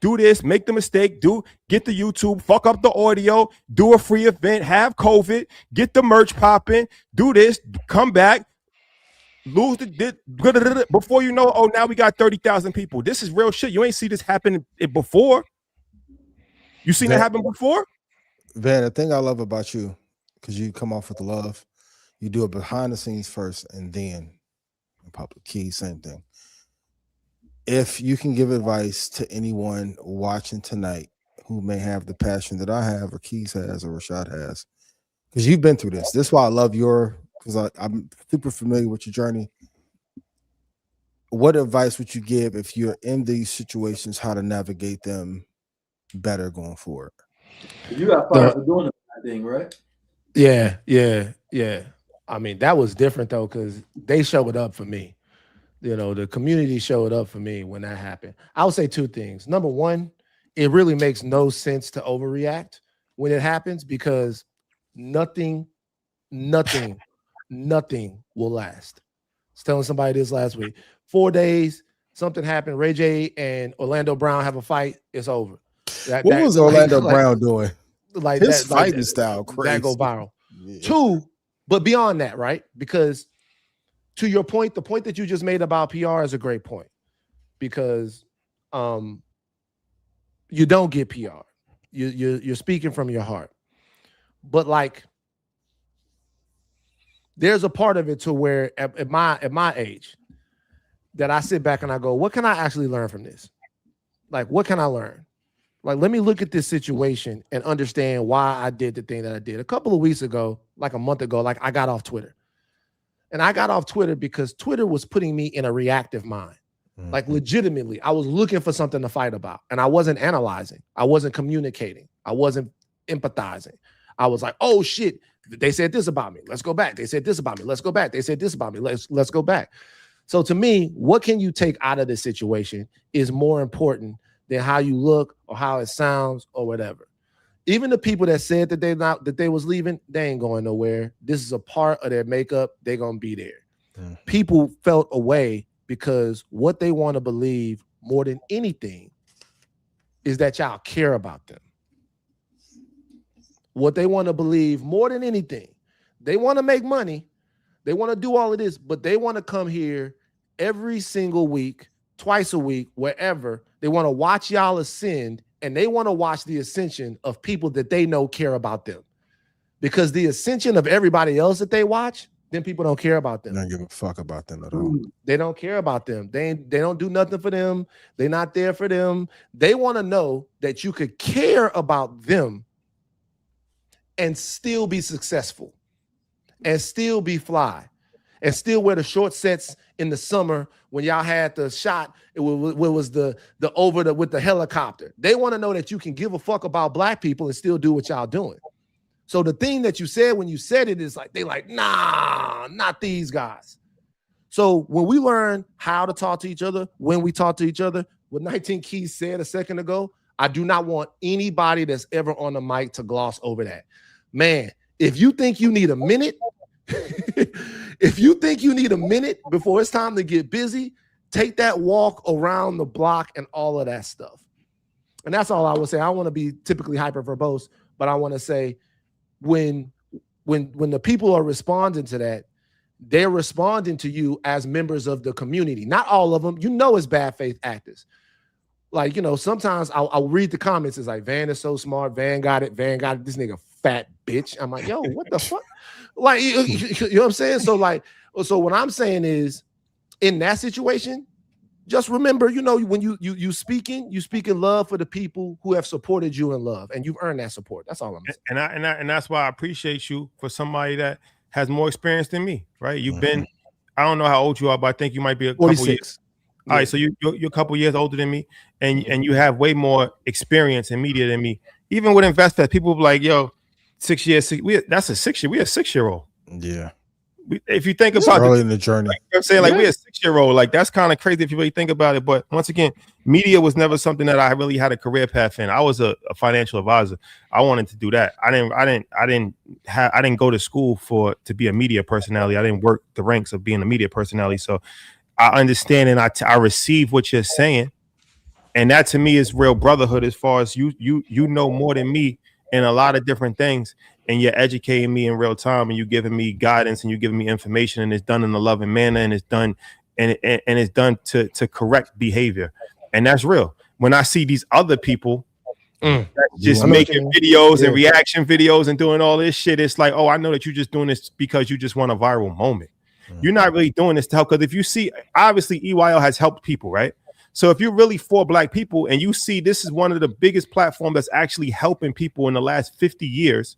do this, make the mistake, get the YouTube, fuck up the audio, do a free event, have COVID, get the merch popping, do this, come back, lose before you know, oh, now we got 30,000 people. This is real shit. You ain't see this happen before. You seen it happen before? Van, the thing I love about you, because you come off with love, you do it behind the scenes first and then in public. Key, same thing. If you can give advice to anyone watching tonight who may have the passion that I have, or Keys has, or Rashad has, because you've been through this. This is why I love because I'm super familiar with your journey. What advice would you give if you're in these situations, how to navigate them better going forward? You got fired for doing that thing, right? Yeah. I mean, that was different though, because they showed up for me. You know, the community showed up for me when that happened. I would say two things. Number one, it really makes no sense to overreact when it happens, because nothing will last. I was telling somebody this last week. 4 days, something happened. Ray J and Orlando Brown have a fight. It's over. What was Orlando Brown doing? Like his that, fighting style, crazy. That go viral. Yeah. Two, but beyond that, right? Because to your point, the point that you just made about PR is a great point, because you don't get PR. You're speaking from your heart. But like, there's a part of it to where at my age that I sit back and I go, what can I actually learn from this? Like, what can I learn? Like, let me look at this situation and understand why I did the thing that I did. A couple of weeks ago, like a month ago, like I got off Twitter. And I got off Twitter because Twitter was putting me in a reactive mind. Like, legitimately, I was looking for something to fight about. And I wasn't analyzing. I wasn't communicating. I wasn't empathizing. I was like, oh, shit, they said this about me. Let's go back. They said this about me. Let's go back. They said this about me. Let's go back. So to me, what can you take out of this situation is more important than how you look or how it sounds or whatever. Even the people that said that they was leaving, they ain't going nowhere. This is a part of their makeup. They're going to be there. People felt away because what they want to believe more than anything is that y'all care about them. What they want to believe more than anything, they want to make money. They want to do all of this, but they want to come here every single week, twice a week, wherever. They want to watch y'all ascend, and they want to watch the ascension of people that they know care about them. Because the ascension of everybody else that they watch, then people don't care about them. They don't give a fuck about them at all. They don't care about them. They don't do nothing for them. They're not there for them. They want to know that you could care about them and still be successful, and still be fly, and still wear the short sets in the summer when y'all had the shot. It was the with the helicopter. They want to know that you can give a fuck about black people and still do what y'all doing. So the thing that you said when you said it is like, they like, nah, not these guys. So when we learn how to talk to each other, when we talk to each other, what 19 Keys said a second ago, I do not want anybody that's ever on the mic to gloss over that. Man, if you think you need a minute, if you think you need a minute before it's time to get busy, take that walk around the block and all of that stuff. And that's all I would say. I don't want to be typically hyper verbose, but I want to say when the people are responding to that, they're responding to you as members of the community. Not all of them, it's bad faith actors. Like, sometimes I'll read the comments. It's like, Van is so smart. Van got it. This nigga fat bitch. I'm like, yo, what the fuck? Like, you know what I'm saying? So what I'm saying is, in that situation, just remember, when you speaking love for the people who have supported you in love, and you've earned that support. That's all I'm saying. And that's why I appreciate you for somebody that has more experience than me, right? You've been, I don't know how old you are, but I think you might be a 46. couple years. All right, so you're a couple years older than me, and you have way more experience in media than me. Even with InvestFest, people be like, yo, 6 years, that's a 6 year. We're a 6-year-old. Yeah. If you think it's about early in the journey, like, I'm saying, like, we're a 6-year-old. Like, that's kind of crazy if you really think about it. But once again, media was never something that I really had a career path in. I was a financial advisor. I wanted to do that. I didn't go to school to be a media personality. I didn't work the ranks of being a media personality. So I understand and I receive what you're saying, And that to me is real brotherhood, as far as you know more than me in a lot of different things, and you're educating me in real time, and you giving me guidance, and you giving me information, and it's done in a loving manner, and it's done and it's done to correct behavior. And that's real. When I see these other people just making videos and reaction videos and doing all this shit, it's like, oh, I know that you're just doing this because you just want a viral moment. You're not really doing this to help, because if you see, obviously EYL has helped people, right? So if you're really for Black people and you see this is one of the biggest platforms that's actually helping people in the last 50 years,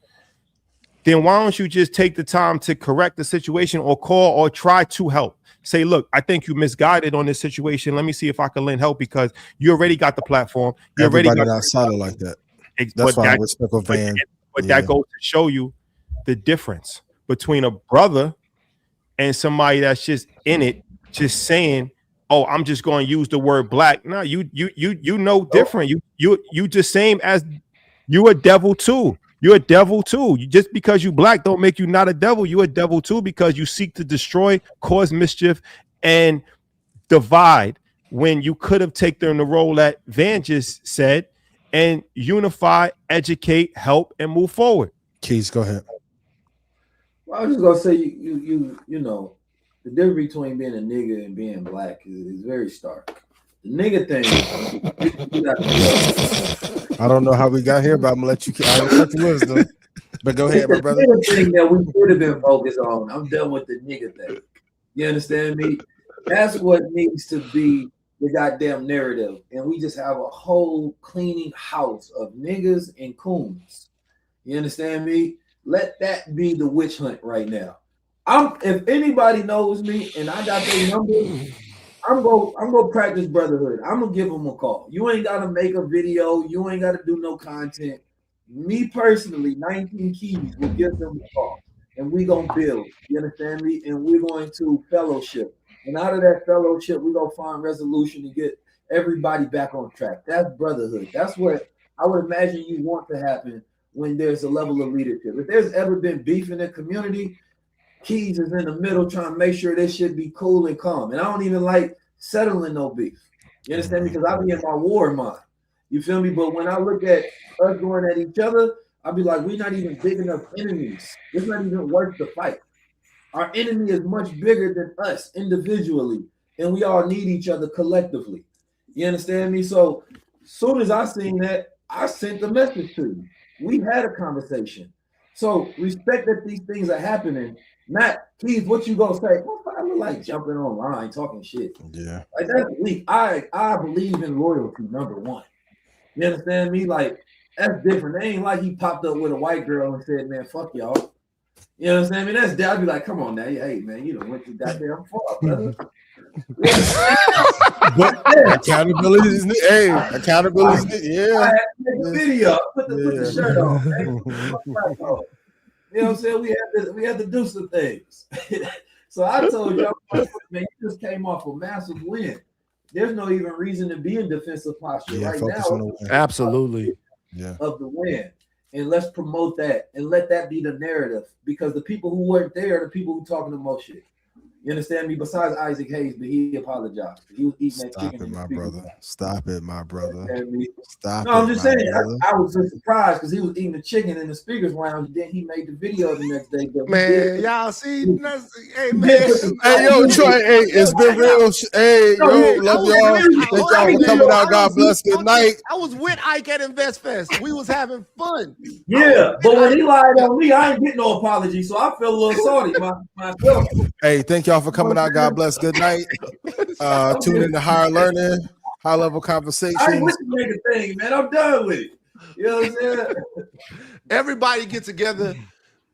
then why don't you just take the time to correct the situation, or call or try to help? Say, look, I think you misguided on this situation. Let me see if I can lend help, because you already got the platform. You Everybody already got not solid like that. That's but why that, I respect a Van. but that goes to show you the difference between a brother and somebody that's just in it, just saying, oh, I'm just going to use the word Black. No, you know different. You just same as you a devil too. You're a devil too. You, just because you Black don't make you not a devil. You a devil too, because you seek to destroy, cause mischief, and divide, when you could have taken the role that Van just said and unify, educate, help, and move forward. Keys, go ahead. Well, I was just gonna say you know, the difference between being a nigga and being Black is very stark. The nigga thing. I don't know how we got here, but I'm gonna let you. I'll let you wisdom. But go ahead, my brother. The nigga thing that we should have been focused on. I'm done with the nigga thing. You understand me? That's what needs to be the goddamn narrative, and we just have a whole cleaning house of niggas and coons. You understand me? Let that be the witch hunt right now. If anybody knows me and I got their number, I'm gonna practice brotherhood. I'm gonna give them a call. You ain't gotta make a video. You ain't gotta do no content. Me personally, 19 Keys will give them a call, and we gonna build. You understand me? And we're going to fellowship. And out of that fellowship, we're gonna find resolution to get everybody back on track. That's brotherhood. That's what I would imagine you want to happen when there's a level of leadership. If there's ever been beef in the community, Keys is in the middle trying to make sure this should be cool and calm. And I don't even like settling no beef. You understand me? Because I be in my war mind. You feel me? But when I look at us going at each other, I'll be like, we're not even big enough enemies. It's not even worth the fight. Our enemy is much bigger than us individually, and we all need each other collectively. You understand me? So as soon as I seen that, I sent the message to you. We had a conversation. So respect that these things are happening. Matt, Keith, what you gonna say? Well, I look like jumping online talking shit. Yeah. Like that's weak. I believe in loyalty, number one. You understand me? Like that's different. It ain't like he popped up with a white girl and said, man, fuck y'all. You know what I'm saying? I mean, that's I'd be like, come on now. Hey man, you done went too goddamn far, brother. But accountability is accountability. Yeah. I had to make a video. Put the shirt on. Man. You know what I'm saying? We had to do some things. So I told y'all, man, you just came off a massive win. There's no even reason to be in defensive posture right now. Absolutely. Yeah. Of the win. And let's promote that and let that be the narrative, because the people who weren't there are the people who talking the most shit. You understand me? Besides Isaac Hayes, but he apologized. He was eating that chicken. Stop it, my brother. Stop it. No, I'm just saying. I was just surprised because he was eating the chicken in the speakers lounge. Then he made the video the next day. Man, y'all see? Hey, man. Hey, yo, Troy. Hey, it's been real. Hey, yo, love y'all. Thank y'all for coming out. God bless. Good night. I was with Ike at Invest Fest. We was having fun. Yeah, but when he lied on me, I ain't getting no apology. So I feel a little salty myself. Hey, thank y'all for coming out. God bless. Good night. Tune in to Higher Learning, High Level Conversations. I ain't with the nigga thing, man. I'm done with it. You know what I'm saying? Everybody get together,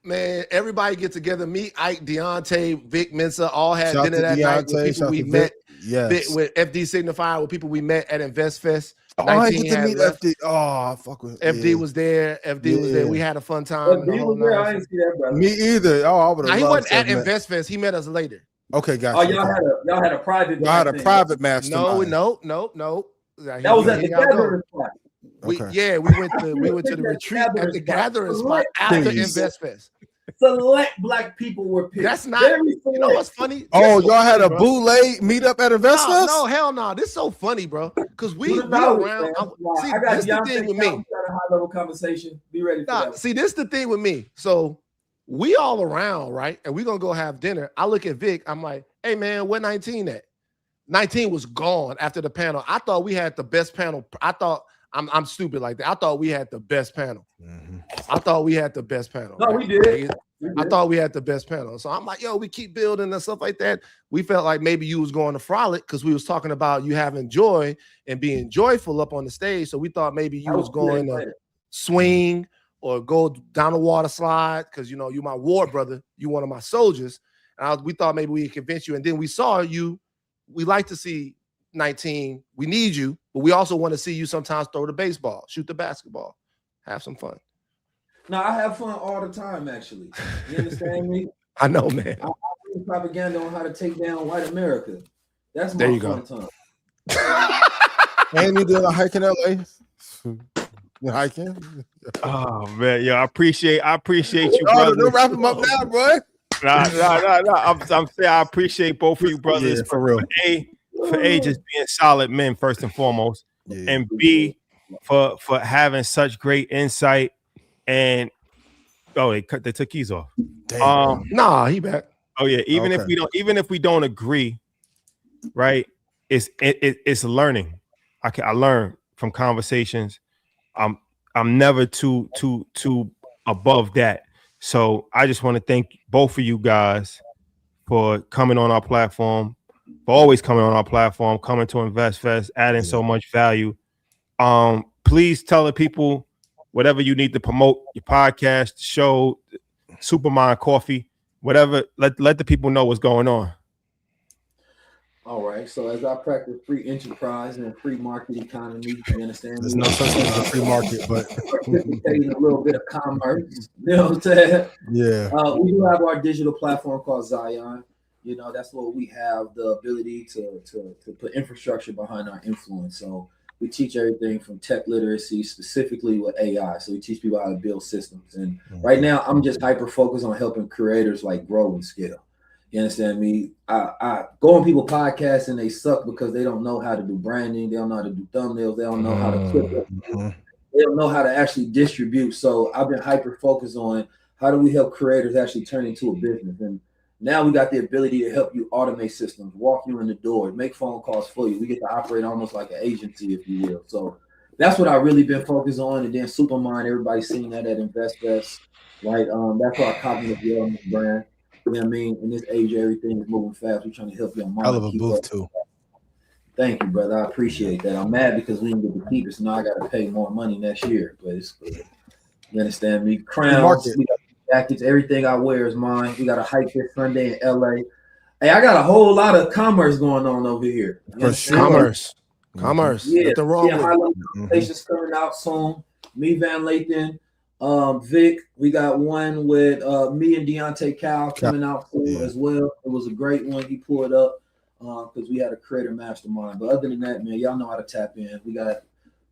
man. Everybody get together. Me, Ike, Deontay, Vic, Mensa, all had dinner that night with people we met. Yes. With FD Signifier, with people we met at Invest Fest. Oh, I get to meet FD. Oh, fuck with FD was there. FD was there. We had a fun time. FD was there. I didn't see that, brother. Me either. Oh, I would have. He wasn't at Invest Fest. He met us later. Okay, gotcha. Oh, y'all had a private. Y'all had a private mastermind. No. That was at the gathering spot. We went to the retreat at the gathering spot after Invest Fest. Select Black people were picked. That's not. You know what's funny? Oh, y'all had a boule meet up at Invest Fest? No, hell no. This is so funny, bro. because we around. See, I got this the thing with me. A high level conversation. Be ready for that. See, this the thing with me. So we all around, right? And we're gonna go have dinner. I look at Vic. I'm like, hey man, where 19 at? 19 was gone after the panel. I thought we had the best panel. I thought I'm stupid like that. I thought we had the best panel. I thought we had the best panel. No, we did. I thought we had the best panel. So I'm like, yo, we keep building and stuff like that. We felt like maybe you was going to frolic because we was talking about you having joy and being joyful up on the stage. So we thought maybe you was going to swing or go down the water slide because, you know, you my war brother. You one of my soldiers. And we thought maybe we could convince you. And then we saw you. We like to see 19. We need you, but we also want to see you sometimes throw the baseball, shoot the basketball, have some fun. No, I have fun all the time, actually. You understand me? I know, man. I do propaganda on how to take down white America. That's my fun time. And you doing a hike in LA? You hiking? Oh man, yo, I appreciate you, brother. Don't wrap him up now, boy. Nah. I'm saying I appreciate both of you brothers. Yeah, for real. For A, just being solid men first and foremost, and B, for having such great insight. And they took keys off. Damn. Nah, he back. Oh yeah, even if we don't agree, right? It's learning. I learn from conversations. I'm never too above that. So I just want to thank both of you guys for coming on our platform, for always coming on our platform, coming to InvestFest, adding so much value. Please tell the people whatever you need to promote your podcast, show, Supermind Coffee, whatever. Let the people know what's going on. All right. So as I practice free enterprise and free market economy, you understand? There's no such thing as a free market, but participating a little bit of commerce. You know what I'm saying? Yeah. We do have our digital platform called Zion. You know, that's where we have the ability to put infrastructure behind our influence. So we teach everything from tech literacy, specifically with AI. So we teach people how to build systems. And right now, I'm just hyper focused on helping creators like grow and scale. You understand me? I go on people's podcasts and they suck because they don't know how to do branding. They don't know how to do thumbnails. They don't know how to clip it. They don't know how to actually distribute. So I've been hyper focused on how do we help creators actually turn into a business. And now we got the ability to help you automate systems, walk you in the door, make phone calls for you. We get to operate almost like an agency, if you will. So that's what I've really been focused on. And then Supermind, everybody's seen that at InvestFest, right? That's our cognitive wellness brand. You know what I mean? In this age, everything is moving fast. We're trying to help your mind. I love a booth too. Thank you, brother. I appreciate that. I'm mad because we didn't get to keep it, so now I got to pay more money next year. But it's good. You understand me? Crowns, we got jackets, everything I wear is mine. We got a hike this Sunday in LA. Hey, I got a whole lot of commerce going on over here. For sure. Commerce. Yeah, nothing wrong with high-level conversations coming out soon. Me, Van Lathan, Vic. We got one with me and Deontay Cal coming out soon as well. It was a great one. He pulled up because we had a creator mastermind. But other than that, man, y'all know how to tap in. We got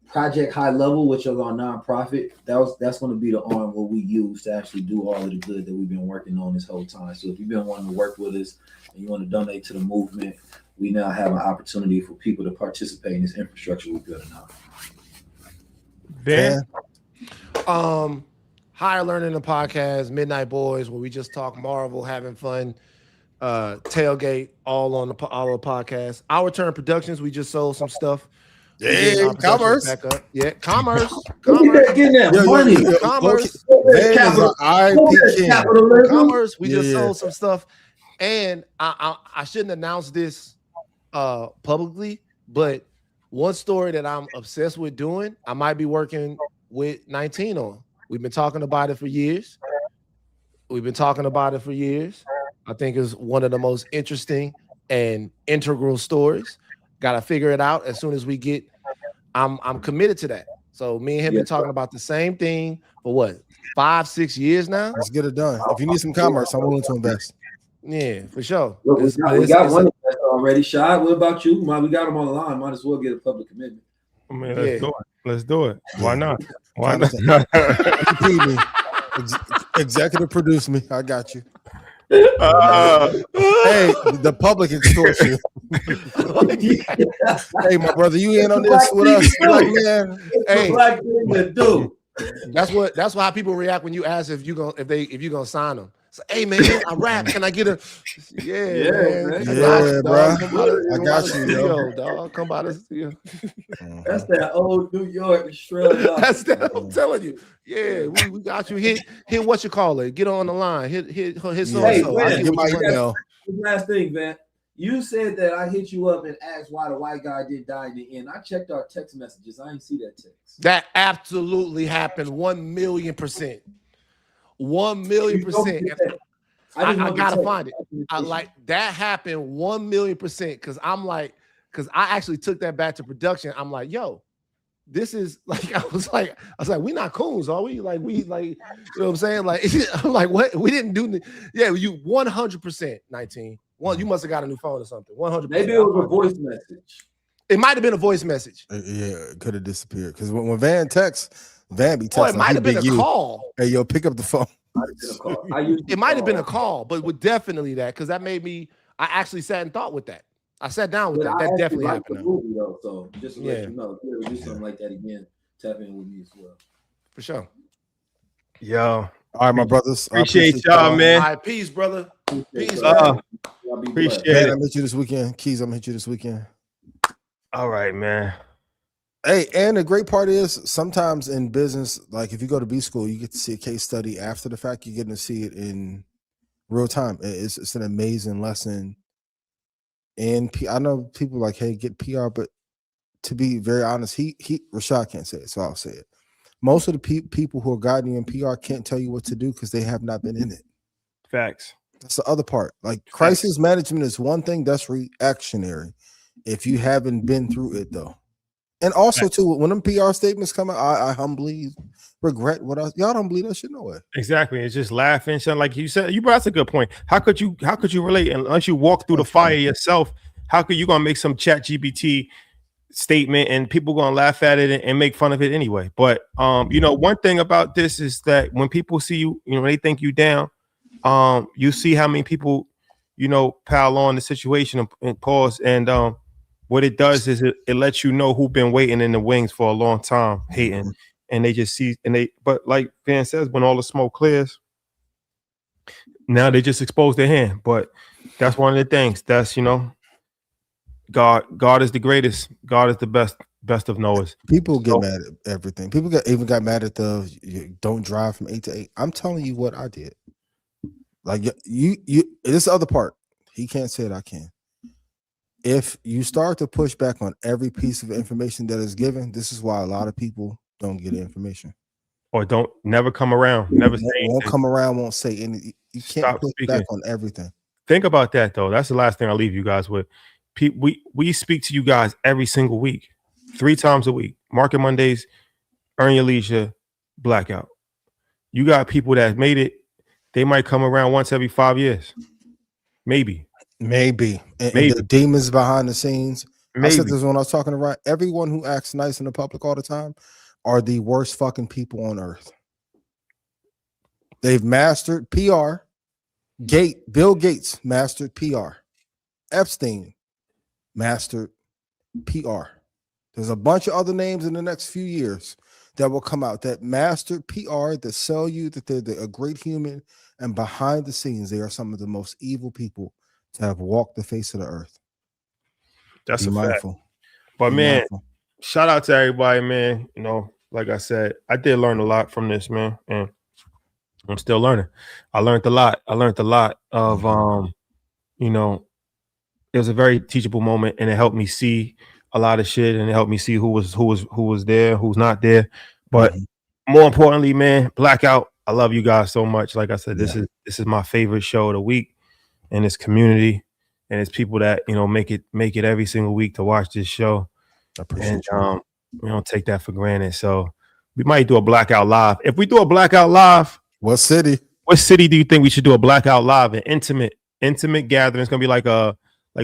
Project High Level, which is our nonprofit. That's going to be the arm what we use to actually do all of the good that we've been working on this whole time. So if you've been wanting to work with us and you want to donate to the movement, we now have an opportunity for people to participate in this infrastructure we're building out. Ben? Higher Learning, the podcast, Midnight Boys, where we just talk Marvel, having fun, tailgate, all the podcasts. Our Turn Productions, we just sold some stuff. Yeah, commerce. Back up. Yeah, commerce. Getting that money. Commerce. We just sold some stuff. And I shouldn't announce this publicly, but one story that I'm obsessed with doing, I might be working with 19 on. We've been talking about it for years. I think it's one of the most interesting and integral stories. Got to figure it out as soon as we get. I'm committed to that. So me and him been talking about the same thing for what, 5-6 years now. Let's get it done. If you need some commerce, I'm willing to invest. Yeah, for sure. Look, we got one already. Shy, what about you? We got him on the line. Might as well get a public commitment. I mean, let's do it. Why not? Executive produce me. I got you. Hey, the public extortion. Hey, my brother, you in on this with us, black man? Hey, black thing to do. That's how people react when you ask if you gonna sign them. So, hey man, I rap. Can I get a? Yeah, man. Yeah, bro. I got you, yo, dog. Come by this. That's that old New York shred. That's that. I'm telling you. Yeah, we got you. Hit what you call it. Get on the line. Hit so. Hey, I get my email. Last thing, man. You said that I hit you up and asked why the white guy didn't die in the end. I checked our text messages. I didn't see that text. That absolutely happened 1,000,000%. 1,000,000%. I gotta find it. I like that happened 1,000,000% because I actually took that back to production. I'm like, yo, this is like I was like, we not coons, are we? Like you know what I'm saying? Like I'm like, what? We didn't do. Yeah, you 100%. 19. Well, you must have got a new phone or something. 100%. Maybe it was a voice message. It might have been a voice message. Yeah, it could have disappeared because when Van texts, Van be texting. It might have been a call. Hey, yo, pick up the phone. It might have been a call, but with definitely that because that made me. I actually sat and thought with that. I sat down with that. That definitely happened. Movie, though, so just to let you know, if you ever do something like that again, tap in with me as well. For sure. Yo. All right, my brothers. Appreciate y'all, man. All right, peace, brother. Peace. Appreciate it. it. I'll meet you this weekend. Keys, I'm gonna hit you this weekend. All right, man. Hey, and the great part is sometimes in business, like if you go to B school, you get to see a case study after the fact. You're getting to see it in real time. It's an amazing lesson. And I know people like, hey, get PR, but to be very honest, Rashad can't say it, so I'll say it. Most of the people who are guiding you in PR can't tell you what to do because they have not been in it. Facts. That's the other part. Like crisis management is one thing that's reactionary if you haven't been through it, though. And also, too, when them PR statements come out, I humbly regret what y'all don't believe that shit no way. Exactly. It's just laughing. So like you said, that's a good point. How could you relate unless you walk through the fire yourself? How could you gonna make some chat GPT statement and people gonna laugh at it and make fun of it anyway? But one thing about this is that when people see you, they think you down. You see how many people, pile on the situation and pause. And what it does is it lets you know who's been waiting in the wings for a long time, hating. And they just see, but like Van says, when all the smoke clears, now they just expose their hand. But that's one of the things. That's God is the greatest. God is the best of Noahs. People get mad at everything. People even got mad at the don't drive from 8 to 8. I'm telling you what I did. Like you this other part. He can't say it, I can. If you start to push back on every piece of information that is given, this is why a lot of people don't get information. Or never come around. Never say anything. Won't come around, won't say anything. You can't push back on everything. Think about that though. That's the last thing I'll leave you guys with. We speak to you guys every single week, 3 times a week. Market Mondays, Earn Your Leisure, Blackout. You got people that made it. They might come around once every 5 years. Maybe. And the demons behind the scenes. I said this when I was talking to Ryan. Everyone who acts nice in the public all the time are the worst fucking people on earth. They've mastered PR. Bill Gates mastered PR. Epstein mastered PR. There's a bunch of other names in the next few years that will come out that mastered PR, that sell you that they're a great human, and behind the scenes, they are some of the most evil people to have walked the face of the earth. That's a fact. But man, shout out to everybody, man. Like I said, I did learn a lot from this, man, and I'm still learning. I learned a lot. Of it was a very teachable moment, and it helped me see a lot of shit, and it helped me see who was there, who's not there. But more importantly, man, Blackout, I love you guys so much. Like I said, this is my favorite show of the week, and it's community, and it's people that make it every single week to watch this show. I appreciate you. We don't take that for granted. So we might do a Blackout live. If we do a Blackout live, what city do you think we should do a Blackout live? An intimate gathering. It's gonna be like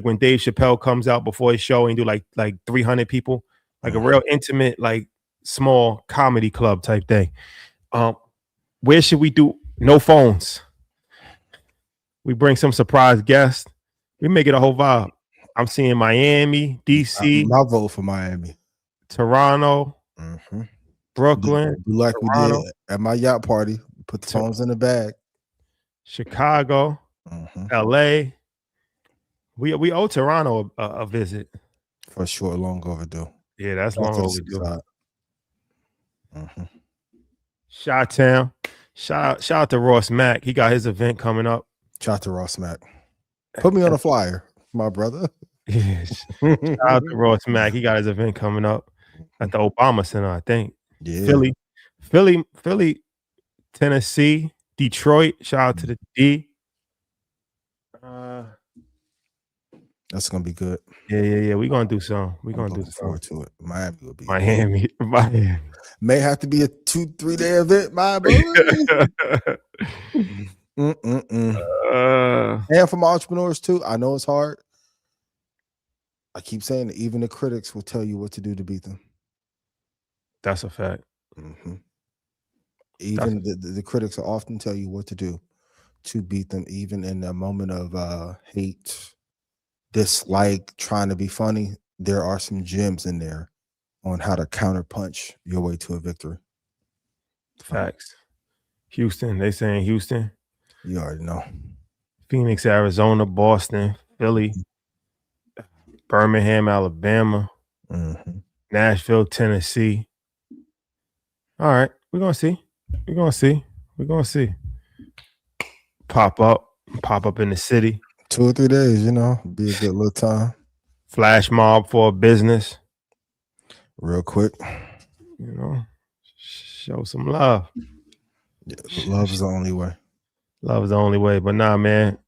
when Dave Chappelle comes out before his show and do like 300 people, like a real intimate, like small comedy club type thing. Where should we do? No phones. We bring some surprise guests. We make it a whole vibe. I'm seeing Miami, DC. My vote for Miami. Toronto. Brooklyn. Do like Toronto, we did at my yacht party. Put the phones in the bag. Chicago. LA. We owe Toronto a visit. For sure, long overdue. Yeah, that's long overdue. Chi-Town. Shout out to Ross Mack. He got his event coming up. Shout out to Ross Mack. Put me on a flyer, my brother. Yes. Shout out to Ross Mack. He got his event coming up at the Obama Center, I think. Yeah. Philly, Tennessee, Detroit. Shout out to the D. That's gonna be good. Yeah. We're gonna do some. We're gonna do forward to it. Miami will be Miami. May have to be a 2-3 day event, my brother. And from entrepreneurs too. I know it's hard. I keep saying that even the critics will tell you what to do to beat them. That's a fact. Even the critics will often tell you what to do to beat them, even in a moment of hate, dislike, trying to be funny. There are some gems in there on how to counterpunch your way to a victory. Facts. Houston, they saying Houston. You already know. Phoenix, Arizona, Boston, Philly, Birmingham, Alabama, Nashville, Tennessee. All right, we're gonna see. We're gonna see. Pop up in the city. 2 or 3 days, be a good little time. Flash mob for a business. Real quick. Show some love. Yeah, love is the only way. Love is the only way. But nah, man.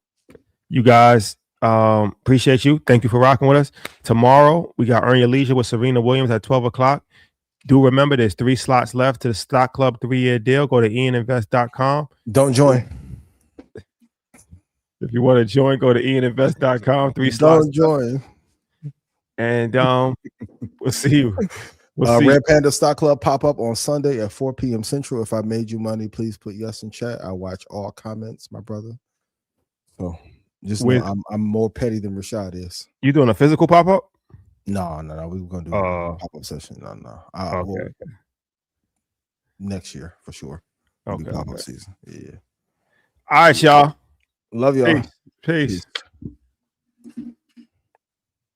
You guys, appreciate you. Thank you for rocking with us. Tomorrow, we got Earn Your Leisure with Serena Williams at 12 o'clock. Do remember there's 3 slots left to the Stock Club 3-year deal. Go to ianinvest.com. Don't join. If you want to join, go to ianinvest.com. 3 slots. Don't join. And we'll see you. Red Panda Stock Club pop up on Sunday at 4 p.m. Central. If I made you money, please put yes in chat. I watch all comments, my brother. So just know I'm more petty than Rashad is. You doing a physical pop up? No. We were gonna do a pop up session. No. Okay. Next year for sure. Okay. Pop up season. Yeah. All right, y'all. Love y'all. Peace.